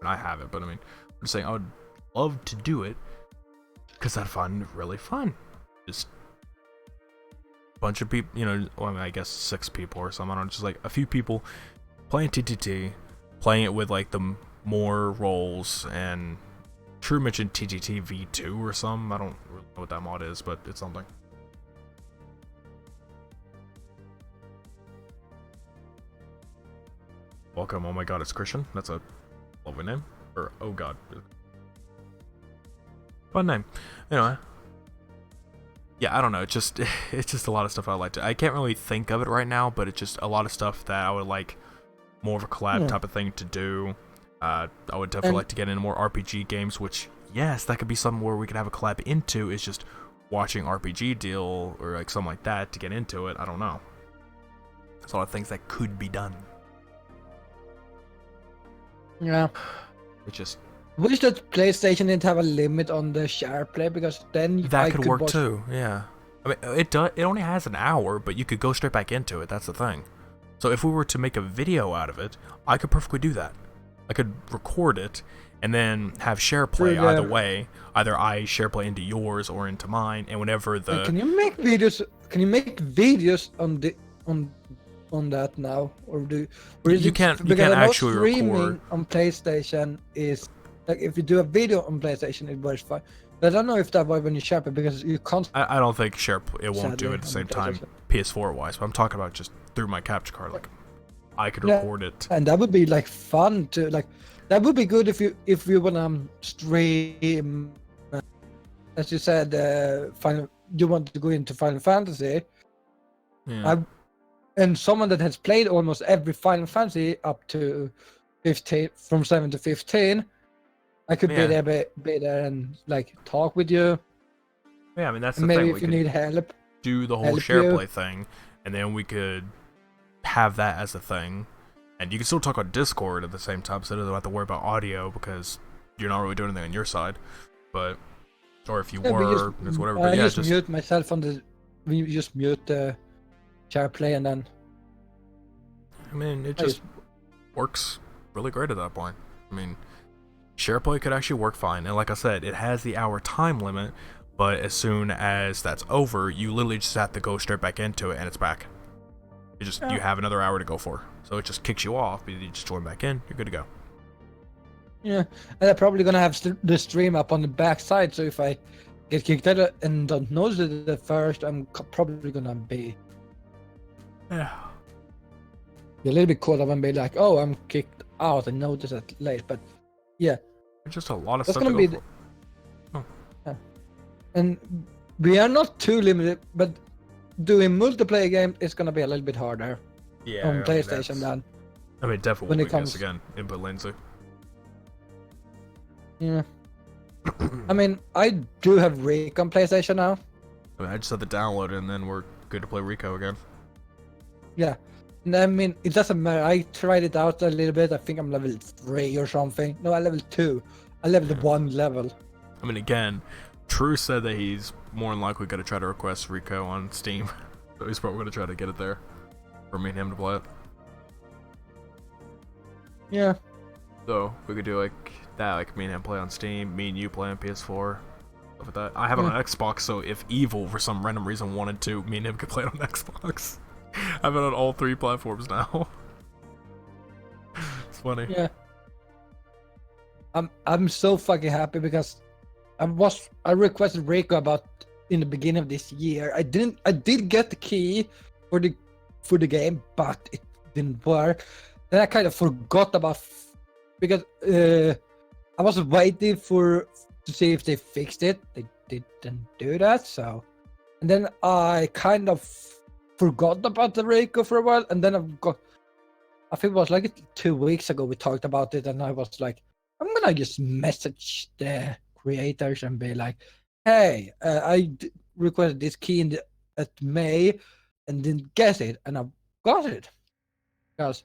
And I have it, but I mean, I'm just saying I would love to do it because I'd find it really fun. Just a bunch of people, you know, well, I mean, I guess 6 people or something. I don't know, just like a few people playing TTT, playing it with like the more roles. And True mentioned TTT V2 or something. I don't really know what that mod is, but it's something. Welcome. Oh my god, it's Christian. That's a lovely name. Or, oh god. Fun name. Anyway. Yeah, I don't know. It's just a lot of stuff I like to. I can't really think of it right now, but it's just a lot of stuff that I would like more of a collab type of thing to do. I would definitely like to get into more RPG games, which, yes, that could be something where we could have a collab into, is just watching RPG deal or like something like that to get into it. I don't know. There's a lot of things that could be done. Yeah. It's just... Wish that PlayStation didn't have a limit on the share play, because then that I could work too. Yeah, I mean, it only has an hour, but you could go straight back into it. That's the thing. So if we were to make a video out of it, I could perfectly do that. I could record it and then have share play either way. Either I share play into yours or into mine, and whenever the... And can you make videos? Can you make videos on the on that now, or do? Or is you it, can't because I know actually streaming record on PlayStation is like, if you do a video on PlayStation, it works fine. But I don't know if that works when you share it, because you can't. I don't think share it won't do it at the same time PS4 wise, but I'm talking about just through my capture card. Like I could record it, and that would be like fun to like. That would be good if you wanna stream, as you said, you want to go into Final Fantasy. Yeah. And someone that has played almost every Final Fantasy up to 15, from 7 to 15, I could be there and like talk with you. Yeah, I mean that's the maybe thing. if you need help, do the whole share play thing, and then we could have that as a thing. And you can still talk on Discord at the same time, so you don't have to worry about audio, because you're not really doing anything on your side. But, or if you were, there's whatever. But yeah, just mute myself on the. You just mute the share play, and then. I mean, it just works really great at that point. I mean, share play could actually work fine, and like I said, it has the hour time limit. But as soon as that's over, you literally just have to go straight back into it, and it's back. You just you have another hour to go for. So it just kicks you off, but you just join back in, you're good to go. Yeah, and I'm probably gonna have the stream up on the back side, so if I get kicked out and don't notice it at first, I'm probably gonna be a little bit caught up and be like, oh, I'm kicked out and notice it late, but yeah. It's just a lot of That's stuff gonna to go for. Yeah. And we are not too limited, but doing multiplayer games is gonna be a little bit harder. Yeah, on PlayStation then. I mean, definitely when it comes comes again, input latency. Yeah. I mean, I do have Rico on PlayStation now. I mean, I just had to download it, and then we're good to play Rico again. Yeah. And I mean, it doesn't matter. I tried it out a little bit. I think I'm level 3 or something. No, I'm level 2. I leveled 1 level. I mean, again, True said that he's more than likely going to try to request Rico on Steam. So he's probably going to try to get it there. For me and him to play it. Yeah. So we could do like that, like me and him play on Steam, me and you play on PS4, stuff like that. I have it on Xbox, so if Evil for some random reason wanted to, me and him could play it on Xbox. I have it on all 3 platforms now. It's funny. Yeah. I'm so fucking happy, because I requested Rico about in the beginning of this year. I did get the key for the game, but it didn't work. Then I kind of forgot about, because I was waiting to see if they fixed it. They didn't do that, so. And then I kind of forgot about the Rico for a while, and then I think it was like 2 weeks ago we talked about it, and I was like, I'm gonna just message the creators and be like, "Hey, requested this key at May, and didn't get it, and I got it because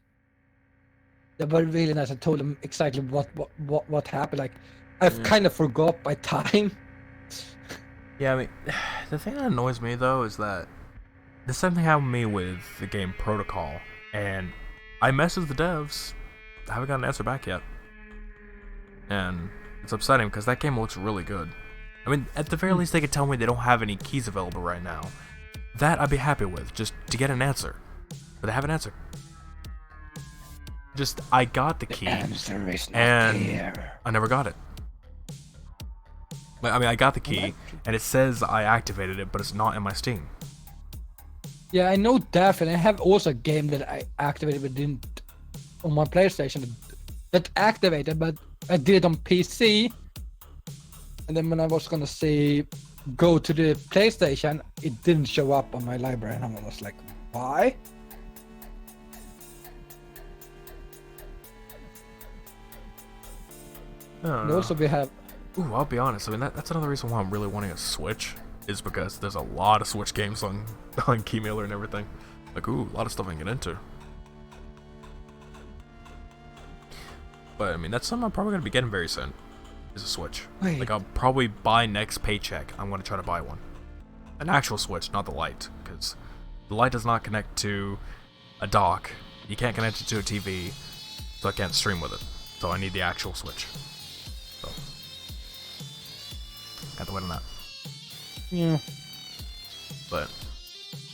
they were really nice. I told them exactly what happened. Like, I've kind of forgot by time." Yeah, I mean, the thing that annoys me though is that the same thing happened to me with the game Protocol, and I messaged the devs. I haven't got an answer back yet, and it's upsetting because that game looks really good. I mean, at the very least, they could tell me they don't have any keys available right now. That I'd be happy with, just to get an answer. But they haven't answered. Just, I got the key, Answer is not and here. I never got it. I mean, I got the key, and it says I activated it, but it's not in my Steam. Yeah, I know that, and I have also a game that I activated but didn't on my PlayStation that activated, but I did it on PC. And then when I was gonna say go to the PlayStation, it didn't show up on my library, and I was like, why? And also we have. Ooh, I'll be honest. I mean, that's another reason why I'm really wanting a Switch, is because there's a lot of Switch games on Keymailer and everything. Like, ooh, a lot of stuff I can get into. But I mean, that's something I'm probably gonna be getting very soon. Is a Switch. Wait. Like, I'll probably buy next paycheck. I'm gonna try to buy one, an actual Switch, not the Lite, because the Lite does not connect to a dock. You can't connect it to a TV, so I can't stream with it. So I need the actual Switch. So, got to wait on that. Yeah. But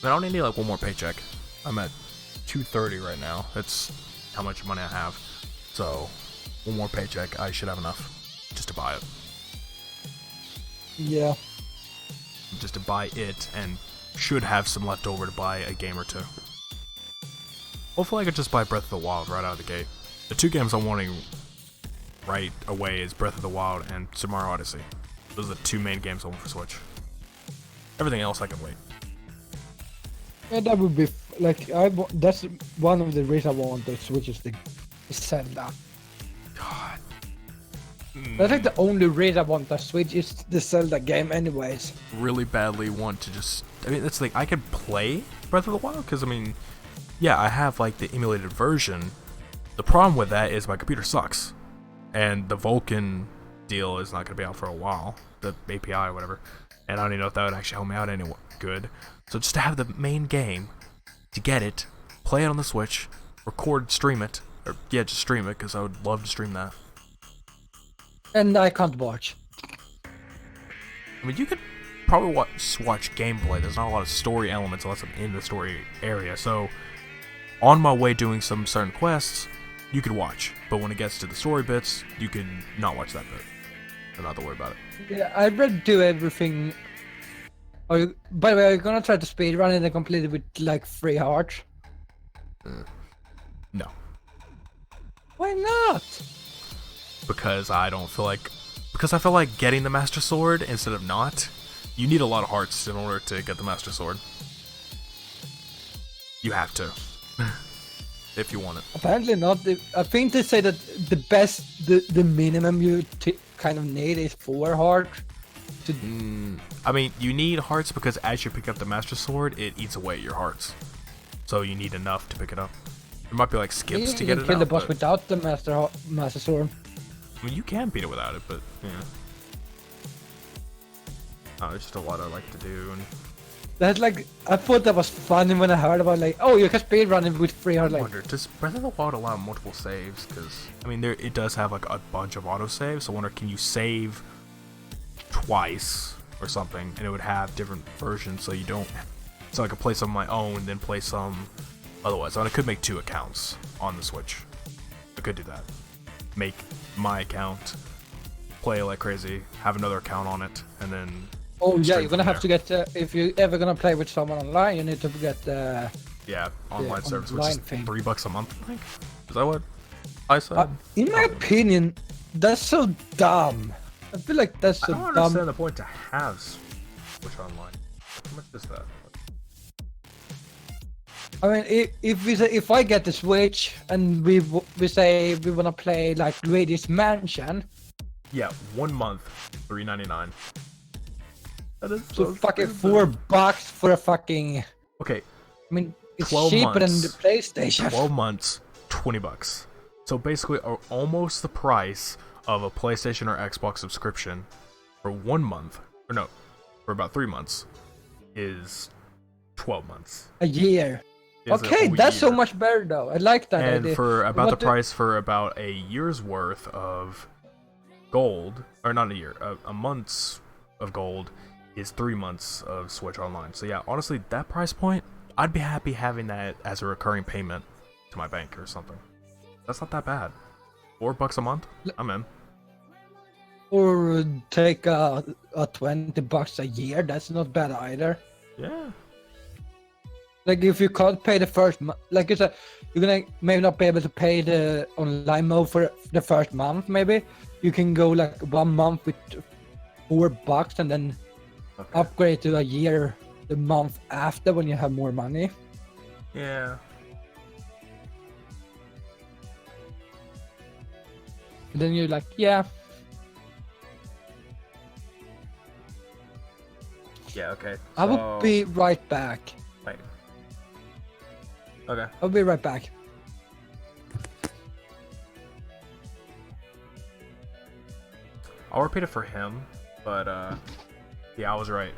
I only need like one more paycheck. I'm at $230 right now. That's how much money I have. So one more paycheck, I should have enough just to buy it. Yeah. Just to buy it, and should have some left over to buy a game or two. Hopefully I could just buy Breath of the Wild right out of the gate. The two games I'm wanting right away is Breath of the Wild and Super Mario Odyssey. Those are the two main games I want for Switch. Everything else I can wait. Yeah, that would be that's one of the reasons I want the Switch is the Zelda. God. That's like the only reason I want the Switch is the Zelda game, anyways. Really badly want to just. I mean, it's like I could play Breath of the Wild because I mean, yeah, I have like the emulated version. The problem with that is my computer sucks, and the Vulkan deal is not going to be out for a while. The API or whatever, and I don't even know if that would actually help me out any good. So just to have the main game, to get it, play it on the Switch, record, stream it, or yeah, just stream it because I would love to stream that. And I can't watch. I mean, you could probably watch gameplay. There's not a lot of story elements unless I'm in the story area. So, on my way doing some certain quests, you could watch. But when it gets to the story bits, you could not watch that bit. And not to worry about it. Yeah, I'd rather do everything. By the way, are you gonna try to speedrun it and complete it with like 3 hearts? No. Why not? Because I don't feel like... Because I feel like getting the Master Sword instead of not. You need a lot of hearts in order to get the Master Sword. You have to. If you want it. Apparently not. I think they say that the minimum you kind of need is 4 hearts. I mean, you need hearts because as you pick up the Master Sword, it eats away your hearts. So you need enough to pick it up. There might be like skips to get it out. You can kill the boss without the Master Sword. I mean, you can beat it without it, but yeah. There's just a lot I like to do. And That's like, I thought that was funny when I heard about like, oh, you can speedrun it with 3 hearts. I Like, wonder, does Breath of the Wild allow multiple saves? Because I mean, it does have like a bunch of auto saves. So I wonder, can you save twice or something, and it would have different versions, so you don't. So I could play some of my own, then play some otherwise. I could make 2 accounts on the Switch. I could do that. Make my account, play like crazy, have another account on it, and then. oh yeah, you're gonna have to get if you're ever gonna play with someone online, you need to get yeah, online service, which online is thing. $3 a month, I think. Is that what I said? In my opinion, that's so dumb. I feel like that's so I don't dumb. understand the point to have Switch online. How much is that? I mean, if I get the Switch and we say we wanna play like Luigi's Mansion, Yeah, 1 month, $3.99. That is so fucking stupid. $4 for a fucking. Okay, I mean, it's 12 cheaper than the months. PlayStation. 12 months, $20. So basically, almost the price of a PlayStation or Xbox subscription for 1 month, or no, for about 3 months, is 12 months. A year. Is a Okay, whole that's so year. much better though. I like that And idea. for about What the price for about a year's worth of gold, or not a year, a month's of gold is 3 months of Switch Online. So yeah, honestly, that price point, I'd be happy having that as a recurring payment to my bank or something. That's not that bad. $4 a month, I'm in. Or take a $20 a year. That's not bad either. Yeah. Like if you can't pay the first month, like you said, you're gonna maybe not be able to pay the online mode for the first month. Maybe you can go like 1 month with $4 and then upgrade to a year the month after when you have more money. Yeah. And then you're like, yeah, Yeah, okay. I will be right back. Wait. Okay. I'll be right back. I'll repeat it for him, but yeah, I was right.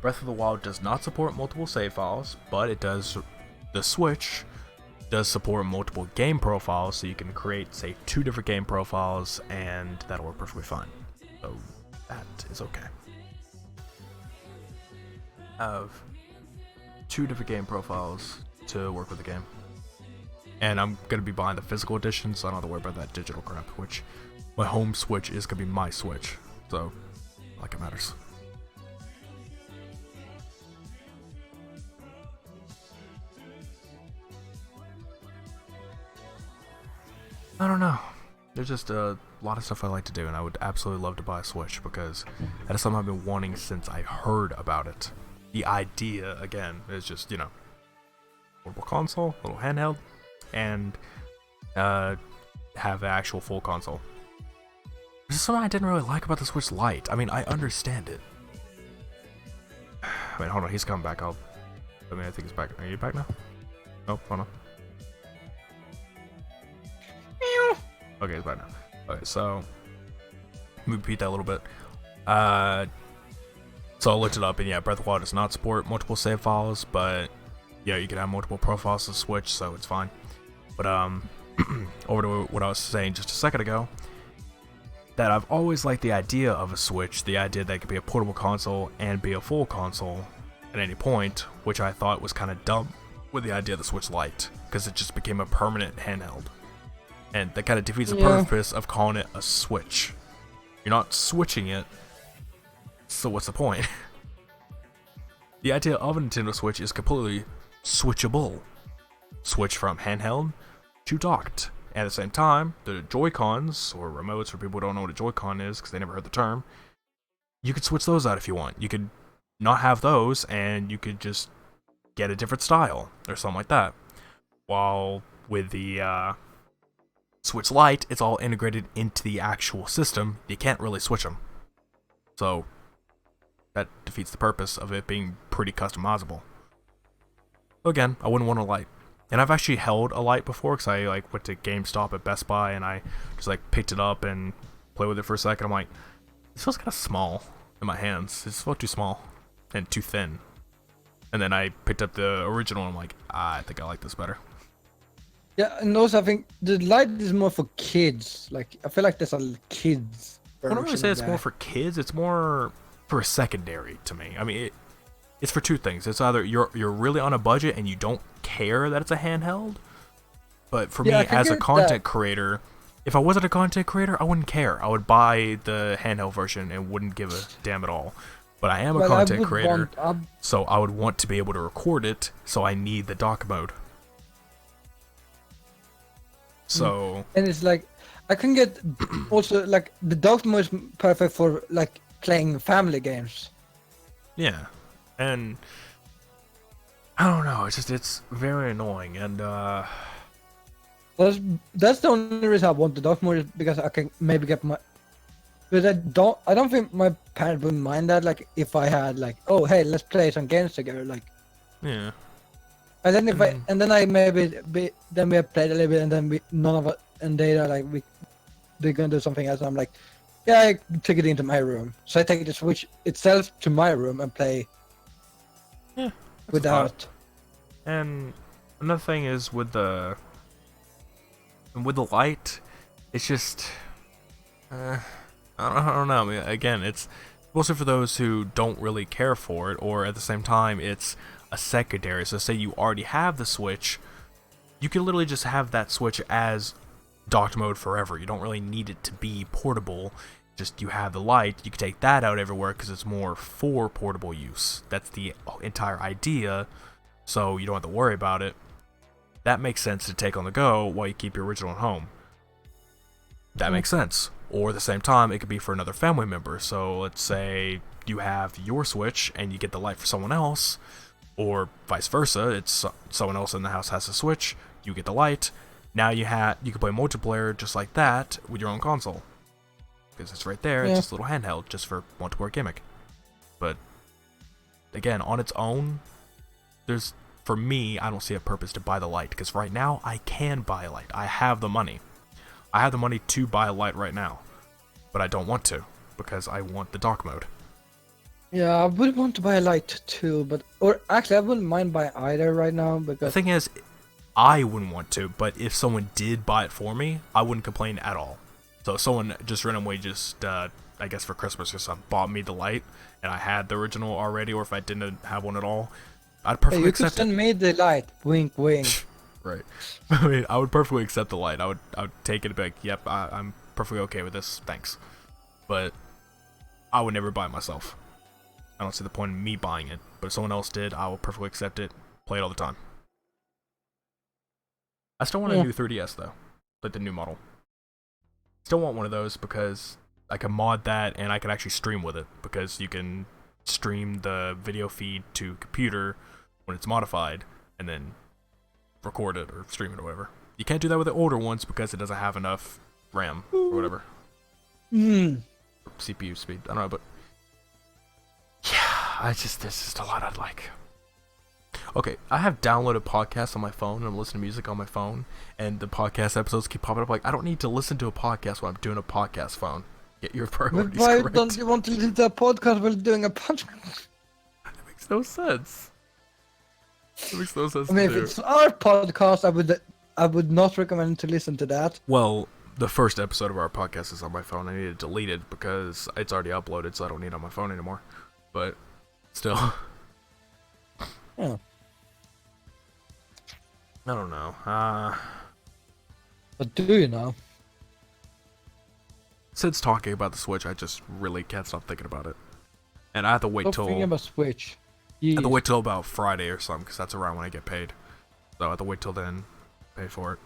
Breath of the Wild does not support multiple save files, but it does. The Switch does support multiple game profiles, so you can create, say, 2 different game profiles, and that'll work perfectly fine. So that is okay. Have 2 different game profiles to work with the game, and I'm gonna be buying the physical edition, so I don't have to worry about that digital crap. Which my home Switch is gonna be my Switch, so like it matters. I don't know. There's just a lot of stuff I like to do, and I would absolutely love to buy a Switch because that is something I've been wanting since I heard about it. The idea, again, is just, you know, portable console, little handheld, and have an actual full console. This is something I didn't really like about the Switch Lite. I mean, I understand it. Wait, hold on, he's coming back. I think he's back. Are you back now? Nope, hold on. Okay, he's back now. Okay, so let me repeat that a little bit. So I looked it up, and yeah, Breath of the Wild does not support multiple save files, but yeah, you can have multiple profiles to Switch, so it's fine. But over to what I was saying just a second ago, that I've always liked the idea of a Switch, the idea that it could be a portable console and be a full console at any point, which I thought was kind of dumb with the idea of the Switch Lite, because it just became a permanent handheld. And that kind of defeats the purpose of calling it a Switch. You're not switching it, so what's the point? The idea of a Nintendo Switch is completely switchable. Switch from handheld to docked. At the same time, the Joy-Cons, or remotes for people who don't know what a Joy-Con is because they never heard the term, you could switch those out if you want. You could not have those, and you could just get a different style, or something like that. While with the Switch Lite, it's all integrated into the actual system. You can't really switch them. So that defeats the purpose of it being pretty customizable. So again, I wouldn't want a Lite. And I've actually held a Lite before, because I like went to GameStop at Best Buy, and I just like picked it up and played with it for a second. I'm like, this feels kind of small in my hands. It's felt too small and too thin. And then I picked up the original, and I'm like, I think I like this better. Yeah, and also I think the Lite is more for kids. Like, I feel like there's a kids I version. don't really say it's of more that. for kids. It's more for a secondary to me. I mean, it's for 2 things. It's either you're really on a budget and you don't care that it's a handheld. But for me, I can as a get content that. creator, if I wasn't a content creator, I wouldn't care. I would buy the handheld version and wouldn't give a damn at all. But I am a Well, I content would creator, want, so I would want to be able to record it, so I need the dock mode. So and it's like, I can get also like the dock mode is perfect for like playing family games. yeah, and I don't know. It's very annoying, and That's that's the only reason I want the dark mode is because I can maybe get my. But I don't think my parents would mind that. Like if I had like, oh hey, let's play some games together. Like, yeah. and then if I and then I maybe then we have played a little bit and then we none of it and they are like they're gonna do something else. And I'm like, yeah, I take it into my room. So I take the Switch itself to my room and play. Yeah. Without. And another thing is with the light, it's just I don't know. I mean, again, it's mostly for those who don't really care for it, or at the same time, it's a secondary. So say you already have the Switch, you can literally just have that Switch as docked mode forever. You don't really need it to be portable. Just you have the light, you can take that out everywhere because it's more for portable use. That's the entire idea, so you don't have to worry about it. That makes sense to take on the go while you keep your original at home. That makes sense. Or at the same time, it could be for another family member. So let's say you have your Switch and you get the light for someone else, or vice versa. It's someone else in the house has a Switch, you get the light. Now you can play multiplayer just like that with your own console. Because it's right there, it's just a little handheld, just for multiplayer gimmick. But again, on its own, for me, I don't see a purpose to buy the light, because right now I can buy a light. I have the money. I have the money to buy a light right now, but I don't want to, because I want the dark mode. Yeah, I would want to buy a light too, or actually I wouldn't mind buying either right now because the thing is, I wouldn't want to, but if someone did buy it for me, I wouldn't complain at all. So if someone just randomly I guess for Christmas or something, bought me the light, and I had the original already, or if I didn't have one at all, I'd perfectly accept it. You could send me the light. Wink, wink. Right. I mean, I would perfectly accept the light. I would take it and be like, yep, I'm perfectly okay with this, thanks. But I would never buy it myself. I don't see the point in me buying it. But if someone else did, I will perfectly accept it, play it all the time. I still want a new 3DS though, like the new model. Still want one of those because I can mod that and I can actually stream with it, because you can stream the video feed to computer when it's modified and then record it or stream it or whatever. You can't do that with the older ones because it doesn't have enough RAM or whatever. CPU speed, I don't know, but yeah, there's just a lot I'd like. Okay, I have downloaded podcasts on my phone and I'm listening to music on my phone, and the podcast episodes keep popping up. Like, I don't need to listen to a podcast when I'm doing a podcast phone. Get your priorities why correct. don't you want to listen to a podcast while doing a podcast? It makes no sense. It makes no sense. I mean, if it's our podcast, I would not recommend to listen to that. Well, the first episode of our podcast is on my phone. I need to delete it because it's already uploaded, so I don't need it on my phone anymore. But still. Yeah. I don't know. But do you know? Since talking about the Switch, I just really can't stop thinking about it. And I have to wait till... Thinking about Switch. I have to wait till about Friday or something, because that's around when I get paid. So I have to wait till then, pay for it.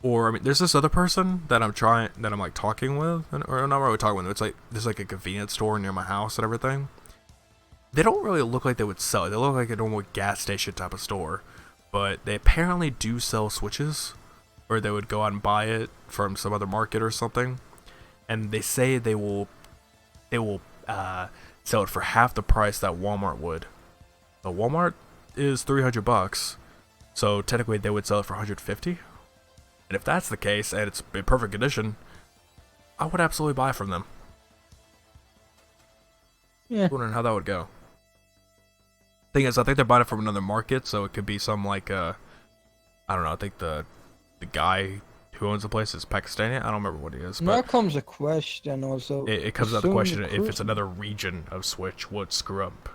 Or, I mean, there's this other person that I'm like talking with, or not really talking with. It's like, there's like a convenience store near my house and everything. They don't really look like they would sell it. They look like a normal gas station type of store. But they apparently do sell Switches, or they would go out and buy it from some other market or something. And they say they will sell it for half the price that Walmart would. But Walmart is $300, so technically they would sell it for $150. And if that's the case, and it's in perfect condition, I would absolutely buy from them. Yeah. Wondering how that would go. Thing is, I think they're buying it from another market, so it could be some like I don't know. I think the guy who owns the place is Pakistani. I don't remember what he is. Now But comes a question also. it comes out the question if it's another region of Switch, would screw up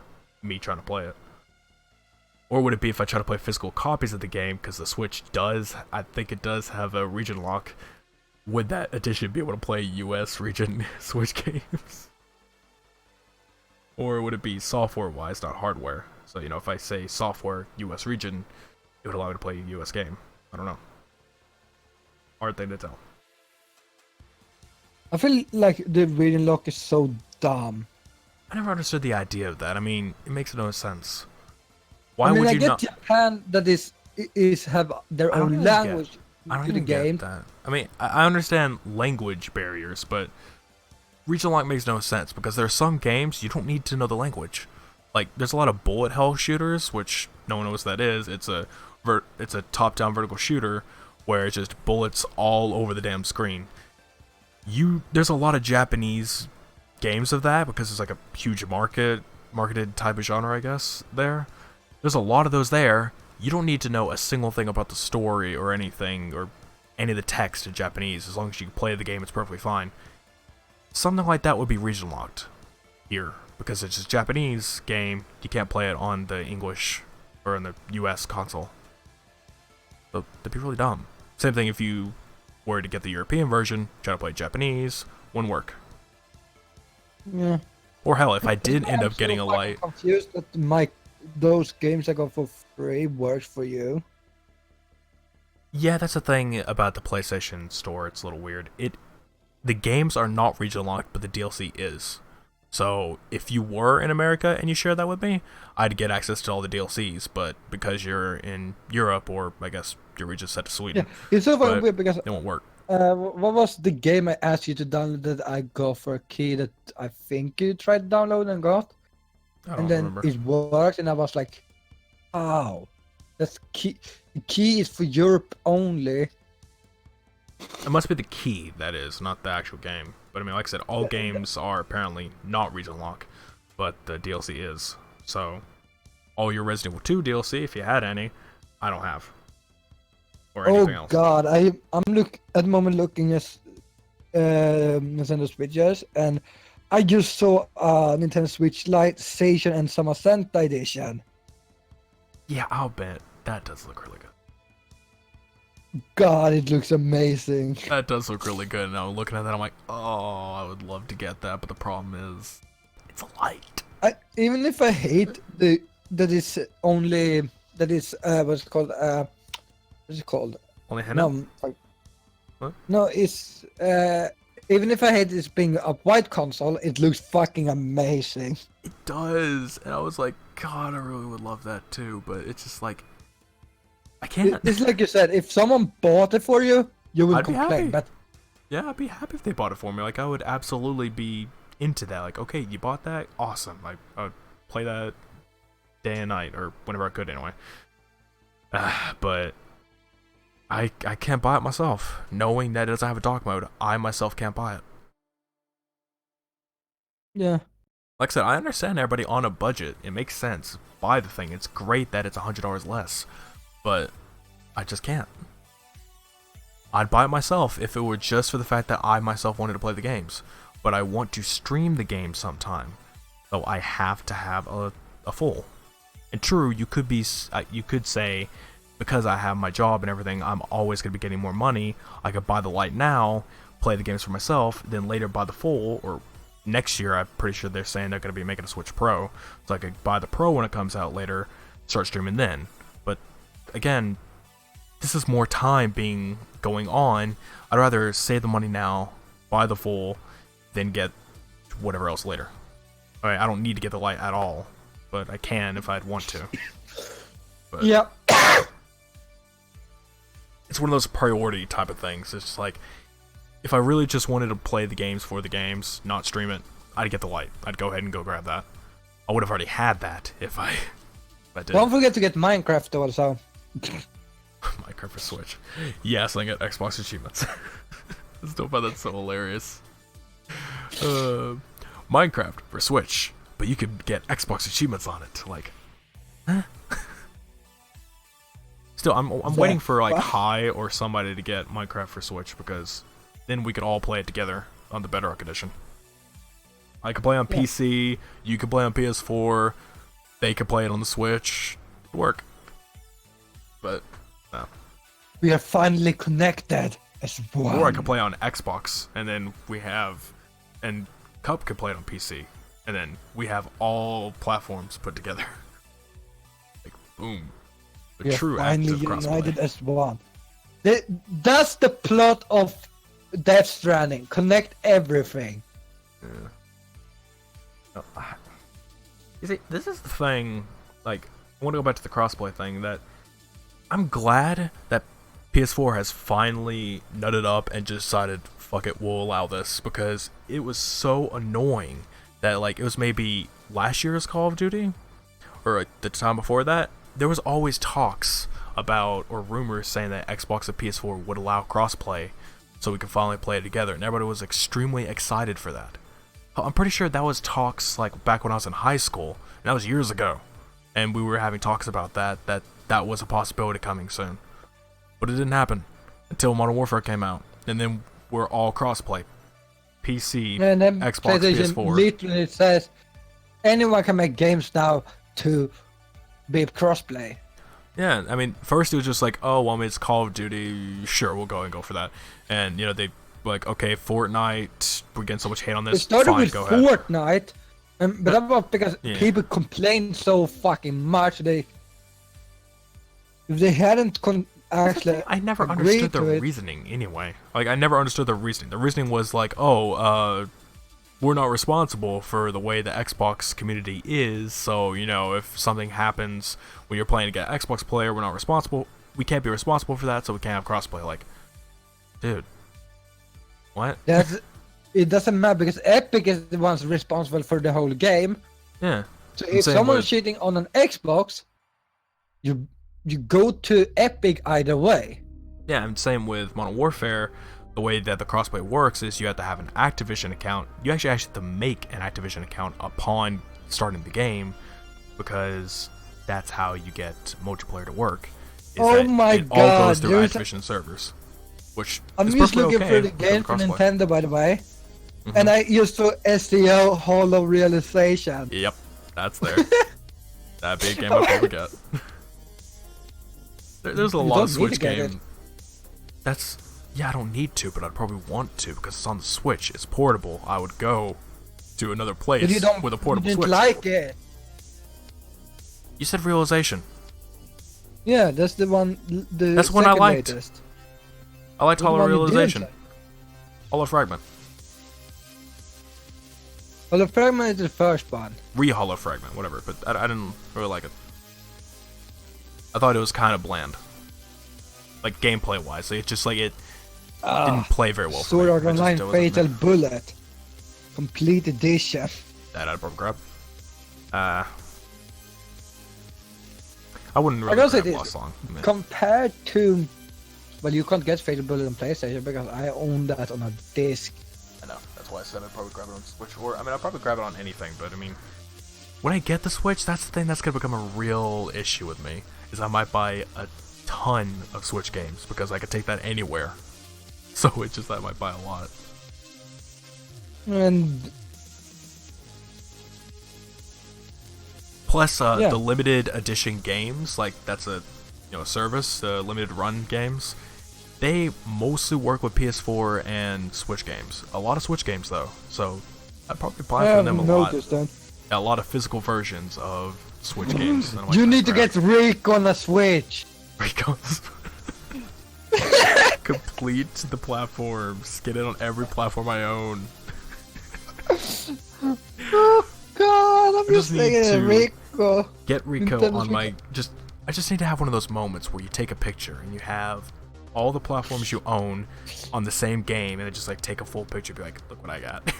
me trying to play it. Or would it be if I try to play physical copies of the game, because the Switch does, I think it does have a region lock. Would that edition be able to play US region Switch games? Or would it be software-wise, not hardware? So, you know, if I say software US region, it would allow me to play a US game. I don't know. Hard thing to tell. I feel like the region lock is so dumb. I never understood the idea of that. I mean, it makes no sense. Why I mean, would I you get not? Japan that is have their I don't own even language I don't to the even get game. that. I mean, I understand language barriers, but regional lock makes no sense because there are some games you don't need to know the language. Like, there's a lot of bullet hell shooters, which no one knows what that is. It's a top-down vertical shooter where it's just bullets all over the damn screen. There's a lot of Japanese games of that because it's like a huge marketed type of genre, I guess. There's a lot of those there. You don't need to know a single thing about the story or anything or any of the text in Japanese. As long as you can play the game, it's perfectly fine. Something like that would be region locked here because it's a Japanese game. You can't play it on the English or in the US console. So that'd be really dumb. Same thing if you were to get the European version, try to play Japanese, wouldn't work. Yeah. Or hell, if I did end up getting a I'm light, confused that those games that go for free works for you. yeah, that's the thing about the PlayStation Store. It's a little weird. The games are not region locked, but the DLC is. So if you were in America and you shared that with me, I'd get access to all the DLCs. But because you're in Europe, or I guess your region's set to Sweden, Yeah, it's so but weird because it won't work. what was the game I asked you to download that I got for a key that I think you tried to download and got? I don't And then remember. it worked, and I was like, "Oh, that's key. The key is for Europe only." It must be the key, that is, not the actual game. But I mean, like I said, all Yeah, games are apparently not region lock, but the DLC is. So, all your Resident Evil 2 DLC, if you had any, I don't have. Or anything else. God, I'm at the moment looking at Nintendo Switches, and I just saw Nintendo Switch Lite Station and Summer Santa edition. Yeah, I'll bet. That does look really good. God, it looks amazing. That does look really good, and I'm looking at that, I'm like, oh, I would love to get that, but the problem is, it's a light. Even if I hate that is what's it called what's it called? Only henna? What? No, it's even if I hate this being a white console, it looks fucking amazing. It does, and I was like, God, I really would love that too, but it's just like, I can't. It's like you said, if someone bought it for you, you would I'd be happy. complain. But Yeah, I'd be happy if they bought it for me. Like, I would absolutely be into that. Like, okay, you bought that? Awesome. Like, I would play that day and night, or whenever I could anyway. But I can't buy it myself. Knowing that it doesn't have a dock mode, I myself can't buy it. yeah, Like I said, I understand everybody on a budget. It makes sense. Buy the thing. It's great that it's $100 less. But I just can't. I'd buy it myself if it were just for the fact that I myself wanted to play the games. But I want to stream the game sometime. So I have to have a full. And true, you could say, because I have my job and everything, I'm always going to be getting more money. I could buy the light now, play the games for myself, then later buy the full, or next year I'm pretty sure they're saying they're going to be making a Switch Pro. So I could buy the Pro when it comes out later, start streaming then. But again, this is more time going on. I'd rather save the money now, buy the full, then get whatever else later. I don't need to get the light at all, but I can if I'd want to. But yeah. it's one of those priority type of things. It's just like, if I really just wanted to play the games for the games, not stream it, I'd get the light. I'd go ahead and go grab that. I would have already had that if I did. Don't forget to get Minecraft also. Minecraft for Switch. Yes, I get Xbox achievements. I still find that so hilarious. Minecraft for Switch, but you could get Xbox achievements on it. Like, huh? Still, I'm waiting for like High or somebody to get Minecraft for Switch, because then we could all play it together on the Bedrock edition. I could play on PC, you could play on PS4, they could play it on the Switch. It'd work. But no. We are finally connected as one. Or I could play on Xbox, and then and Cup could play it on PC, and then we have all platforms put together. Like, boom. The We are true act finally of crossplay. united as one. That's the plot of Death Stranding. Connect everything. Yeah. You see, this is the thing, like, I want to go back to the crossplay thing. That I'm glad that PS4 has finally nutted up and just decided, fuck it, we'll allow this, because it was so annoying that, like, it was maybe last year's Call of Duty or the time before that, there was always talks about, or rumors saying that Xbox and PS4 would allow crossplay so we could finally play it together, and everybody was extremely excited for that. I'm pretty sure that was talks like back when I was in high school, and that was years ago, and we were having talks about that was a possibility coming soon. But it didn't happen until Modern Warfare came out, and then we're all crossplay. PC, and then Xbox, PS4. Literally says anyone can make games now to be crossplay. Yeah, I mean, first it was just like, oh, well, I mean, it's Call of Duty, sure, we'll go for that. And, you know, they like, okay, Fortnite, we're getting so much hate on this. It started fine, with go ahead. Fortnite, but that was because people complained so fucking much. If they hadn't actually I never understood the reasoning anyway. Like, I never understood the reasoning. The reasoning was like, oh, we're not responsible for the way the Xbox community is, so, you know, if something happens when you're playing against an Xbox player, we're not responsible. We can't be responsible for that, so we can't have crossplay. Like, dude, what? It doesn't matter, because Epic is the ones responsible for the whole game. Yeah. So if someone's cheating on an Xbox, you go to Epic either way. Yeah, and same with Modern Warfare. The way that the crossplay works is you have to have an Activision account. You actually have to make an Activision account upon starting the game, because that's how you get multiplayer to work. Oh my god! It all goes through Activision servers, which I'm is just looking okay for the game for crossplay. Nintendo, by the way, and I used to SEO Hollow Realization. Yep, that's there. That'd be a game I'd probably get. There's a lot of Switch games. That's. Yeah, I don't need to, but I'd probably want to, because it's on the Switch. It's portable. I would go to another place with a portable you didn't Switch. Like it. You said Realization. Yeah, that's the one. That's the one I liked. Latest. I liked Hollow Realization. Like. Hollow Fragment. Hollow Fragment is the first one. Hollow Fragment, whatever. But I didn't really like it. I thought it was kind of bland. Like, gameplay-wise. It's just like it didn't play very well. Sword Art Online Fatal me. Bullet. Complete Edition. That I'd probably grab. I wouldn't really grab Lost Song. Compared to... Well, you can't get Fatal Bullet on PlayStation because I own that on a disc. I know. That's why I said I'd probably grab it on Switch. Or, I mean, I'd probably grab it on anything, but I mean... When I get the Switch, that's the thing that's going to become a real issue with me. Is I might buy a ton of Switch games, because I could take that anywhere. So it's just that I might buy a lot. And plus the limited edition games, like that's a service, limited run games, they mostly work with PS4 and Switch games. A lot of Switch games though, so I'd probably buy from them a lot. A lot of physical versions of Switch games. You need to get Rick on a Switch. Rico's complete the platforms. Get it on every platform I own. Oh god, I'm just thinking Rico. Get Rico on my I just need to have one of those moments where you take a picture and you have all the platforms you own on the same game, and then just like take a full picture and be like, look what I got.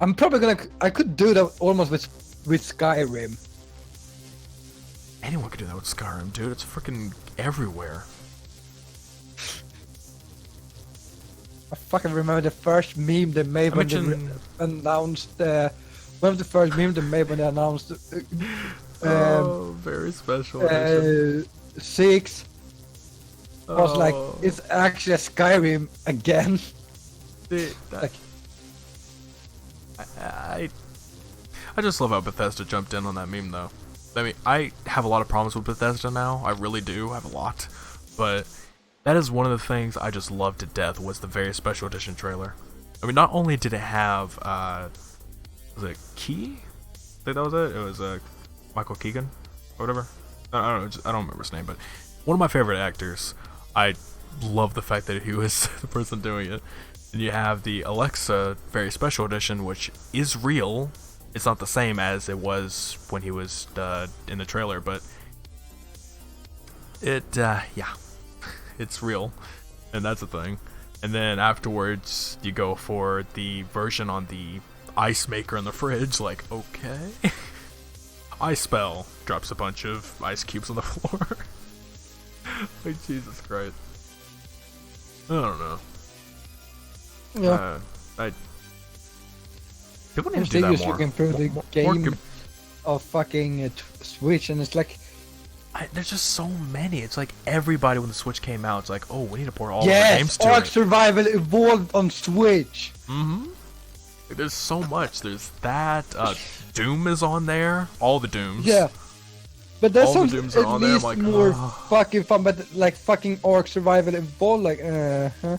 I'm probably I could do that almost with Skyrim. Anyone could do that with Skyrim, dude. It's freaking everywhere. I fucking remember the first meme they made when they announced. One of the first memes they made when they announced. Very special edition. 6 was like, it's actually a Skyrim again. I just love how Bethesda jumped in on that meme though. I mean, I have a lot of problems with Bethesda now. I really do. I have a lot. But that is one of the things I just loved to death, was the very special edition trailer. I mean, not only did it have, was it Key? I think that was it. It was Michael Keegan or whatever. I don't know. I don't remember his name, but one of my favorite actors. I love the fact that he was the person doing it. And you have the Alexa very special edition, which is real. it's not the same as it was when he was in the trailer, but yeah, it's real, and that's the thing. And then afterwards, you go for the version on the ice maker in the fridge. Like, okay, ice spell drops a bunch of ice cubes on the floor. Like, Jesus Christ. I don't know. Yeah. People need to do that more. Looking through the game of fucking Switch, and it's like, there's just so many. It's like everybody when the Switch came out, it's like, oh, we need to pour all of the games to Ark it. Survival Evolved on Switch. Mm-hmm. There's so much. There's that. Doom is on there. All the Dooms. Yeah. But that all sounds the Dooms at are on there. least I'm like, more fucking fun, but like fucking Ark Survival Evolved, like, huh?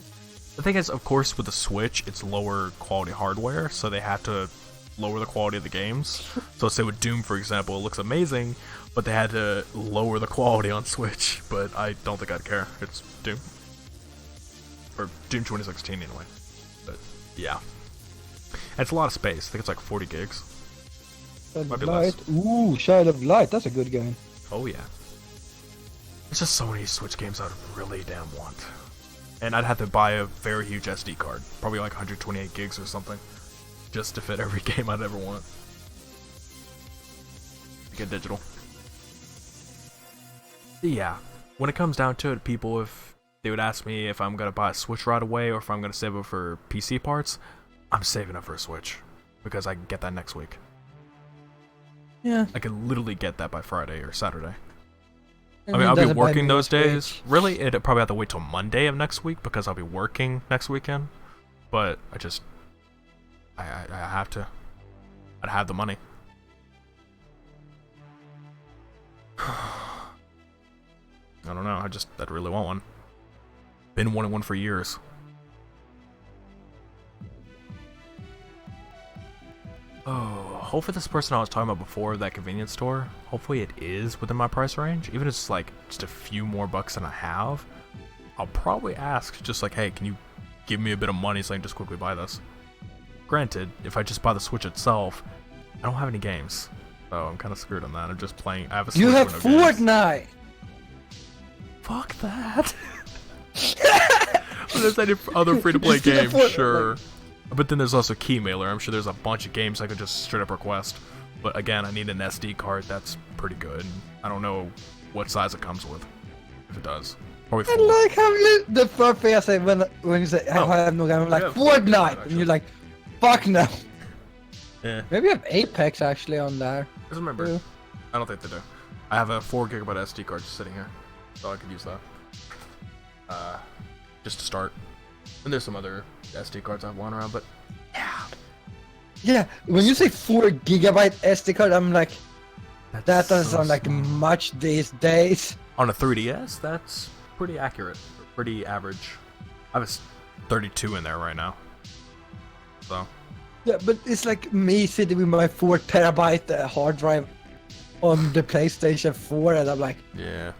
The thing is, of course, with the Switch, it's lower quality hardware, so they have to lower the quality of the games. So say with Doom, for example, it looks amazing, but they had to lower the quality on Switch. But I don't think I'd care. It's Doom. Or Doom 2016 anyway. But yeah. And it's a lot of space. I think it's like 40 gigs. Shadow Might of be Light. less. Ooh, Shadow of Light, that's a good game. Oh yeah. There's just so many Switch games I'd really damn want. And I'd have to buy a very huge SD card. Probably like 128 gigs or something. Just to fit every game I'd ever want. Get digital. Yeah. When it comes down to it, people, if they would ask me if I'm going to buy a Switch right away or if I'm going to save it for PC parts, I'm saving it for a Switch. Because I can get that next week. Yeah. I can literally get that by Friday or Saturday. And I mean, I'll be doesn't buy working me those a Switch. days. Really, it'd probably have to wait till Monday of next week because I'll be working next weekend. But I have to. I'd have the money. I don't know. I'd really want one. Been wanting one for years. Oh, hopefully this person I was talking about before, that convenience store, hopefully it is within my price range. Even if it's like just a few more bucks than I have, I'll probably ask just like, hey, can you give me a bit of money so I can just quickly buy this? Granted, if I just buy the Switch itself, I don't have any games. So I'm kind of screwed on that. I'm just playing. I have a Switch You have with no games. Fortnite! Fuck that. But there's any other free-to-play You still have games, Fortnite. sure. But then there's also Keymailer. I'm sure there's a bunch of games I could just straight up request. But again, I need an SD card that's pretty good. I don't know what size it comes with. If it does. Probably I 4. like how the first thing I say when you say I have no game, I'm like, Yeah, Fortnite! And you're like, fuck no. Yeah. Maybe you have Apex actually on there. Just remember, Yeah. I don't think they do. I have a 4 GB SD card just sitting here. So I could use that. Just to start. And there's some other SD cards I've won around, but yeah. Yeah, when you say 4 gigabyte SD card, I'm like, That's that doesn't so sound like small. much these days. On a 3DS, that's pretty accurate. Pretty average. I have a 32 in there right now. So. Yeah, but it's like me sitting with my 4 terabyte hard drive on the PlayStation 4, and I'm like, Yeah.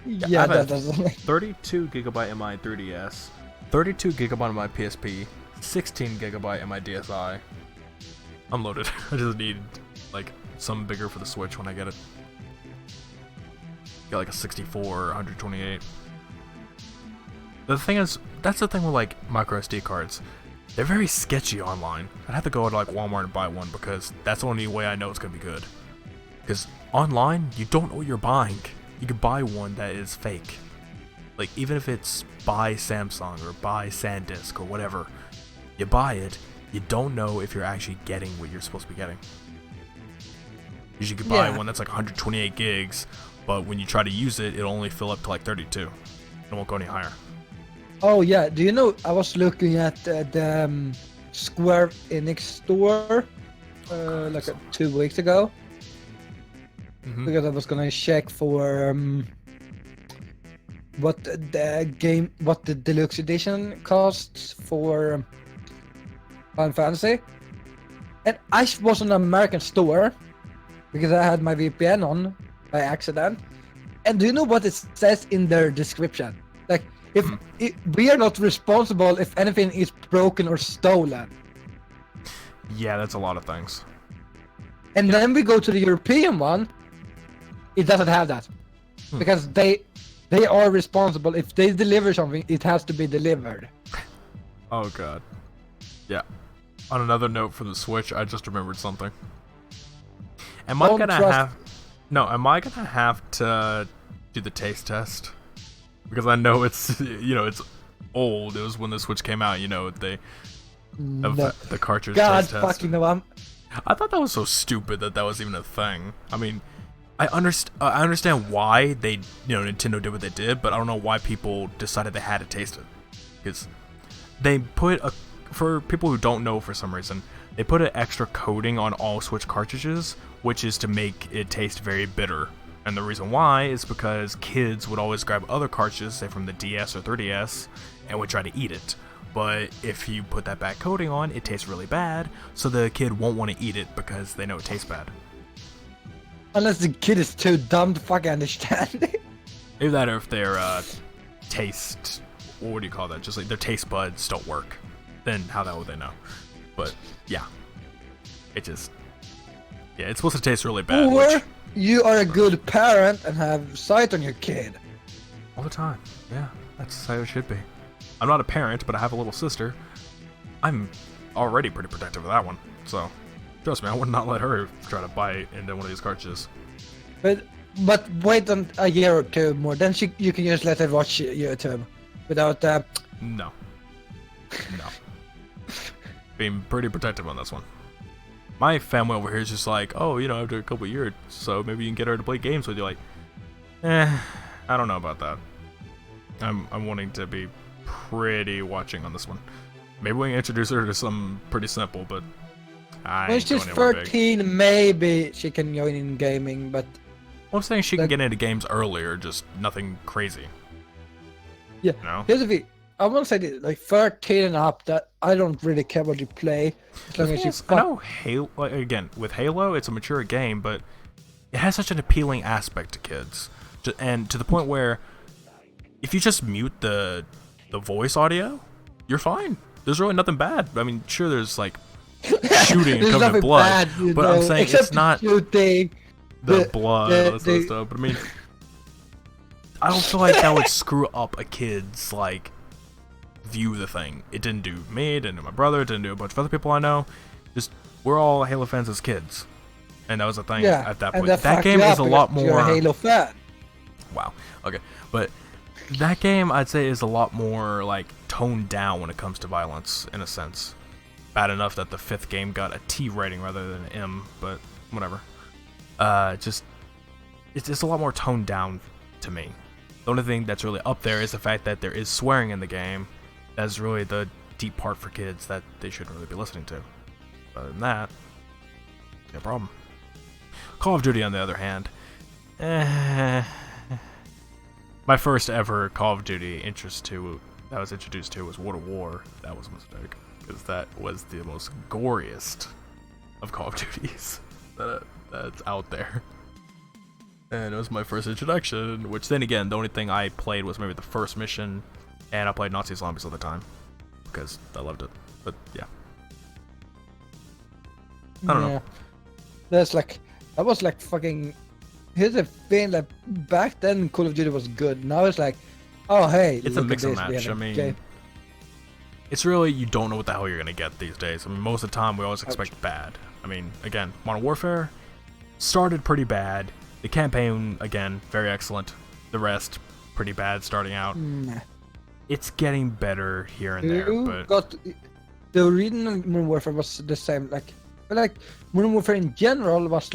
yeah, I've that had doesn't make 32 GB in my 3DS, 32 GB in my PSP, 16 GB in my DSi. I'm loaded. I just need like some bigger for the Switch when I get it. Got like a 64 or 128. The thing is, that's the thing with like micro SD cards. They're very sketchy online. I'd have to go to like Walmart and buy one because that's the only way I know it's gonna be good. Because online, you don't know what you're buying. You could buy one that is fake. Like, even if it's by Samsung or by SanDisk or whatever, you buy it, you don't know if you're actually getting what you're supposed to be getting. Because you could buy Yeah. one that's like 128 gigs, but when you try to use it, it'll only fill up to like 32. It won't go any higher. Oh yeah, do you know I was looking at the Square Enix store like 2 weeks ago Mhm. because I was gonna check for what the deluxe edition costs for Final Fantasy, and I was on an American store because I had my VPN on by accident. And do you know what it says in their description? Like, we are not responsible if anything is broken or stolen. Yeah, that's a lot of things. And then we go to the European one. It doesn't have that because they are responsible. If they deliver something, it has to be delivered. Oh god. Yeah. On another note from the Switch, I just remembered something. Am I gonna have to do the taste test? Because I know it's it's old. It was when the Switch came out. The cartridge taste test. God fucking no! I thought that was so stupid that was even a thing. I mean, I understand why they Nintendo did what they did, but I don't know why people decided they had to taste it. Because they put for people who don't know, for some reason, they put an extra coating on all Switch cartridges, which is to make it taste very bitter. And the reason why is because kids would always grab other cartridges, say from the DS or 3DS, and would try to eat it. But if you put that back coating on, it tastes really bad, so the kid won't want to eat it because they know it tastes bad. Unless the kid is too dumb to fucking understand. Either that or if their taste, what do you call that? Just like their taste buds don't work. Then how the hell would they know? But yeah, it's supposed to taste really bad. Or you are a good parent and have sight on your kid. All the time. Yeah, that's how it should be. I'm not a parent, but I have a little sister. I'm already pretty protective of that one. So, trust me, I would not let her try to bite into one of these cartridges. But wait a year or two more, then you can just let her watch YouTube without No. Being pretty protective on this one. My family over here is just like, oh, after a couple of years, so maybe you can get her to play games with you. Like, I don't know about that. I'm wanting to be pretty watching on this one. Maybe we can introduce her to something pretty simple, but when she's 13, maybe she can join in gaming, but... Well, I'm saying she can get into games earlier, just nothing crazy. Yeah, here's the thing. I want to say this, like 13 and up, that I don't really care what you play. As long as you I know Halo, again, with Halo, it's a mature game, but it has such an appealing aspect to kids. And to the point where if you just mute the voice audio, you're fine. There's really nothing bad. I mean, sure, there's like shooting and covered in blood, bad, but I'm saying it's not shooting, the blood, all that sort of stuff. But I mean, I don't feel like that would screw up a kid's view of the thing. It didn't do me, it didn't do my brother, it didn't do a bunch of other people I know. Just we're all Halo fans as kids, and that was the thing at that point. That game is a lot more. You're a Halo fan. Wow. Okay, but that game I'd say is a lot more toned down when it comes to violence, in a sense. Bad enough that the 5th game got a T rating rather than an M, but whatever. It's a lot more toned down to me. The only thing that's really up there is the fact that there is swearing in the game. That's really the deep part for kids that they shouldn't really be listening to. Other than that, no problem. Call of Duty, on the other hand, my first ever Call of Duty that I was introduced to was World of War. That was a mistake, because that was the most goriest of Call of Duties that's out there. And it was my first introduction, which then again, the only thing I played was maybe the first mission, and I played Nazi Zombies all the time, because I loved it. But yeah. I don't know. That was fucking... Here's the thing, back then Call of Duty was good. Now it's oh hey, it's a mix and match. I mean, it's really, you don't know what the hell you're gonna get these days. I mean, most of the time we always expect bad. I mean, again, Modern Warfare started pretty bad. The campaign, again, very excellent. The rest, pretty bad starting out. It's getting better here and there, but... The original Modern Warfare was the same, but Modern Warfare in general was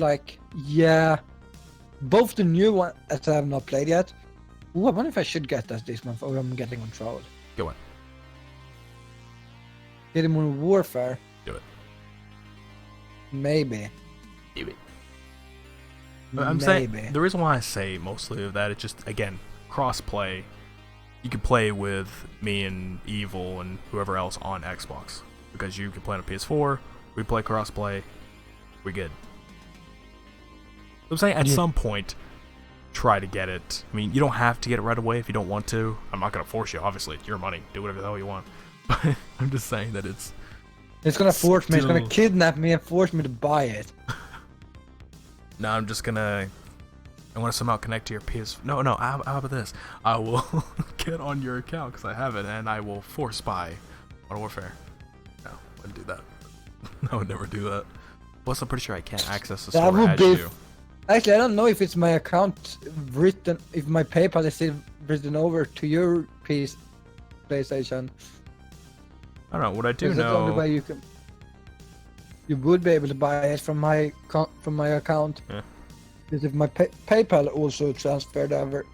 both the new one that I have not played yet. Ooh, I wonder if I should get that this month, or I'm getting Control. Go on. Get Modern Warfare. Do it. Maybe. Do it. I'm saying, the reason why I say mostly of that, it's just, again, cross-play. You can play with me and Evil and whoever else on Xbox. Because you can play on a PS4, we play cross-play, we're good. I'm saying, at some point, try to get it. I mean, you don't have to get it right away if you don't want to. I'm not going to force you, obviously. It's your money. Do whatever the hell you want. But I'm just saying that it's going to force me. It's going to kidnap me and force me to buy it. No, I want to somehow connect to your PS. No, how about this? I will get on your account because I have it, and I will force buy Modern Warfare. No, I wouldn't do that. I would never do that. Plus, I'm pretty sure I can't access the store That would as be. you. Actually, I don't know if it's my account written, if my PayPal is still written over to your PlayStation. I don't know. What I do That's the only know. way you can. You would be able to buy it from my account. Yeah. Because if my PayPal also transferred over.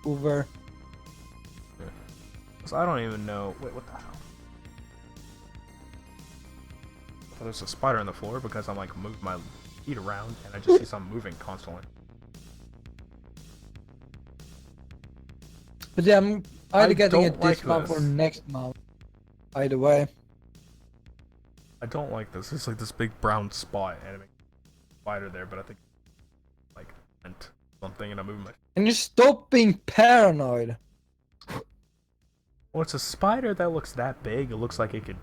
So I don't even know. Wait, what the hell? Oh, there's a spider on the floor because I'm like moving my feet around and I just see something moving constantly. But yeah, I'm either getting don't it this like month or this. next month. Either way. I don't like this. It's like this big brown spot and it makes a spider there, but I think like meant something and I'm moving my. Can you stop being paranoid? Well, it's a spider that looks that big. It looks like it could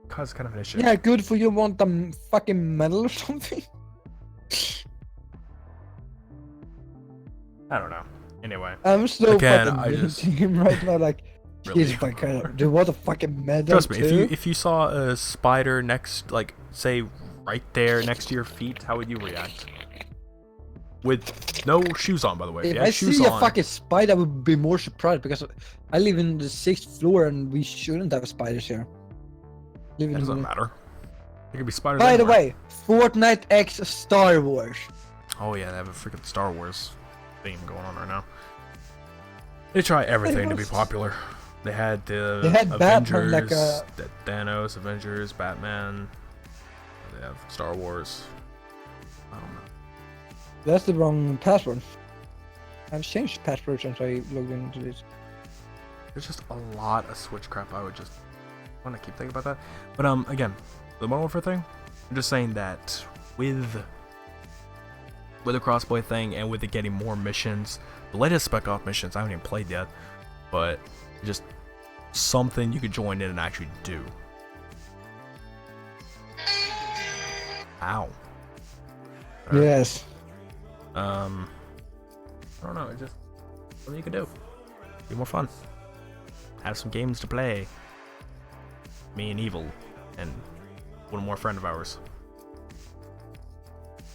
cause kind of an issue. Yeah, good for you. Want a fucking medal or something? I don't know. Anyway, I'm so Again, fucking I mean just- to him right now. Like, really he's like, do you want a fucking medal trust me. too? If you saw a spider next, like say right there next to your feet, how would you react? With no shoes on, by the way. If you I had shoes see a on, fucking spider, I would be more surprised because I live in the 6th floor and we shouldn't have spiders here. Live it in doesn't the- matter. There could be spiders. By the anywhere. way, Fortnite X Star Wars. Oh yeah, they have a freaking Star Wars theme going on right now. They try everything to be was- popular. They had the They had Batman, Avengers, like a- the Thanos, Avengers, Batman. They have Star Wars. I don't know. That's the wrong password. I've changed password since I logged into this. There's just a lot of Switch crap. I would just want to keep thinking about that. But again, the Modern Warfare thing. I'm just saying that with the crossplay thing and with it getting more missions, the latest Spec Ops missions I haven't even played yet, but just something you could join in and actually do. Ow. Yes. I don't know. It's just something you could do. Be more fun. Have some games to play. Me and Evil, and one more friend of ours.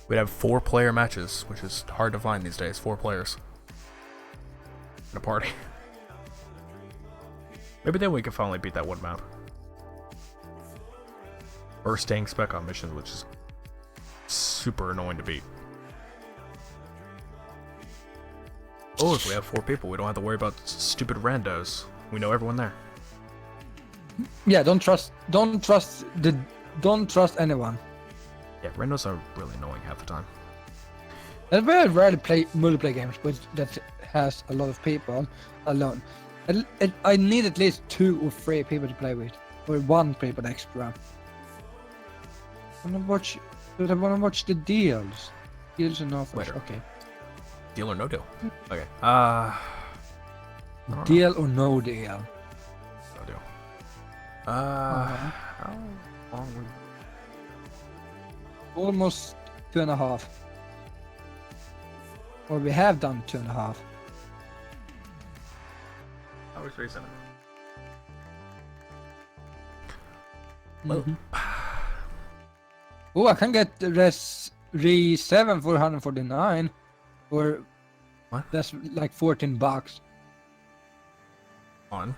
We'd have 4-player matches, which is hard to find these days. 4 players in a party. Maybe then we can finally beat that one map. Bursting Spec Ops mission, which is super annoying to beat. Oh, if we have 4 people, we don't have to worry about stupid randos. We know everyone there. Yeah, don't trust anyone. Yeah, randos are really annoying half the time. I very rarely play multiplayer games, but that has a lot of people alone. I need at least 2 or 3 people to play with, or 1 people extra. I wanna watch the deals. Deals and offers. Later. Okay. Deal or no deal? Okay. Deal or no deal? No deal. How long we... Almost 2.5. Or we have done 2.5. How was racing? Mhm. Oh, I can get the Re 7 for 149. Or What? that's like $14 On.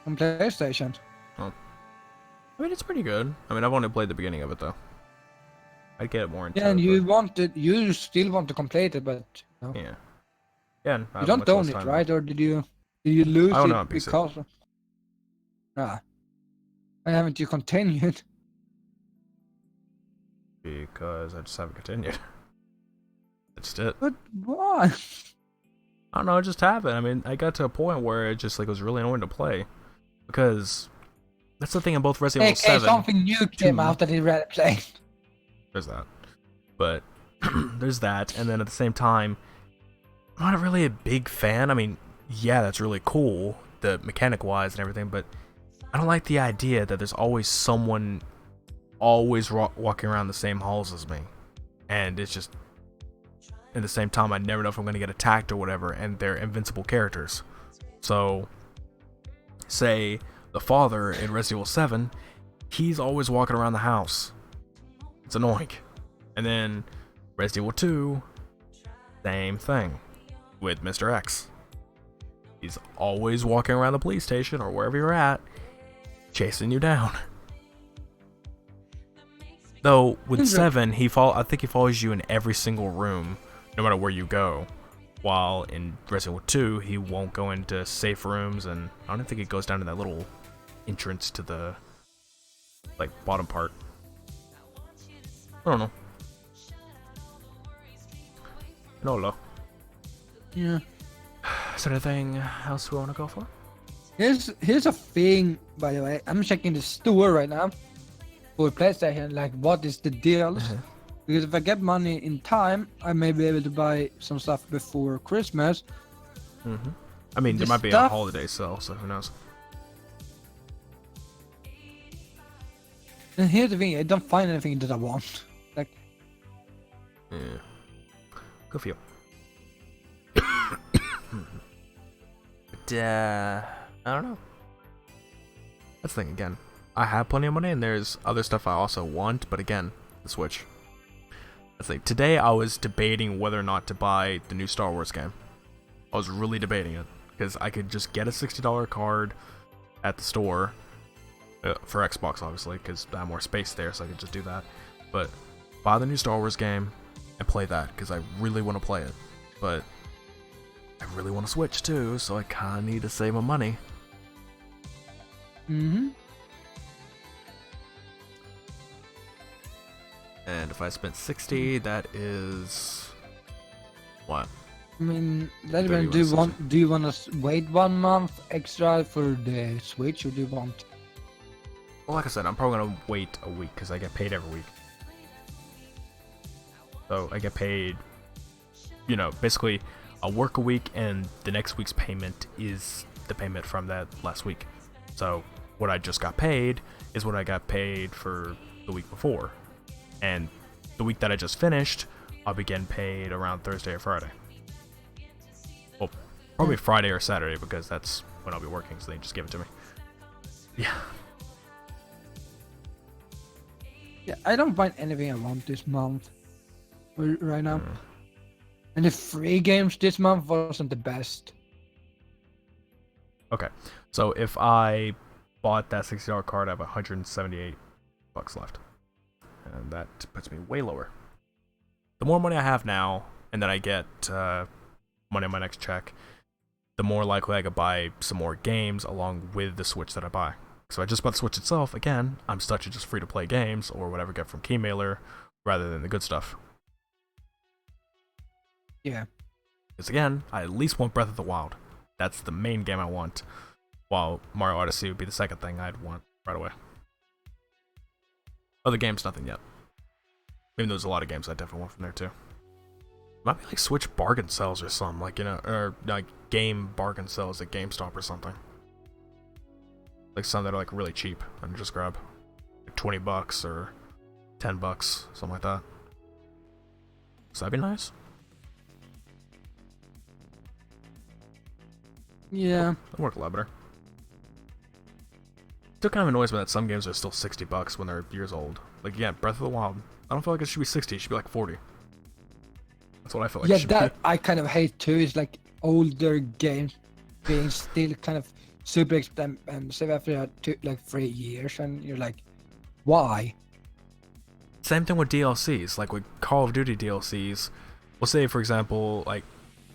on PlayStation. I mean, it's pretty good. I mean, I've only played the beginning of it though. I'd get it more into Yeah, and it, you still want to complete it, but no. but... Yeah. Yeah, and I You have don't much own less it, time. right? Or did you lose I own it it on PC. because? Ah, why haven't you continued? Because I just haven't continued. That's just it. But why? I don't know, it just happened. I mean, I got to a point where it just like was really annoying to play. Because that's the thing in both Resident Evil Okay, 7. something new came 2. out that you rather play. There's that. But there's that, and then at the same time, I'm not really a big fan. I mean, yeah, that's really cool, the mechanic wise and everything, but I don't like the idea that there's always someone walking around the same halls as me. and it's just at the same time I never know if I'm gonna get attacked or whatever, and they're invincible characters. So, say the father in Resident Evil 7, he's always walking around the house. It's annoying. And then Resident Evil 2, same thing with Mr. X. He's always walking around the police station or wherever you're at, chasing you down. Though with 7, I think he follows you in every single room, no matter where you go. While in Resident Evil 2, he won't go into safe rooms, and I don't think he goes down to that little entrance to the like bottom part. I don't know. No. Yeah. Is there anything else we want to go for? Here's a thing, by the way. I'm checking the store right now for PlayStation. Like, what is the deals? Because if I get money in time, I may be able to buy some stuff before Christmas. I mean, there might be a holiday sale, so who knows? And here's the thing: I don't find anything that I want. Like, yeah, good for you. But I don't know. That's the thing again. I have plenty of money, and there's other stuff I also want. But again, the Switch. That's like today I was debating whether or not to buy the new Star Wars game. I was really debating it because I could just get a $60 card at the store for Xbox, obviously, because I have more space there, so I could just do that. But buy the new Star Wars game and play that because I really want to play it. But I really want to Switch too, so I kind of need to save my money. And if I spent 60, that is what? I mean, do you want to wait 1 month extra for the Switch, or do you want? Well, like I said, I'm probably gonna wait a week because I get paid every week. So I get paid, you know, basically I'll work a week and the next week's payment is the payment from that last week. So what I just got paid is what I got paid for the week before. And the week that I just finished, I'll be getting paid around Thursday or Friday. Well, probably Friday or Saturday because that's when I'll be working, so they just give it to me. Yeah. Yeah, I don't find anything I want this month. Right now. And the free games this month wasn't the best. Okay, so if I bought that $60 card, I have $178 left. And that puts me way lower. The more money I have now, and then I get money on my next check, the more likely I could buy some more games along with the Switch that I buy. So I just bought the Switch itself, again, I'm stuck to just free-to-play games or whatever I get from Keymailer rather than the good stuff. Yeah. Because again, I at least want Breath of the Wild. That's the main game I want, while Mario Odyssey would be the second thing I'd want right away. Other games, nothing yet. Even though there's a lot of games I definitely want from there too. Might be like Switch bargain sales or something, like, you know, or like game bargain sales at GameStop or something. Like some that are like really cheap and just grab like $20 or $10, something like that. So that'd be nice. Yeah. That'd work a lot better. Still kind of annoys me that some games are still $60 when they're years old. Like, yeah, Breath of the Wild. I don't feel like it should be 60, it should be like 40. That's what I feel like it should be. I kind of hate too, is like older games being still kind of super expensive after like 3 years, and you're like, why? Same thing with DLCs, like with Call of Duty DLCs. We'll say, for example, like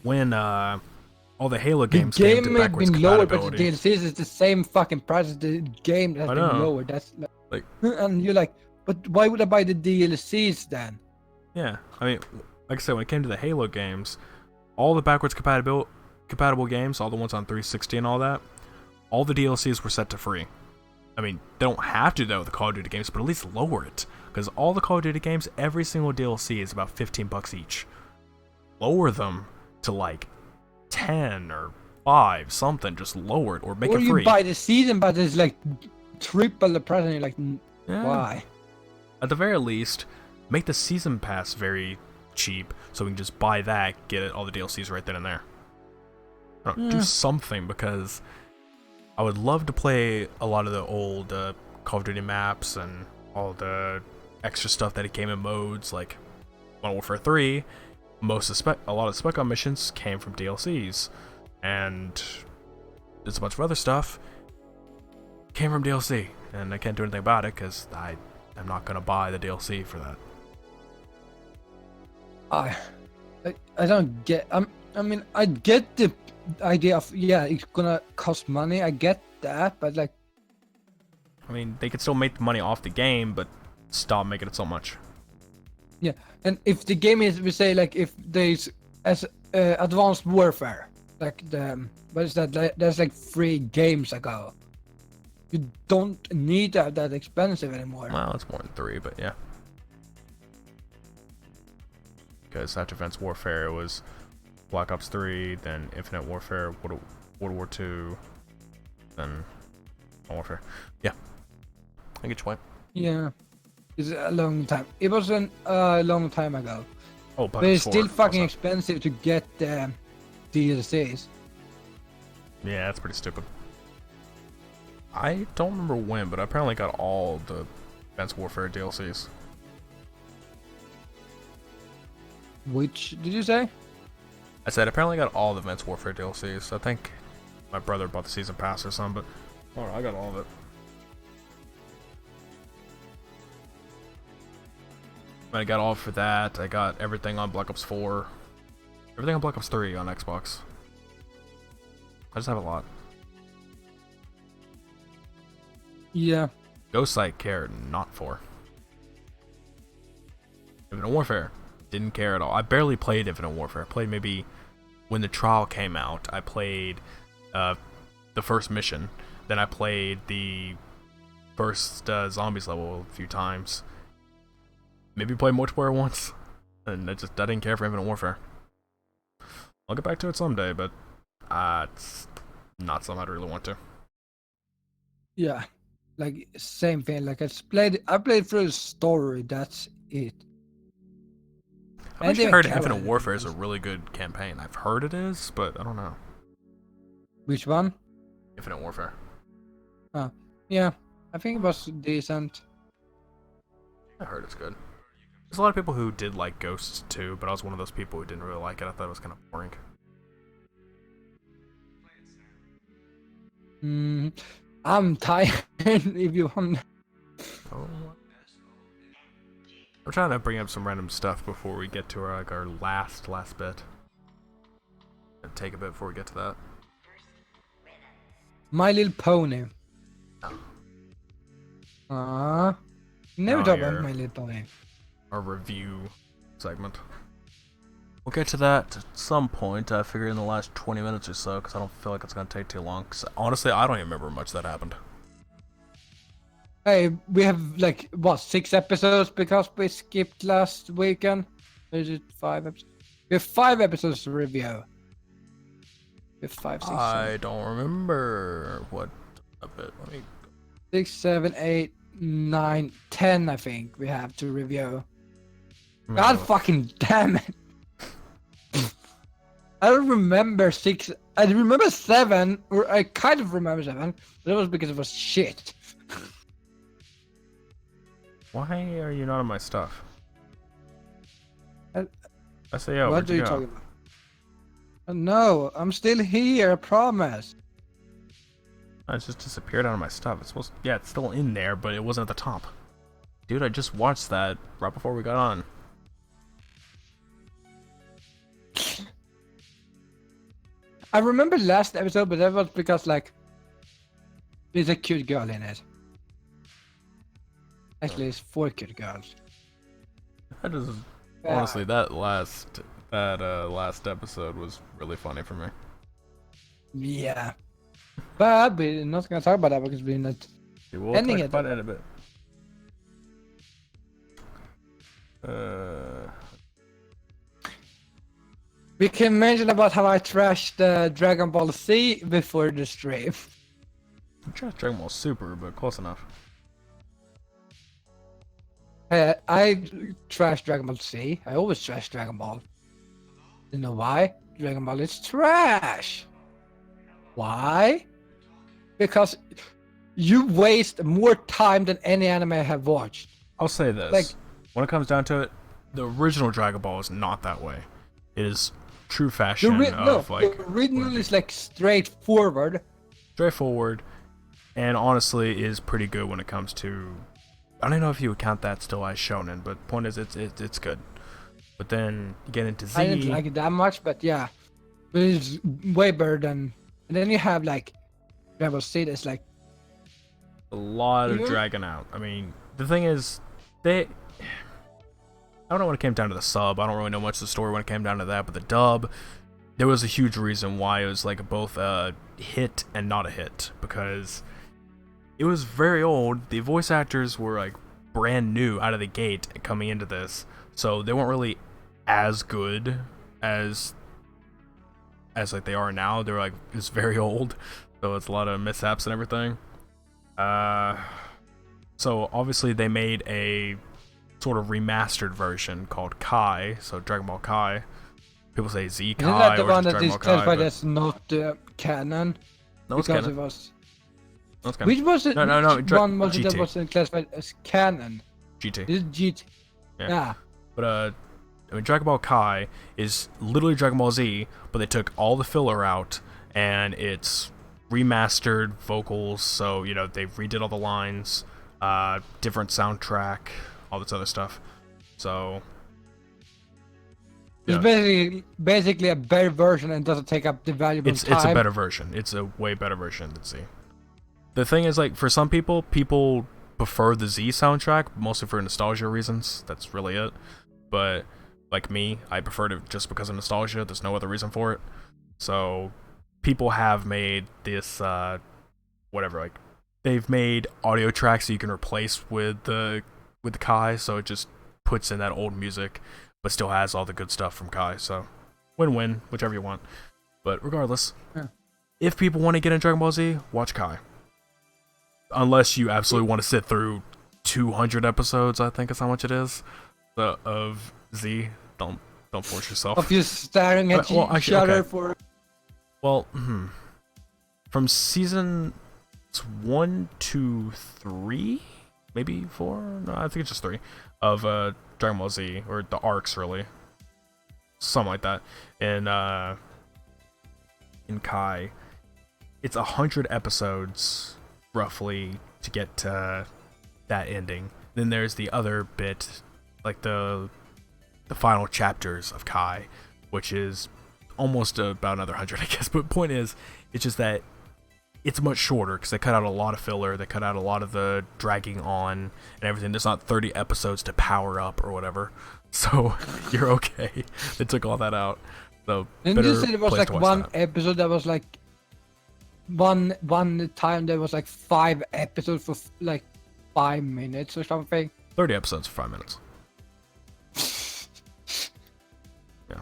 when all the Halo games came to backwards compatibility. Lowered, but the DLCs is the same fucking price as the game that has been lowered. That's like, and you're like, but why would I buy the DLCs then? Yeah, I mean, like I said, when it came to the Halo games, all the backwards compatible games, all the ones on 360 and all that, all the DLCs were set to free. I mean, they don't have to though with the Call of Duty games, but at least lower it, because all the Call of Duty games, every single DLC is about $15 each. Lower them to like 10 or 5, something. Just lower it or make it free. Or you buy the season, but it's like triple the price, and you're like, why? At the very least, make the season pass very cheap, so we can just buy that, get all the DLCs right then and there. I don't know, do something, because I would love to play a lot of the old Call of Duty maps and all the extra stuff that it came in modes, like Modern Warfare 3. A lot of spec on missions came from DLCs, and there's a bunch of other stuff came from DLC, and I can't do anything about it because I'm not gonna buy the DLC for that. I don't get. I mean, I get the idea of it's gonna cost money. I get that, but like, I mean, they could still make the money off the game, but stop making it so much. Yeah, and if the game is, we say, like, if there's as Advanced Warfare, like what is that? There's like 3 games ago. You don't need that expensive anymore. Well, it's more than 3, but yeah. Because after Advanced Warfare, it was Black Ops 3, then Infinite Warfare, World War 2, then Modern Warfare. Yeah, I get your point. Yeah, it's a long time. It wasn't a long time ago. Oh, but it's still fucking expensive to get the DLCs. Yeah, that's pretty stupid. I don't remember when, but I apparently got all the Advanced Warfare DLCs. Which did you say? I said apparently got all the Advanced Warfare DLCs. I think my brother bought the season pass or something, but I got all of it. I got all for that. I got everything on Black Ops 4. Everything on Black Ops 3 on Xbox. I just have a lot. Yeah. Ghost I cared not for. Infinite Warfare, didn't care at all. I barely played Infinite Warfare. I played maybe when the trial came out. I played the first mission. Then I played the first zombies level a few times. Maybe played multiplayer once. And I didn't care for Infinite Warfare. I'll get back to it someday, but it's not something I'd really want to. Yeah. Like, same thing. Like, I played through the story. That's it. I've actually heard Infinite Warfare is a really good campaign. I've heard it is, but I don't know. Which one? Infinite Warfare. Oh, yeah. I think it was decent. I heard it's good. There's a lot of people who did like Ghosts too, but I was one of those people who didn't really like it. I thought it was kind of boring. I'm tired. If you want. Oh. I'm trying to bring up some random stuff before we get to our last bit. It'll take a bit before we get to that. My Little Pony. Never talk about My Little Pony. Our review segment. We'll get to that at some point. I figure in the last 20 minutes or so, because I don't feel like it's going to take too long. Because honestly, I don't even remember much that happened. Hey, we have like, what, 6 episodes because we skipped last weekend? Or is it 5 episodes? We have 5 episodes to review. We have 5, 6, I don't remember what a bit. Let me... 6, 7, 8, 9, 10, I think we have to review. God fucking damn it. I don't remember 6. I remember 7, or I kind of remember 7, but it was because it was shit. Why are you not on my stuff? I say, yeah, what are you talking about? No, I'm still here, I promise. I just disappeared out of my stuff. It's supposed to, yeah, it's still in there, but it wasn't at the top. Dude, I just watched that right before we got on. I remember last episode, but that was because, like, there's a cute girl in it. Actually, it's 4 cute girls. That is honestly that last episode was really funny for me. Yeah, but we're not gonna talk about that because we're not ending it. About it a bit. We can mention about how I trashed Dragon Ball Z before the stream. I tried Dragon Ball Super, but close enough. I trash Dragon Ball Z. I always trash Dragon Ball. You know why? Dragon Ball is trash. Why? Because you waste more time than any anime I have watched. I'll say this. Like, when it comes down to it, the original Dragon Ball is not that way. It is true fashion of like the original is like straightforward. straightforward, and honestly is pretty good when it comes to. I don't know if you would count that still as shonen, but point is it's good. But then you get into Z. I didn't like it that much, but yeah, but it's way better than. And then you have like Dragon Ball Z that's like a lot of dragging out. I mean, the thing is, I don't know when it came down to the sub. I don't really know much of the story when it came down to that, but the dub, there was a huge reason why it was like both a hit and not a hit, because it was very old. The voice actors were like brand new out of the gate coming into this, so they weren't really as good as like they are now. They're like it's very old, so it's a lot of mishaps and everything. So obviously they made a sort of remastered version called Kai, so Dragon Ball Kai. People say Z Kai. Isn't that the or one just that Dragon is Ball Kai, classified but as not canon? no, it's Because canon. it was. No, it's canon. Which was it? No, Which one was it that GT. was classified as canon? GT. Is it GT? Yeah. But I mean, Dragon Ball Kai is literally Dragon Ball Z, but they took all the filler out, and it's remastered vocals. So you know they redid all the lines, different soundtrack, all this other stuff. So It's basically a better version and doesn't take up the valuable time. it's a better version. It's a way better version than Z. The thing is, like, for some people prefer the Z soundtrack, mostly for nostalgia reasons. That's really it. But like me, I preferred it just because of nostalgia. There's no other reason for it. So people have made this whatever, like they've made audio tracks that you can replace with the Kai, so it just puts in that old music but still has all the good stuff from Kai. So win-win, whichever you want. But regardless, if people want to get in Dragon Ball Z, watch Kai. Unless you absolutely want to sit through 200 episodes, I think is how much it is, of Z. Don't force yourself. Of you staring at each other for. Well, from season 1 to 3, maybe 4. No, I think it's just 3 of Dragon Ball Z, or the arcs really, something like that. And in Kai, it's 100 episodes roughly to get to that ending. Then there's the other bit, like the final chapters of Kai, which is almost about another 100, I guess. But point is, it's just that it's much shorter because they cut out a lot of filler. They cut out a lot of the dragging on and everything. There's not 30 episodes to power up or whatever, so you're okay. They took all that out. So and you said it was like one episode that was like one time there was like 5 episodes for like 5 minutes or something. 30 episodes for 5 minutes. Yeah,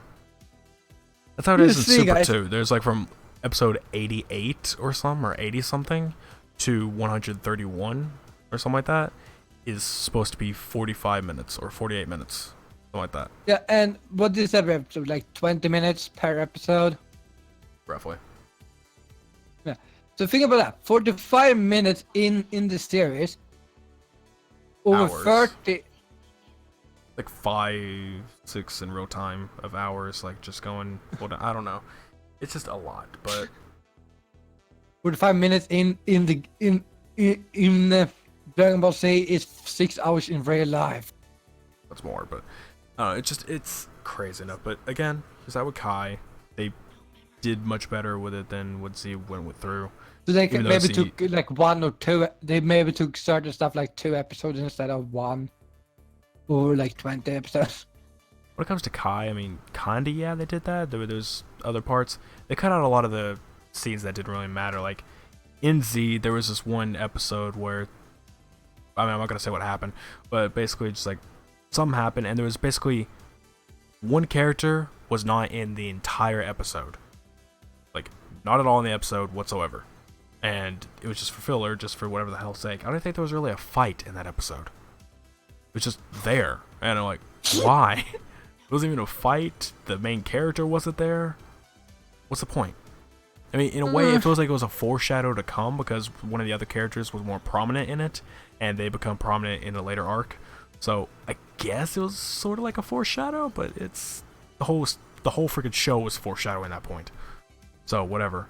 that's how it is in Super guys. Too. There's like from episode 88 or some, or 80 something to 131 or something like that is supposed to be 45 minutes or 48 minutes, something like that. Yeah, and what is every episode, like 20 minutes per episode? Roughly. Yeah, so think about that. 45 minutes in the series, over hours. 30, like 5-6 in real time of hours, like just going, well, I don't know. It's just a lot, but 45 minutes in Dragon Ball Z is 6 hours in real life. That's more, but it's crazy enough. But again, just that with Kai, they did much better with it than what Z went through. So they maybe took like 1 or 2. They maybe took certain stuff like 2 episodes instead of 1, or like 20 episodes. When it comes to Kai, I mean, kinda, yeah, they did that. There's other parts. They cut out a lot of the scenes that didn't really matter. Like, in Z, there was this one episode where, I mean, I'm not gonna say what happened, but basically just like, something happened, and there was basically one character was not in the entire episode. Like, not at all in the episode whatsoever. And it was just for filler, just for whatever the hell's sake. I don't think there was really a fight in that episode. It was just there, and I'm like, why? It wasn't even a fight. The main character wasn't there. What's the point? I mean, in a way, it feels like it was a foreshadow to come because one of the other characters was more prominent in it, and they become prominent in a later arc. So I guess it was sort of like a foreshadow, but it's the whole freaking show was foreshadowing that point. So whatever.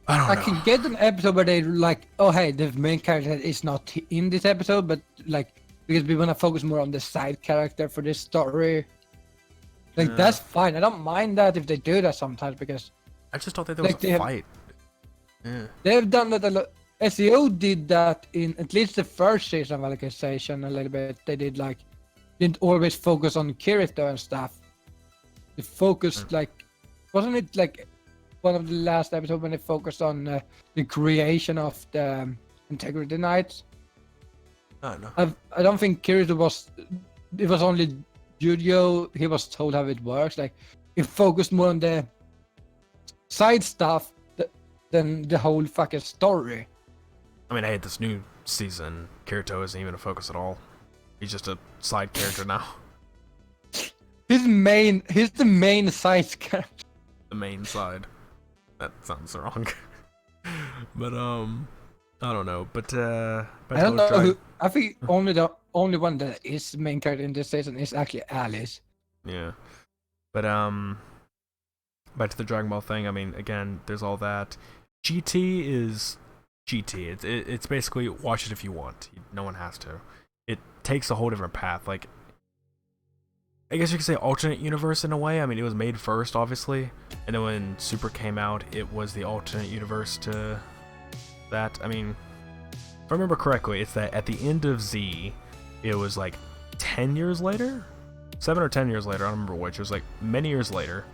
I don't know. I can get an episode where they like, oh hey, the main character is not in this episode, but like because we want to focus more on the side character for this story. Like that's fine. I don't mind that if they do that sometimes because I just thought that there was a fight. They've done that a lot. SEO did that in at least the first season of Alicization a little bit. They didn't always focus on Kirito and stuff. They focused like, wasn't it like one of the last episodes when they focused on the creation of the Integrity Knights? I don't know. I don't think Kirito was. It was only Yudio. He was told how it works. Like it focused more on the side stuff than the whole fucking story. I mean, hey, this new season, Kirito isn't even a focus at all. He's just a side character now. He's the main side character. The main side. That sounds wrong. But I don't know. But I don't know who. I think the only one that is the main character in this season is actually Alice. Yeah. But back to the Dragon Ball thing. I mean, again, there's all that. GT is GT. It's basically watch it if you want. No one has to. It takes a whole different path. Like, I guess you could say alternate universe in a way. I mean, it was made first, obviously, and then when Super came out, it was the alternate universe to that. I mean, if I remember correctly, it's that at the end of Z, it was like 10 years later, 7 or 10 years later. I don't remember which. It was like many years later,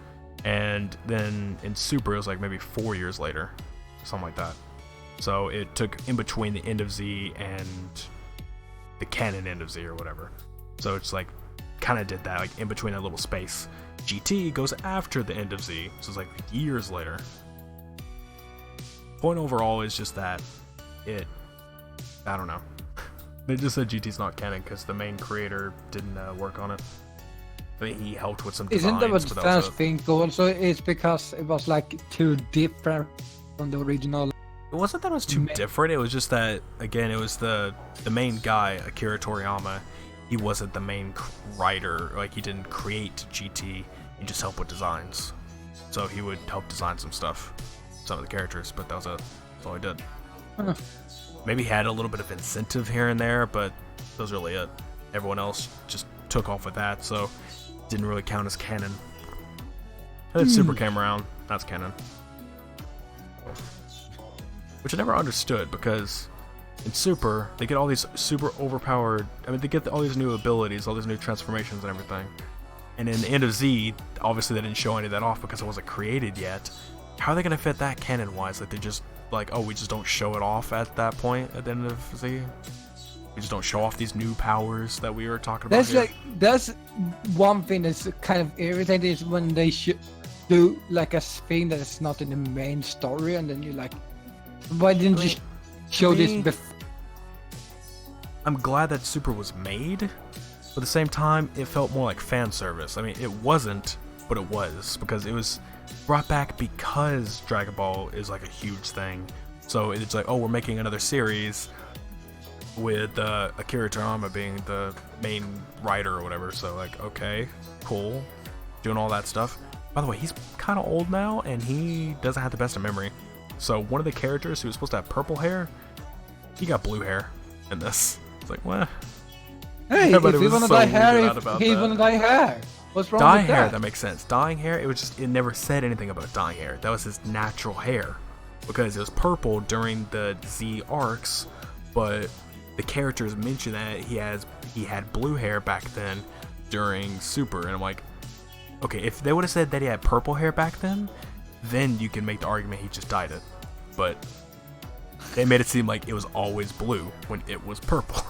and then in Super, it was like maybe 4 years later, something like that. So it took in between the end of Z and the canon end of Z or whatever. So it's like kind of did that, like in between that little space. GT goes after the end of Z, so it's like years later. Point overall is just that I don't know. They just said GT's not canon because the main creator didn't work on it. I mean, he helped with some designs. Isn't that what fans think also? It's because it was like too different from the original. It wasn't that it was too different, it was just that, again, it was the main guy, Akira Toriyama, he wasn't the main writer, like he didn't create GT, he just helped with designs. So he would help design some stuff, some of the characters, but that's all he did. Maybe he had a little bit of incentive here and there, but that was really it. Everyone else just took off with that, so it didn't really count as canon. And then Super came around, that's canon. Which I never understood, because in Super, they get all these super overpowered, I mean, they get all these new abilities, all these new transformations and everything. And in the end of Z, obviously they didn't show any of that off because it wasn't created yet. How are they going to fit that canon-wise? Like, they just, like, oh, we just don't show it off at that point at the end of Z? We just don't show off these new powers that we were talking about here? That's one thing that's kind of irritating is when they do, like, a thing that is not in the main story, and then you're like, why didn't you show this before? I'm glad that Super was made, but at the same time, it felt more like fan service. I mean, it wasn't, but it was, because it was brought back because Dragon Ball is like a huge thing. So it's like, oh, we're making another series with Akira Toriyama being the main writer or whatever. So like, okay, cool, doing all that stuff. By the way, he's kind of old now, and he doesn't have the best of memory. So one of the characters who was supposed to have purple hair, he got blue hair in this. It's like, what? Hey, if he wanna dye hair, he wanna dye hair. What's wrong with that? Dye hair, that makes sense. Dyeing hair, it never said anything about dyeing hair. That was his natural hair. Because it was purple during the Z arcs, but the characters mentioned that he had blue hair back then during Super, and I'm like, okay, if they would have said that he had purple hair back then you can make the argument he just dyed it. But they made it seem like it was always blue when it was purple.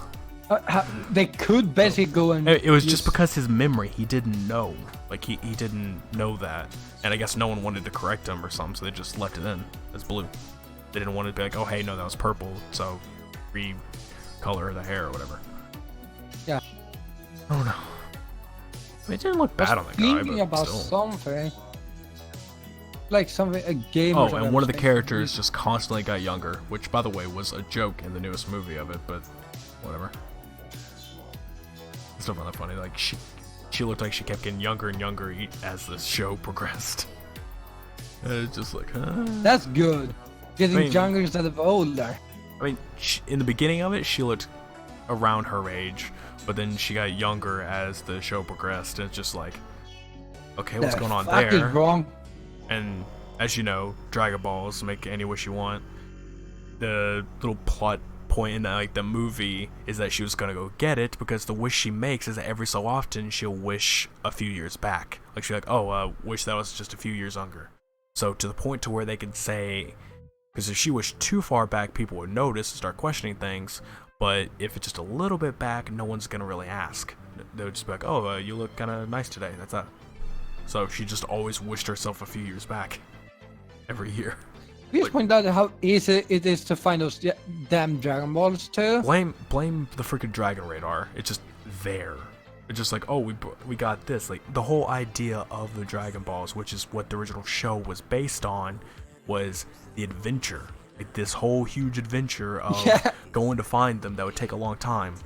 They could basically go and... It was just because his memory, he didn't know. Like, he didn't know that. And I guess no one wanted to correct him or something, so they just left it in as blue. They didn't want to be like, oh, hey, no, that was purple, so recolor the hair or whatever. Yeah, Oh no. I mean, it didn't look bad on the guy, Thinking but about still. something. Like something, a game. Oh, and one of the characters just constantly got younger, which, by the way, was a joke in the newest movie of it, but whatever. It's still really funny. Like, she looked like she kept getting younger and younger as the show progressed. And it's just like, huh? That's good. Getting younger instead of older. I mean, in the beginning of it, she looked around her age, but then she got younger as the show progressed, and it's just like, okay, what's going on there? Is wrong. And as you know, Dragon Balls make any wish you want. The little plot point in the movie is that she was gonna go get it because the wish she makes is that every so often she'll wish a few years back. Like she's like, oh, wish that was just a few years younger. So to the point to where they can say, because if she wished too far back, people would notice and start questioning things. But if it's just a little bit back, no one's gonna really ask. They would just be like, oh, you look kind of nice today. That's that. So she just always wished herself a few years back. Every year. Please point out how easy it is to find those damn Dragon Balls too. Blame the freaking Dragon Radar. It's just there. It's just like, oh, we got this. Like, the whole idea of the Dragon Balls, which is what the original show was based on, was the adventure. Like, this whole huge adventure of going to find them that would take a long time.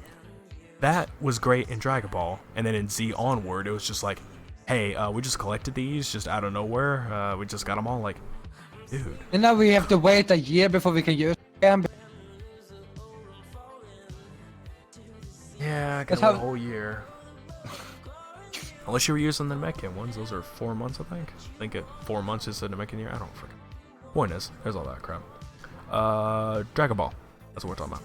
That was great in Dragon Ball, and then in Z onward, it was just like, hey, we just collected these just out of nowhere. We just got them all. Like, dude. And now we have to wait a year before we can use them. Yeah, I got a whole year. Unless you were using the Namekian ones, those are 4 months, I think. I think 4 months is the Namekian year. I don't freaking. Point is, there's all that crap. Dragon Ball. That's what we're talking about.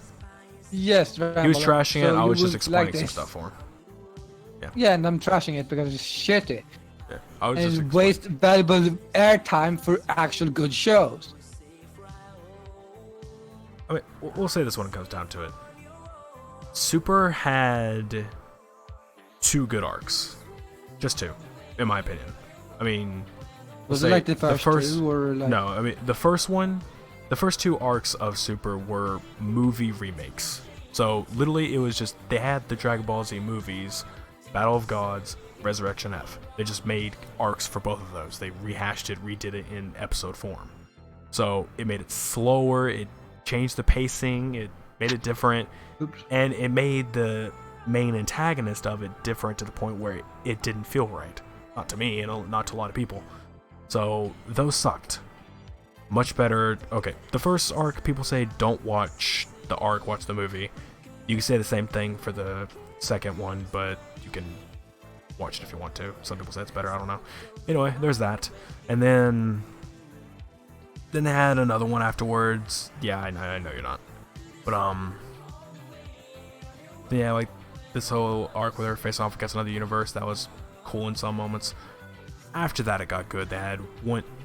Yes, Dragon he was Ball. trashing it. I was just explaining some stuff for him. Yeah, and I'm trashing it because it's shitty. Yeah, I was and just waste valuable airtime for actual good shows. I mean, we'll say this when it comes down to it. Super had 2 good arcs. Just 2, in my opinion. I mean, was it like the first 2 or like... No, I mean, the first 2 arcs of Super were movie remakes. So literally it was just, they had the Dragon Ball Z movies, Battle of Gods, Resurrection F. They just made arcs for both of those. They rehashed it, redid it in episode form. So it made it slower, it changed the pacing, it made it different, and it made the main antagonist of it different to the point where it didn't feel right. Not to me, and not to a lot of people. So those sucked. Much better. Okay, the first arc, people say don't watch the arc, watch the movie. You can say the same thing for the second one, but you can watch it if you want to. Some people say it's better, I don't know. Anyway, there's that. And then they had another one afterwards. Yeah, I know you're not. But yeah, like this whole arc where they're facing off against another universe, that was cool in some moments. After that it got good. They had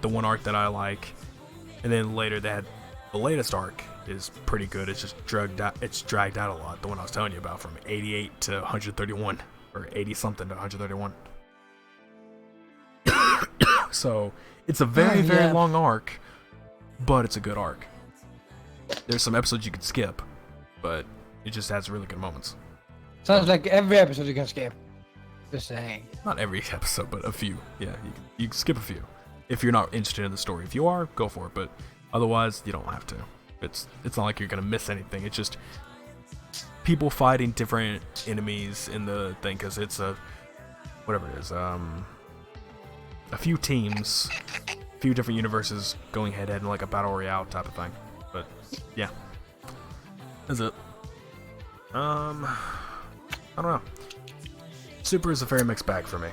the one arc that I like, and then later they had the latest arc is pretty good. It's just dragged out a lot. The one I was telling you about, from 88 to 131, or 80 something to 131. So it's a very long arc, but it's a good arc. There's some episodes you could skip, but it just has really good moments. Sounds like every episode you can skip. Just saying. Not every episode, but a few. Yeah, you can skip a few if you're not interested in the story. If you are, go for it, but otherwise you don't have to. It's not like you're gonna miss anything. It's just people fighting different enemies in the thing, because it's whatever it is, a few teams, a few different universes going head to head in like a battle royale type of thing. But yeah, that's it. I don't know. Super is a very mixed bag for me.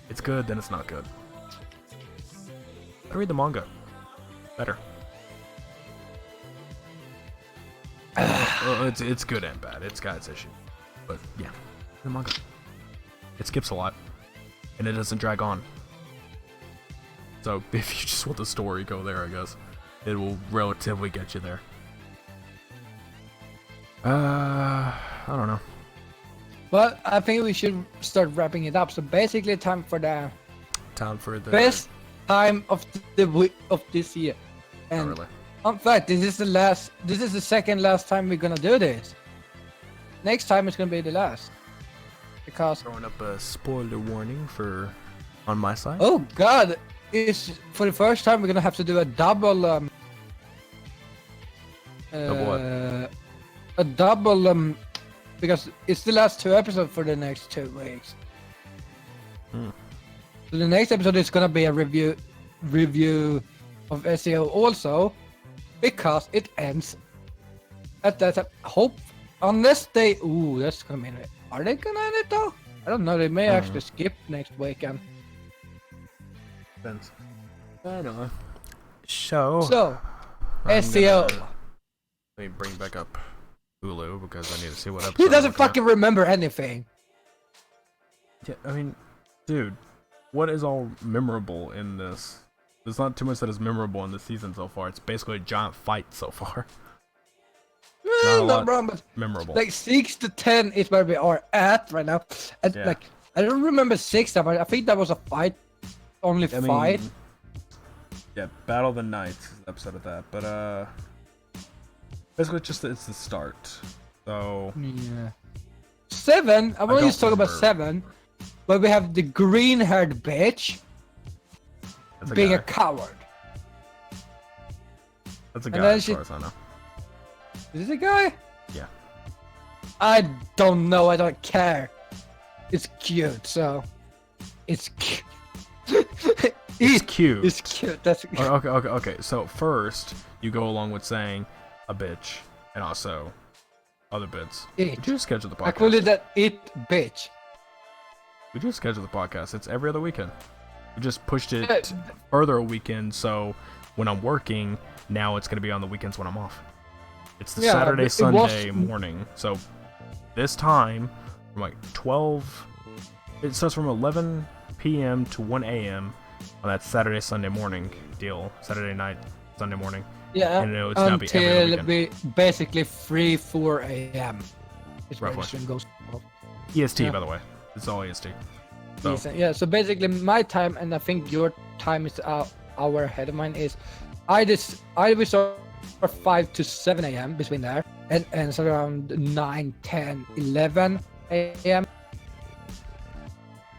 It's good, then it's not good. I read the manga. Better. It's good and bad. It's got its issues. But yeah, the manga. It skips a lot, and it doesn't drag on. So if you just want the story, go there, I guess. It will relatively get you there. I don't know. Well, I think we should start wrapping it up. So basically, time for the best time of this year. And not really. in fact, this is the second last time we're gonna do this. Next time it's gonna be the last. because Throwing up a spoiler warning on my side. oh god, it's for the first time we're gonna have to do a double a double because it's the last 2 episodes for the next 2 weeks. So the next episode is gonna be a review of SEO also, because it ends at that time. Hope unless they that's gonna mean it. Are they gonna end it though? I don't know. They may actually skip next weekend. Depends. I know. So SEO. Let me bring back up Hulu because I need to see what episode. He doesn't fucking remember anything. Yeah, I mean, dude, what is all memorable in this? There's not too much that is memorable in the season so far. It's basically a giant fight so far. Not wrong, but memorable. like 6 to 10 is where we are at right now. And like I don't remember 6, but I think that was a fight. Only fight. Yeah, Battle of the Knights is the episode of that, but basically it's the start. So yeah. 7. I want you to talk about 7, where we have the green-haired bitch being a coward. That's a guy, as far as I know. Is it a guy? Yeah. I don't know. I don't care. It's cute, so it's cute. It's cute. It's cute. That's okay. So first, you go along with saying a bitch and also other bits. It. We just schedule the podcast. I call it that bitch. We just schedule the podcast. It's every other weekend. We just pushed it further a weekend, so when I'm working, now it's gonna be on the weekends when I'm off. It's the Saturday, Sunday morning. So this time, from like 12, it starts from 11 p.m. to 1 a.m. on that Saturday, Sunday morning deal. Saturday night, Sunday morning. Yeah, and it's now be every other weekend. Basically 4 a.m. is where the stream goes off. EST, by the way. It's all EST. So. Yeah, so basically my time, and I think your time is an hour ahead of mine, is I will start 5 to 7 a.m. between there, and it's around 9, 10, 11 a.m.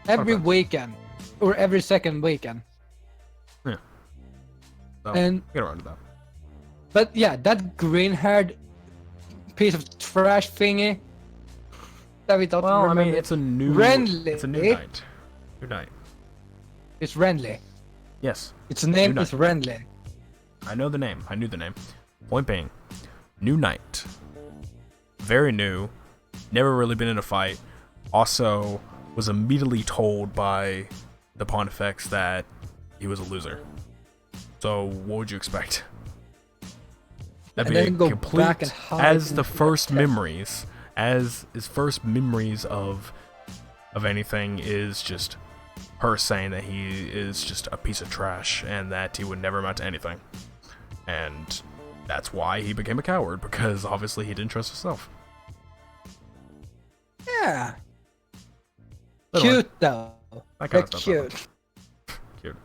every weekend, or every second weekend. Yeah. So, and get around to that. But yeah, that green-haired piece of trash thingy that we don't remember. I mean, it's a new Renly. It's a new night. New night. It's Renly. Yes. Its name is Renly. I know the name. I knew the name. Point being, new night. Very new. Never really been in a fight. Also, was immediately told by the Pontifex that he was a loser. So, what would you expect? That'd be a complete, as the first memories, as his first memories of anything is just her saying that he is just a piece of trash and that he would never amount to anything. And that's why he became a coward, because obviously he didn't trust himself. Yeah. Cute though. That's cute. Cute.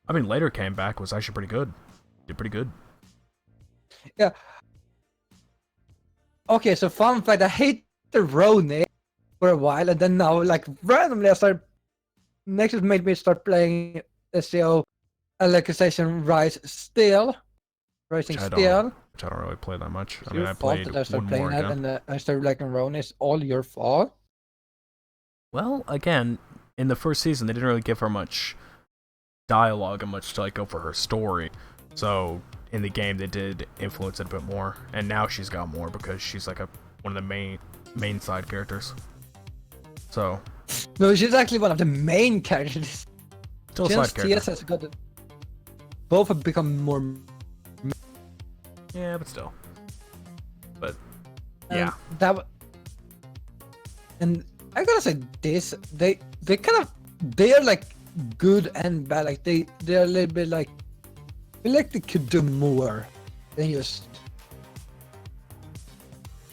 I mean, later came back, was actually pretty good. Did pretty good. Yeah. Okay, so fun fact, I hate the Roni for a while, and then now, like, randomly Nexus made me start playing SEO Alicization Rising Steel. Which I don't really play that much. I mean, I played one more again. And I started liking Roni. It's all your fault. Well, again, in the first season, they didn't really give her much dialogue and much to like go for her story. So in the game, they did influence it a bit more, and now she's got more because she's like one of the main side characters. So no, she's actually one of the main characters. Still a side character. TS has got both have become more. Yeah, but still. But yeah, and I gotta say this, they are like good and bad. Like they're a little bit like, I feel like they could do more than just.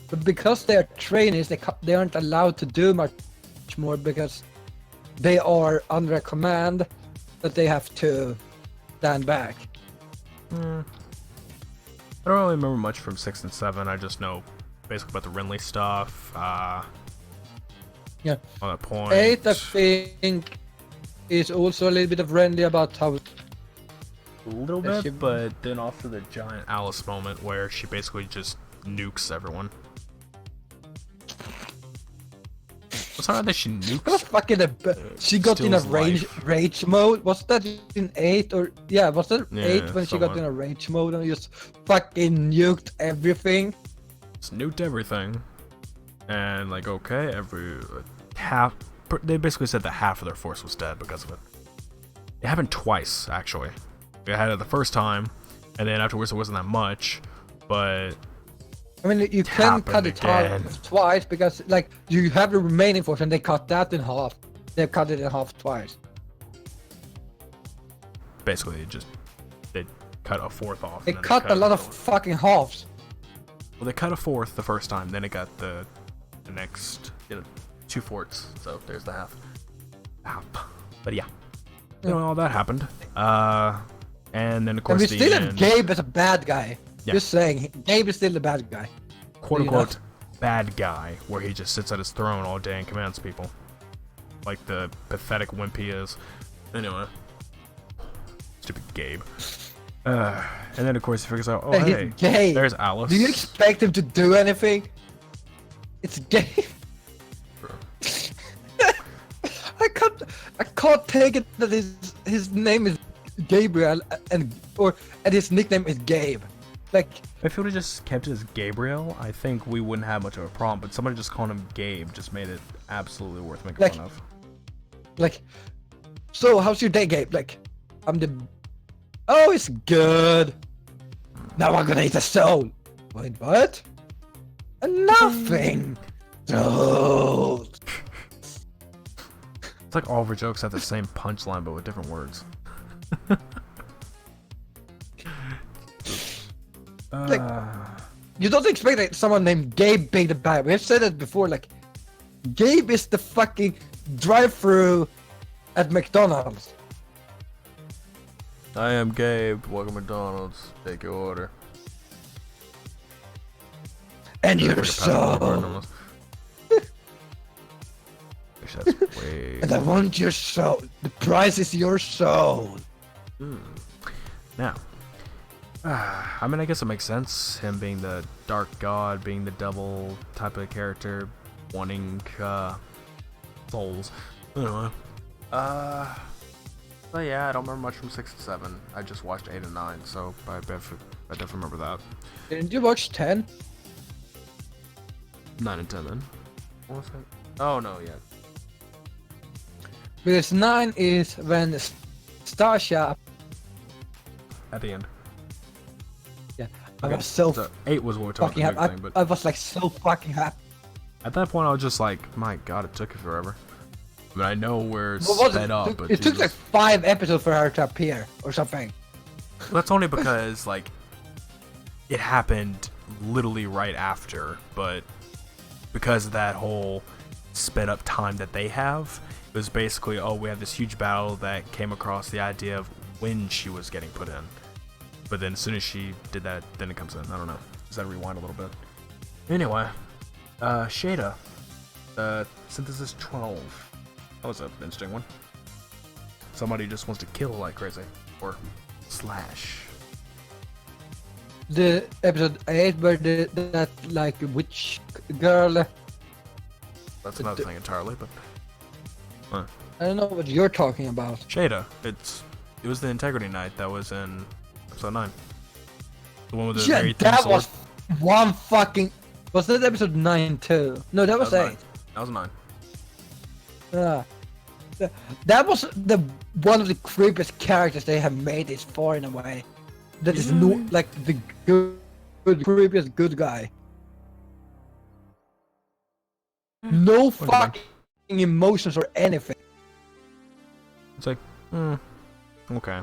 But because they are trainees, they aren't allowed to do much more because they are under a command that they have to stand back. I don't really remember much from 6 and 7. I just know basically about the Renly stuff. Yeah. On that point. 8, I think, is also a little bit of friendly about how. A little That she- bit, but then also the giant Alice moment where she basically just nukes everyone. It's not that she That was nukes. fucking she got in a Steals rage mode. Was that in 8 or yeah? Was that Yeah, 8 when she got somewhat. in a rage mode and just fucking nuked everything? Just nuked everything. And like, okay, half. They basically said that half of their force was dead because of it. It happened twice, actually. They had it the first time, and then afterwards it wasn't that much, but I mean, you can cut happened it again. half twice because like you have the remaining force and they cut that in half. They cut it in half twice. basically they cut a fourth off. They and then cut a lot of fourth. fucking halves. Well, they cut a fourth the first time, then it got the next 2 fourths. So there's the half. But yeah, all that happened. And then of And course we the still have end, Gabe as a bad guy. Yeah. Just saying, Gabe is still the bad guy. quote you unquote bad guy, where he just sits at his throne all day and commands people, like the pathetic wimp he is. Anyway, stupid Gabe. And then of course he figures out, oh He's hey, gay. there's Alice. Do you expect him to do anything? It's Gabe. I can't take it that his name is Gabriel and his nickname is Gabe. Like, If he would have just kept it as Gabriel, I think we wouldn't have much of a problem. But somebody just calling him Gabe just made it absolutely worth making Like- fun of. like, so how's your day, Gabe? Like, oh, it's good. Now I'm gonna eat a soul. Wait, what? Nothing. Dude. It's like all of our jokes have the same punchline but with different words. Like, you don't expect that someone named Gabe be the bad. We've said it before. Like, Gabe is the fucking drive-through at McDonald's. I am Gabe. Welcome to McDonald's. Take your order. And your soul. That's way. And I want your soul. The price is your soul. Now, I mean, I guess it makes sense. Him being the dark god, being the devil type of character, wanting souls. Anyway, but yeah, I don't remember much from 6 and 7. I just watched 8 and 9, so I definitely remember that. Didn't you watch 10? 9 and 10 then. What was that? Oh no, yeah. Because 9 is when Starsha. At the end. Yeah, I Okay, was so so 8 was what we're talking fucking about. happy. But I was like so fucking happy. at that point, I was just like, my god, it took you forever. I mean, I know we're What was sped it? up, but It took Jesus. like 5 episodes for her to appear or something. That's only because, like, it happened literally right after, but because of that whole sped up time that they have, it was basically, oh, we have this huge battle that came across the idea of when she was getting put in. But then as soon as she did that, then it comes in. I don't know. Just gotta rewind a little bit. Anyway, Shada, Synthesis 12. That was an interesting one. Somebody just wants to kill like crazy. Or slash. The episode 8 where that like witch girl. That's another thing entirely, but I don't know what you're talking about. Shada. It was the Integrity Knight that was in episode 9. The one with the Yeah, very thin that sword. was one fucking. Was that episode 9 too? No, that was 8. 9. That was 9. That was the one of the creepiest characters they have made this far in a way. That is no, like the good creepiest good guy. No fucking emotions or anything. It's like, okay.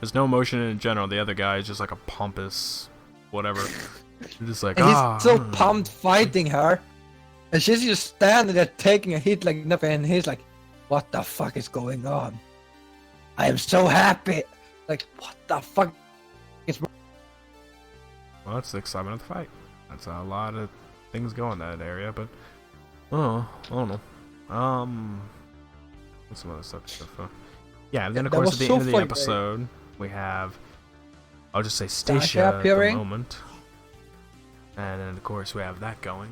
There's no emotion in general. The other guy is just like a pompous whatever. You're just like, And he's so pumped fighting her. And she's just standing there taking a hit like nothing. And he's like, what the fuck is going on? I am so happy. Like, what the fuck is. Well, that's the excitement of the fight. That's a lot of things going in that area, but Oh, I don't know. What's some other stuff? Yeah, and then of That course was at the so end of the funny. episode we have, I'll just say Sasha Stacia at the appearing. moment, and then of course we have that going.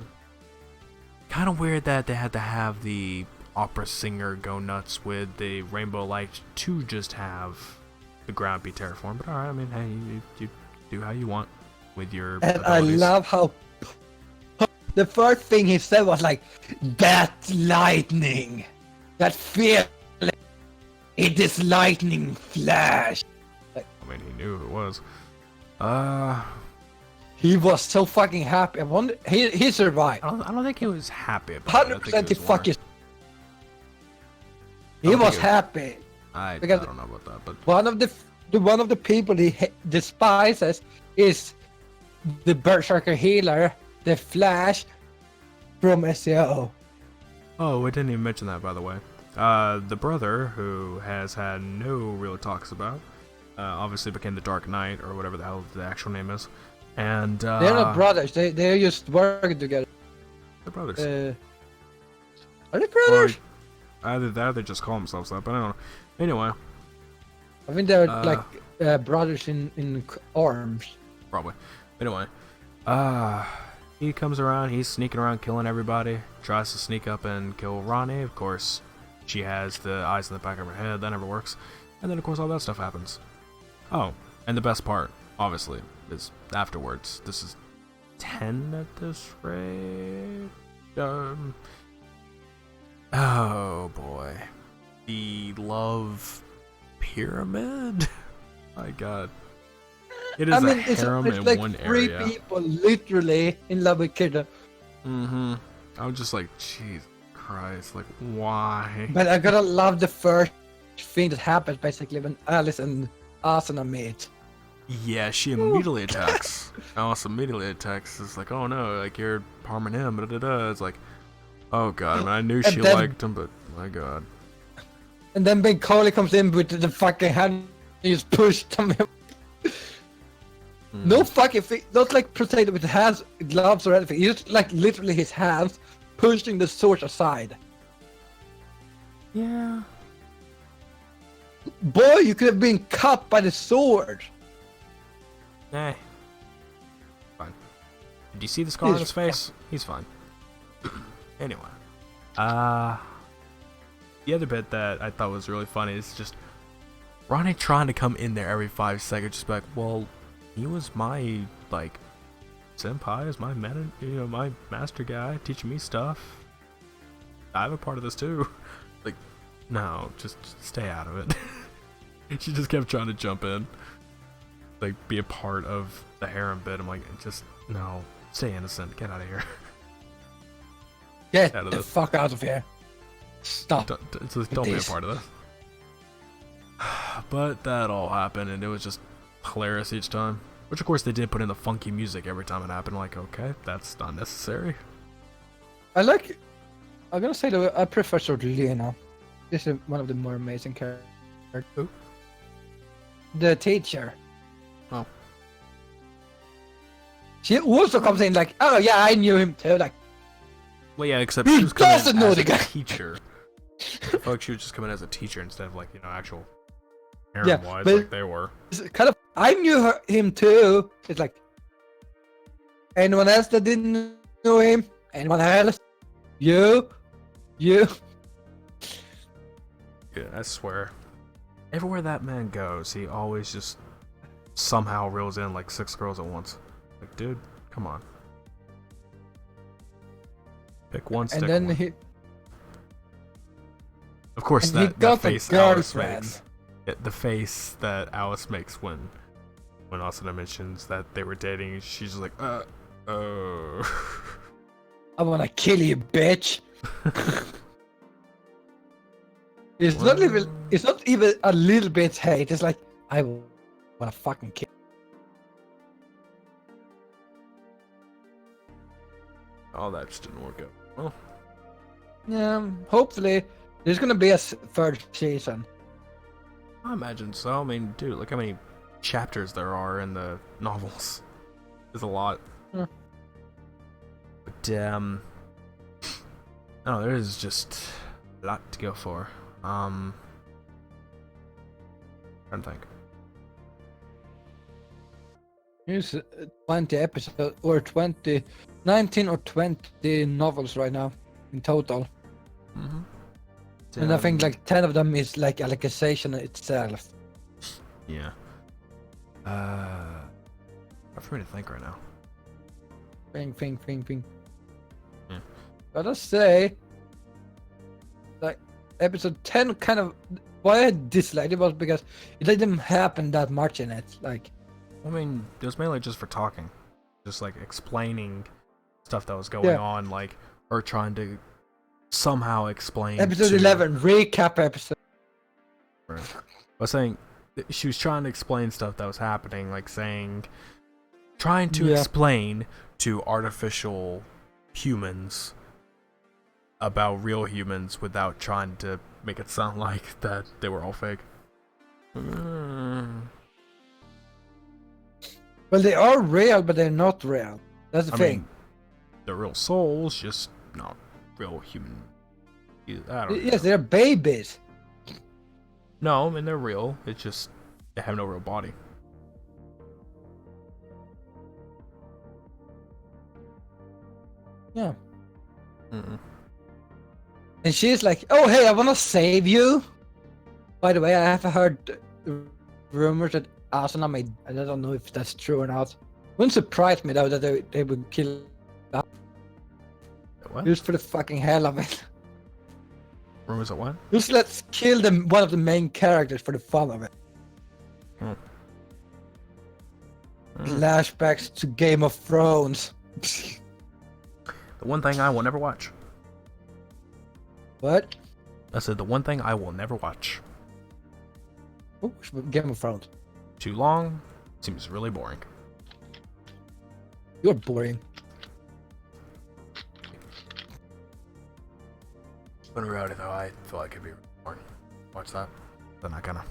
Kind of weird that they had to have the opera singer go nuts with the rainbow light to just have the ground be terraformed. But alright, I mean, hey, you do how you want with your And abilities. I love how the first thing he said was like, "That lightning, that feeling, it is lightning flash." I mean, he knew who it was. He was so fucking happy. I wonder, he survived. I don't think he was happy about it. I think 100% he was more- fucking. I He don't think was it- happy. I because- don't know about that, but One of the people he despises is the Berserker healer, the Flash from SEO. oh, we didn't even mention that, by the way. The brother, who has had no real talks about, obviously became the Dark Knight, or whatever the hell the actual name is. And They're not brothers. They're just working together. they're brothers. Are they brothers? Or either that or they just call themselves that, but I don't know. Anyway, I think they're like brothers in arms. probably. Anyway, he comes around, he's sneaking around killing everybody, tries to sneak up and kill Ronnie. Of course, she has the eyes in the back of her head, that never works. And then of course all that stuff happens. Oh, and the best part, obviously, is afterwards. This is 10 at this rate. Oh boy. The love pyramid? My god. It is a harem it's in like one three area. people literally in love with Kira. Mm-hmm. I was just like, Jesus Christ, like, why? But I gotta love the first thing that happens basically when Alice and Asuna meet. Yeah, she immediately attacks. Alice immediately attacks. It's like, oh no, like, you're harming him, da-da-da. It's like, oh god, I mean, I knew And she then- liked him, but my god. And then Big Carly comes in with the fucking hand and just pushed him. No fucking thing. Not like protected with hands, gloves or anything. Just like literally his hands pushing the sword aside. Yeah. Boy, you could have been cut by the sword. Nah. Fine. Did you see the scar on He's his face? He's fine. Anyway. The other bit that I thought was really funny is just Ronnie trying to come in there every 5 seconds, just be like, well, he was my, like, senpai, is my my master guy, teaching me stuff. I have a part of this too. Like, no, just stay out of it. She just kept trying to jump in, like, be a part of the harem bit. I'm like, just no, stay innocent, get out of here. Get Out of the this. fuck out of here. Stop. Don't be a part of this. But that all happened, and it was just hilarious each time. Which, of course, they did put in the funky music every time it happened. Like, okay, that's not necessary. I'm gonna say that I prefer Sordelina. This is one of the more amazing characters. Who? The teacher. Oh. She also comes in like, oh yeah, I knew him too. Like, Well, yeah, except He she was coming doesn't in know as the a guy. teacher. I felt like she was just coming as a teacher instead of, like, actual Yeah, harem-wise, but- like they were. it's kind of, I knew him too. It's like, anyone else that didn't know him? Anyone else? You? Yeah, I swear. Everywhere that man goes, he always just somehow reels in like 6 girls at once. Like, dude, come on. Pick one, stick And then one. he, Of course, and he that got a face Alice girlfriend. makes. Yeah, the face that Alice makes when Asuna mentions that they were dating, she's just like, oh. I wanna kill you, bitch. It's not Well- even. It's not even a little bit hate. It's like I wanna fucking kill. Oh, that just didn't work out. Well, Yeah. Hopefully, there's gonna be a third season. I imagine so. I mean, dude, look how many chapters there are in the novels. There's a lot. Yeah. But, No, there is just a lot to go for. Trying to think. Here's 20 episodes, or 19 or 20 novels right now, in total. And I think like 10 of them is like allocation itself. Yeah. Hard for me to think right now. Think. Yeah. Gotta say, like episode 10 kind of, why I disliked it was because it didn't happen that much in it. Like, I mean, it was mainly just for talking, just like explaining stuff that was going on, like, or trying to somehow explain. Episode 11 recap episode. Right. I was saying she was trying to explain stuff that was happening, like trying to explain to artificial humans about real humans without trying to make it sound like that they were all fake. Well, they are real, but they're not real. That's the thing. Mean, they're real souls, just not real human. I don't know. Yes, they're babies. No, I mean they're real. It's just they have no real body. Yeah. And she's like, "Oh, hey, I want to save you." By the way, I have heard rumors that Asuna made. I don't know if that's true or not. Wouldn't surprise me though that they would kill. What? Just for the fucking hell of it. Rumors of what? Just let's kill one of the main characters for the fun of it. Flashbacks to Game of Thrones. The one thing I will never watch. What? I said the one thing I will never watch. Oh, Game of Thrones. Too long. Seems really boring. You're boring. But in reality, though, I feel like it'd be boring. Watch that. Then I kind of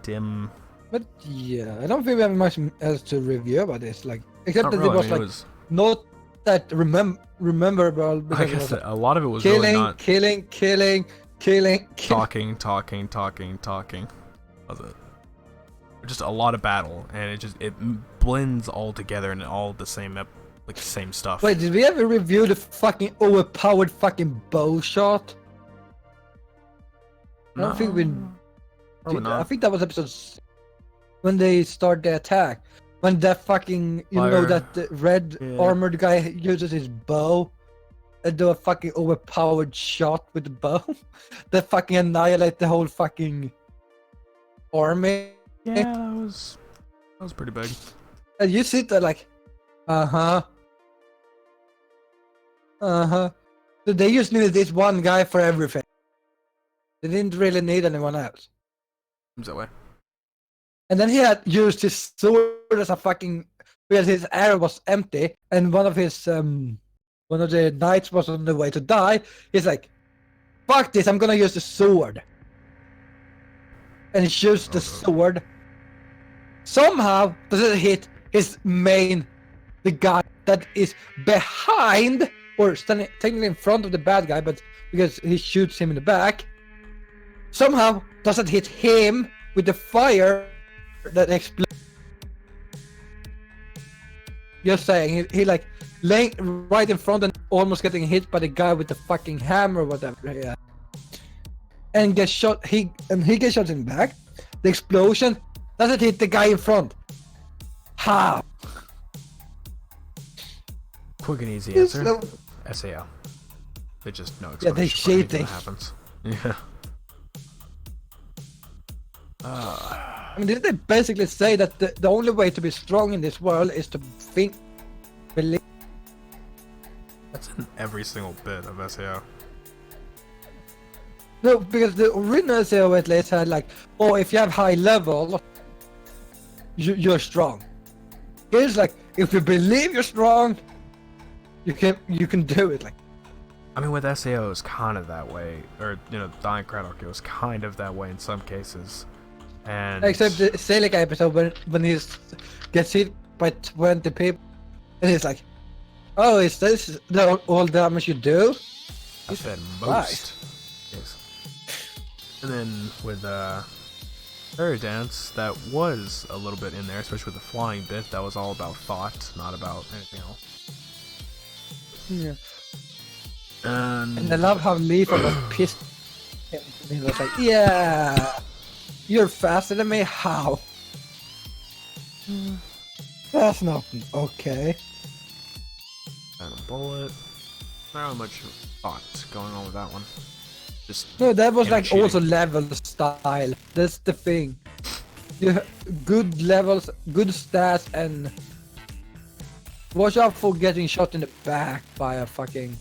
dim. But yeah, I don't think we have much else to review about this. Like, except Not that really, it was I mean, like not that rememberable. Like I said, a lot of it was killing, really not killing. talking. That's it. Just a lot of battle, and it blends all together and all the same like the same stuff. Wait, did we ever review the fucking overpowered fucking bow shot? I don't think we. I think that was episode 6, when they start the attack. When that fucking that red armored guy uses his bow and do a fucking overpowered shot with the bow that fucking annihilate the whole fucking army. Yeah, that was pretty big. And you sit there like, so they just needed this one guy for everything. They didn't really need anyone else. Seems that way. And then he had used his sword as a fucking, because his arrow was empty, and one of the knights was on the way to die. He's like, "Fuck this! I'm gonna use the sword." And he shoots the sword. Somehow doesn't hit the guy that is behind or standing technically in front of the bad guy, but because he shoots him in the back, somehow doesn't hit him with the fire that explodes. Just saying, he like laying right in front and almost getting hit by the guy with the fucking hammer or whatever. Yeah. And gets shot. He gets shot in the back. The explosion doesn't hit the guy in front. How? Quick and easy answer. SAO. They just know exactly they cheating. what happens. Yeah. I mean, didn't they basically say that the only way to be strong in this world is to think, believe? That's in every single bit of SAO. No, because the original SAO at least had like, oh, if you have high level, you're strong. Here's like, if you believe you're strong, you can do it. Like, I mean, with SAO it's kind of that way, or Dying Craddock, it was kind of that way in some cases. And except the Celica episode when he gets hit by 20 people, and he's like, "Oh, is this all damage you do?" I said Christ. most. Yes. And then with Fairy Dance, that was a little bit in there, especially with the flying bit. That was all about thought, not about anything else. Yeah. And I love how Leafa was pissed. He was like, "Yeah, you're faster than me. How? That's not okay." and a bullet. Not much thought going on with that one. Just No, that was like cheating. also level style. That's the thing. You good levels, good stats, and watch out for getting shot in the back by a fucking.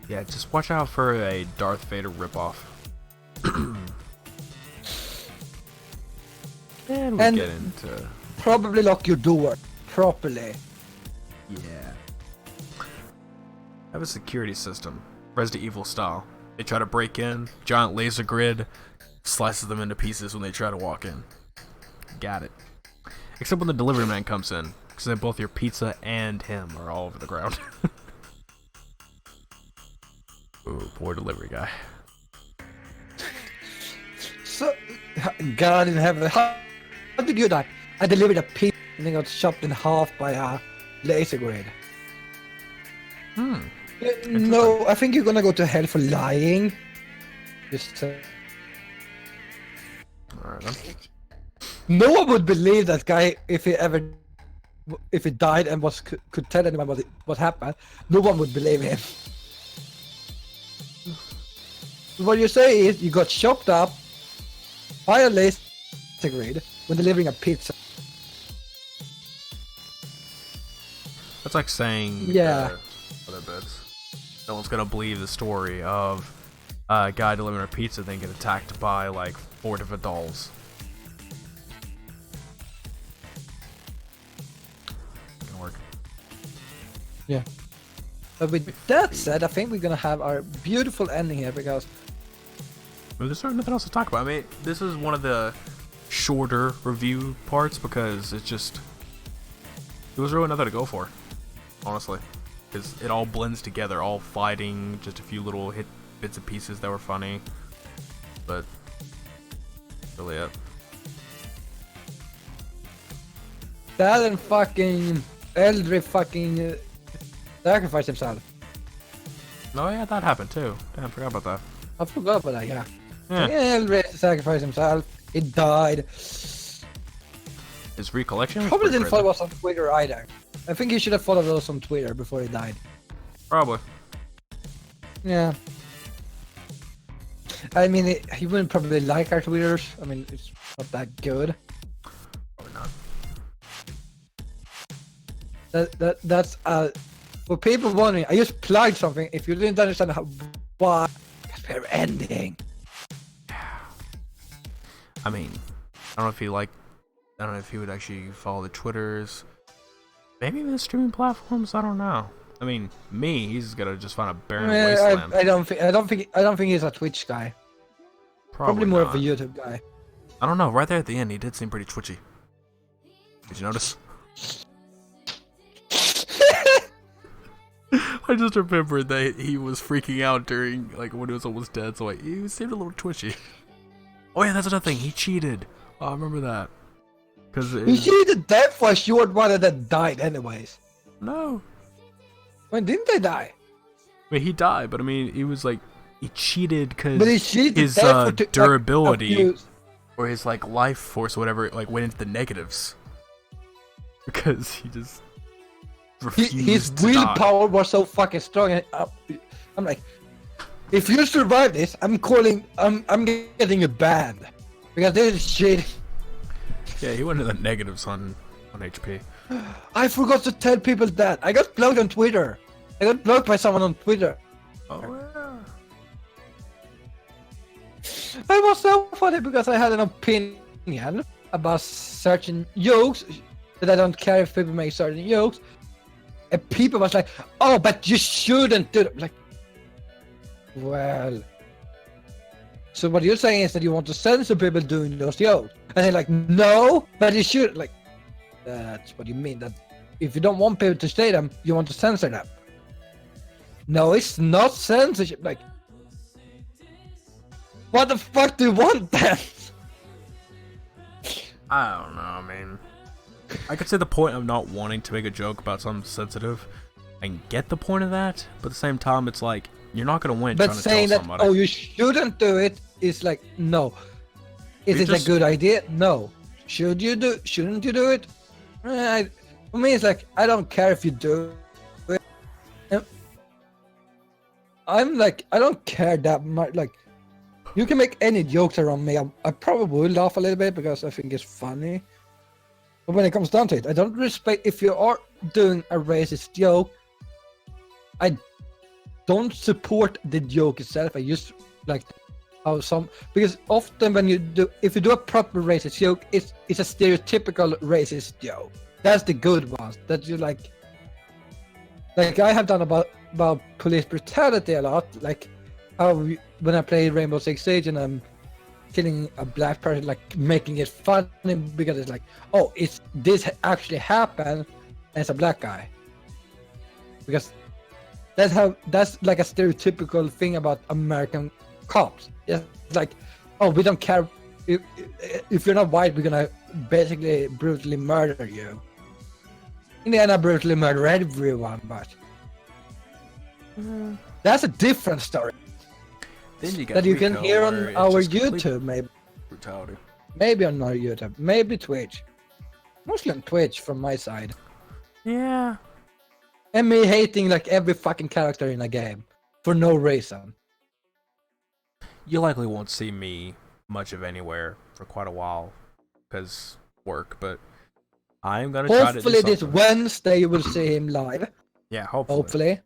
Yeah, just watch out for a Darth Vader ripoff. And we get into Probably lock your door properly. yeah. Have a security system, Resident Evil style. They try to break in, giant laser grid slices them into pieces when they try to walk in. Got it. Except when the delivery man comes in, because then both your pizza and him are all over the ground. Ooh, poor delivery guy. So, God in heaven, how did you die? I delivered a pizza and then got chopped in half by a laser grid. No, I think you're gonna go to hell for lying. Just Alright then. no one would believe that guy if he died and could tell anyone what happened. No one would believe him. What you say is you got chopped up by a laser grid when delivering a pizza. That's like saying Yeah. other bits. No one's gonna believe the story of a guy delivering a pizza then get attacked by like 4 different dolls. Gonna work. Yeah. But with that said, I think we're gonna have our beautiful ending here because Well, there's nothing else to talk about. I mean, this is one of the shorter review parts because it was really nothing to go for, honestly. Because it all blends together, all fighting, just a few little hit bits and pieces that were funny, but really it. that and fucking Eldritch fucking sacrificed himself. Oh yeah, that happened too. Damn, forgot about that. I forgot about that, yeah. Yeah. Eldritch sacrificed himself. He died. His recollection was Probably pretty didn't crazy. follow us on Twitter either. I think he should have followed us on Twitter before he died. Probably. Yeah. I mean, he wouldn't probably like our Twitters. I mean, it's not that good. Probably not. That's for people wondering. I just plugged something. If you didn't understand why, because we're ending. I mean, I don't know if he would actually follow the Twitters. Maybe even the streaming platforms. I don't know. I mean, he's gonna just find a barren wasteland. I don't think he's a Twitch guy. Probably more of a YouTube guy. I don't know. Right there at the end, he did seem pretty twitchy. Did you notice? I just remembered that he was freaking out during, like, when he was almost dead, so he seemed a little twitchy. Oh yeah, that's another thing. He cheated. Oh, I remember that. Cause You see, the death was short one that died anyways. no, When didn't they die? I mean, he died, but I mean, he was like he cheated because But he cheated his death for durability abuse. or his like life force, or whatever, like went into the negatives because he just refused His to die. willpower was so fucking strong. And I'm like, if you survive this, I'm getting you banned because this is shit. Yeah, he went into the negatives on HP. I forgot to tell people that I got blocked on Twitter. I got blocked by someone on Twitter. Oh yeah. I was so funny because I had an opinion about certain jokes that I don't care if people make certain jokes. And people was like, "Oh, but you shouldn't do it." Like, well, so what you're saying is that you want to censor people doing those jokes, and they're like, "No, but you should." Like, that's what you mean. That if you don't want people to say them, you want to censor them. No, it's not censorship. Like, what the fuck do you want then? I don't know, I mean, I could see the point of not wanting to make a joke about something sensitive and get the point of that, but at the same time, it's like, you're not going to win But trying to saying tell that, somebody. oh, you shouldn't do it is like, no. Is it just- a good idea? No. Shouldn't you do it? For me, it's like, I don't care if you do it. I'm like, I don't care that much. Like, you can make any jokes around me. I probably will laugh a little bit because I think it's funny. But when it comes down to it, I don't respect if you are doing a racist joke. I don't support the joke itself. I just like how because often when if you do a proper racist joke, it's a stereotypical racist joke. That's the good ones that you like. Like I have done about police brutality a lot. Like how when I play Rainbow Six Siege and I'm killing a black person, like making it funny because it's like, oh, this actually happened, and it's a black guy. Because that's like a stereotypical thing about American cops. It's like, oh, we don't care if you're not white, we're gonna basically brutally murder you. In the end, I brutally murder everyone, but that's a different story Then you got that you can Rico, hear where on it's our just complete YouTube, maybe brutality. on our YouTube, maybe Twitch, mostly on Twitch from my side. Yeah. And me hating like every fucking character in a game for no reason. You likely won't see me much of anywhere for quite a while because work, but I'm gonna try to do Hopefully this something. Wednesday you will see him live. Yeah, hopefully.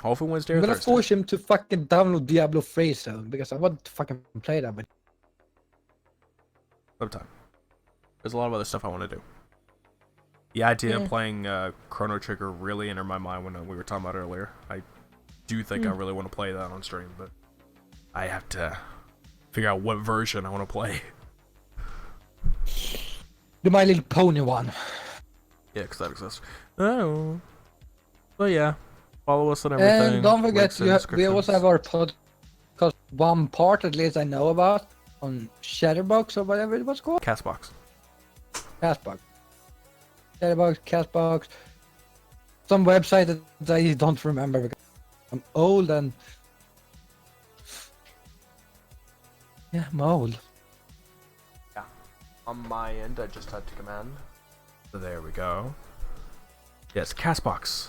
Hopefully Wednesday or I'm gonna Thursday. force him to fucking download Diablo 3 soon because I want to fucking play that. But Sometime. There's a lot of other stuff I want to do. The idea of playing Chrono Trigger really entered my mind when we were talking about earlier. I do think I really want to play that on stream, but I have to figure out what version I want to play. the My Little Pony one. Yeah, because that exists. Oh. But yeah, follow us on everything. And don't forget, links in we descriptions. also have our podcast, one part at least I know about, on Shutterbox or whatever it was called. Castbox. Castbox. Shutterbox, Castbox. Some website that I don't remember because I'm old and... Yeah, I'm old. On my end, I just had to command. So there we go. Yes, Castbox.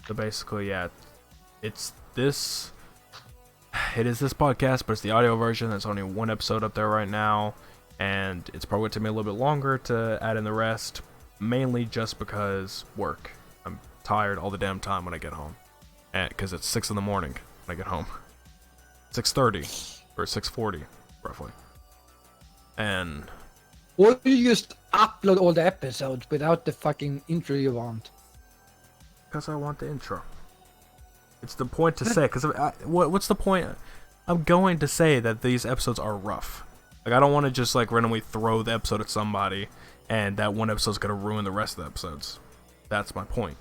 So basically, yeah, it's this. It is this podcast, but it's the audio version. There's only one episode up there right now, and it's probably going to take me a little bit longer to add in the rest, mainly just because work. I'm tired all the damn time when I get home, and because it's 6 in the morning when I get home, 6:30 or 6:40 roughly, and. Or you just upload all the episodes without the fucking intro you want. Because I want the intro. It's the point to say. Because what's the point? I'm going to say that these episodes are rough. Like I don't want to just like randomly throw the episode at somebody, and that one episode's gonna ruin the rest of the episodes. That's my point.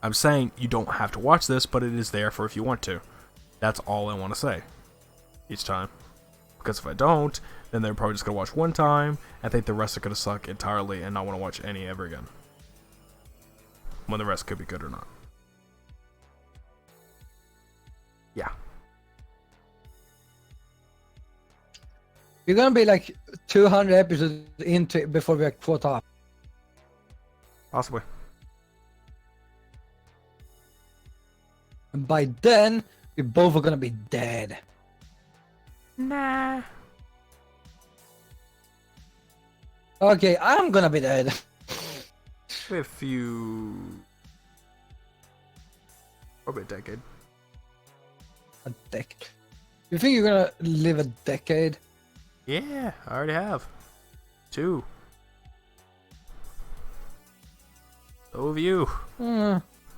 I'm saying you don't have to watch this, but it is there for if you want to. That's all I want to say. Each time. Because if I don't, then they're probably just going to watch one time, and think the rest are going to suck entirely and not want to watch any ever again. When the rest could be good or not. Yeah. You're gonna be like 200 episodes into it before we're caught up. Possibly. And by then, we both are gonna be dead. Nah. Okay, I'm gonna be dead. We have a few... Probably a decade. A decade. You think you're gonna live a decade? Yeah, I already have. 2. So have you.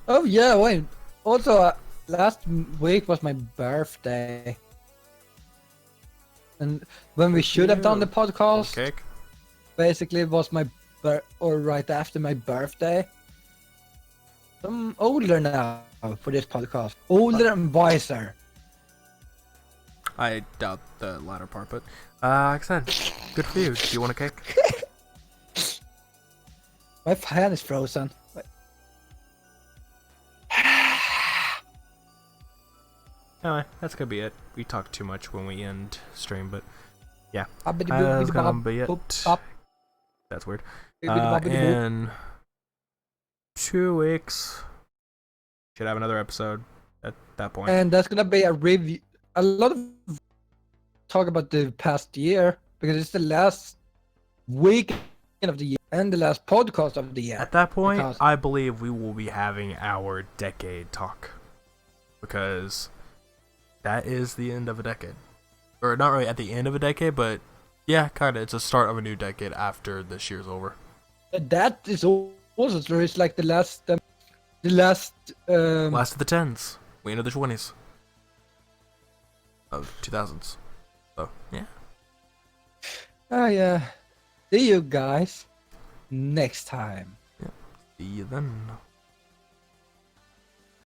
Oh yeah, wait. Also, last week was my birthday. And when we should have done the podcast, Cake. basically it was my or right after my birthday. I'm older now for this podcast. Older and wiser. I doubt the latter part, but like I said, good for you. Do you want a cake? My fan is frozen. Anyway, that's gonna be it. We talk too much when we end stream, but yeah, That's that's gonna be it. That's weird. In 2 weeks, should have another episode at that point. And that's gonna be a review. A lot of talk about the past year because it's the last week of the year and the last podcast of the year. At that point, I believe we will be having our decade talk because that is the end of a decade, or not really at the end of a decade, but yeah, kind of. It's a start of a new decade after this year's over. That is also true. It's like the last last of the 10s, we into the 20s of 2000s. So yeah. Oh yeah. See you guys next time. Yeah. See you then.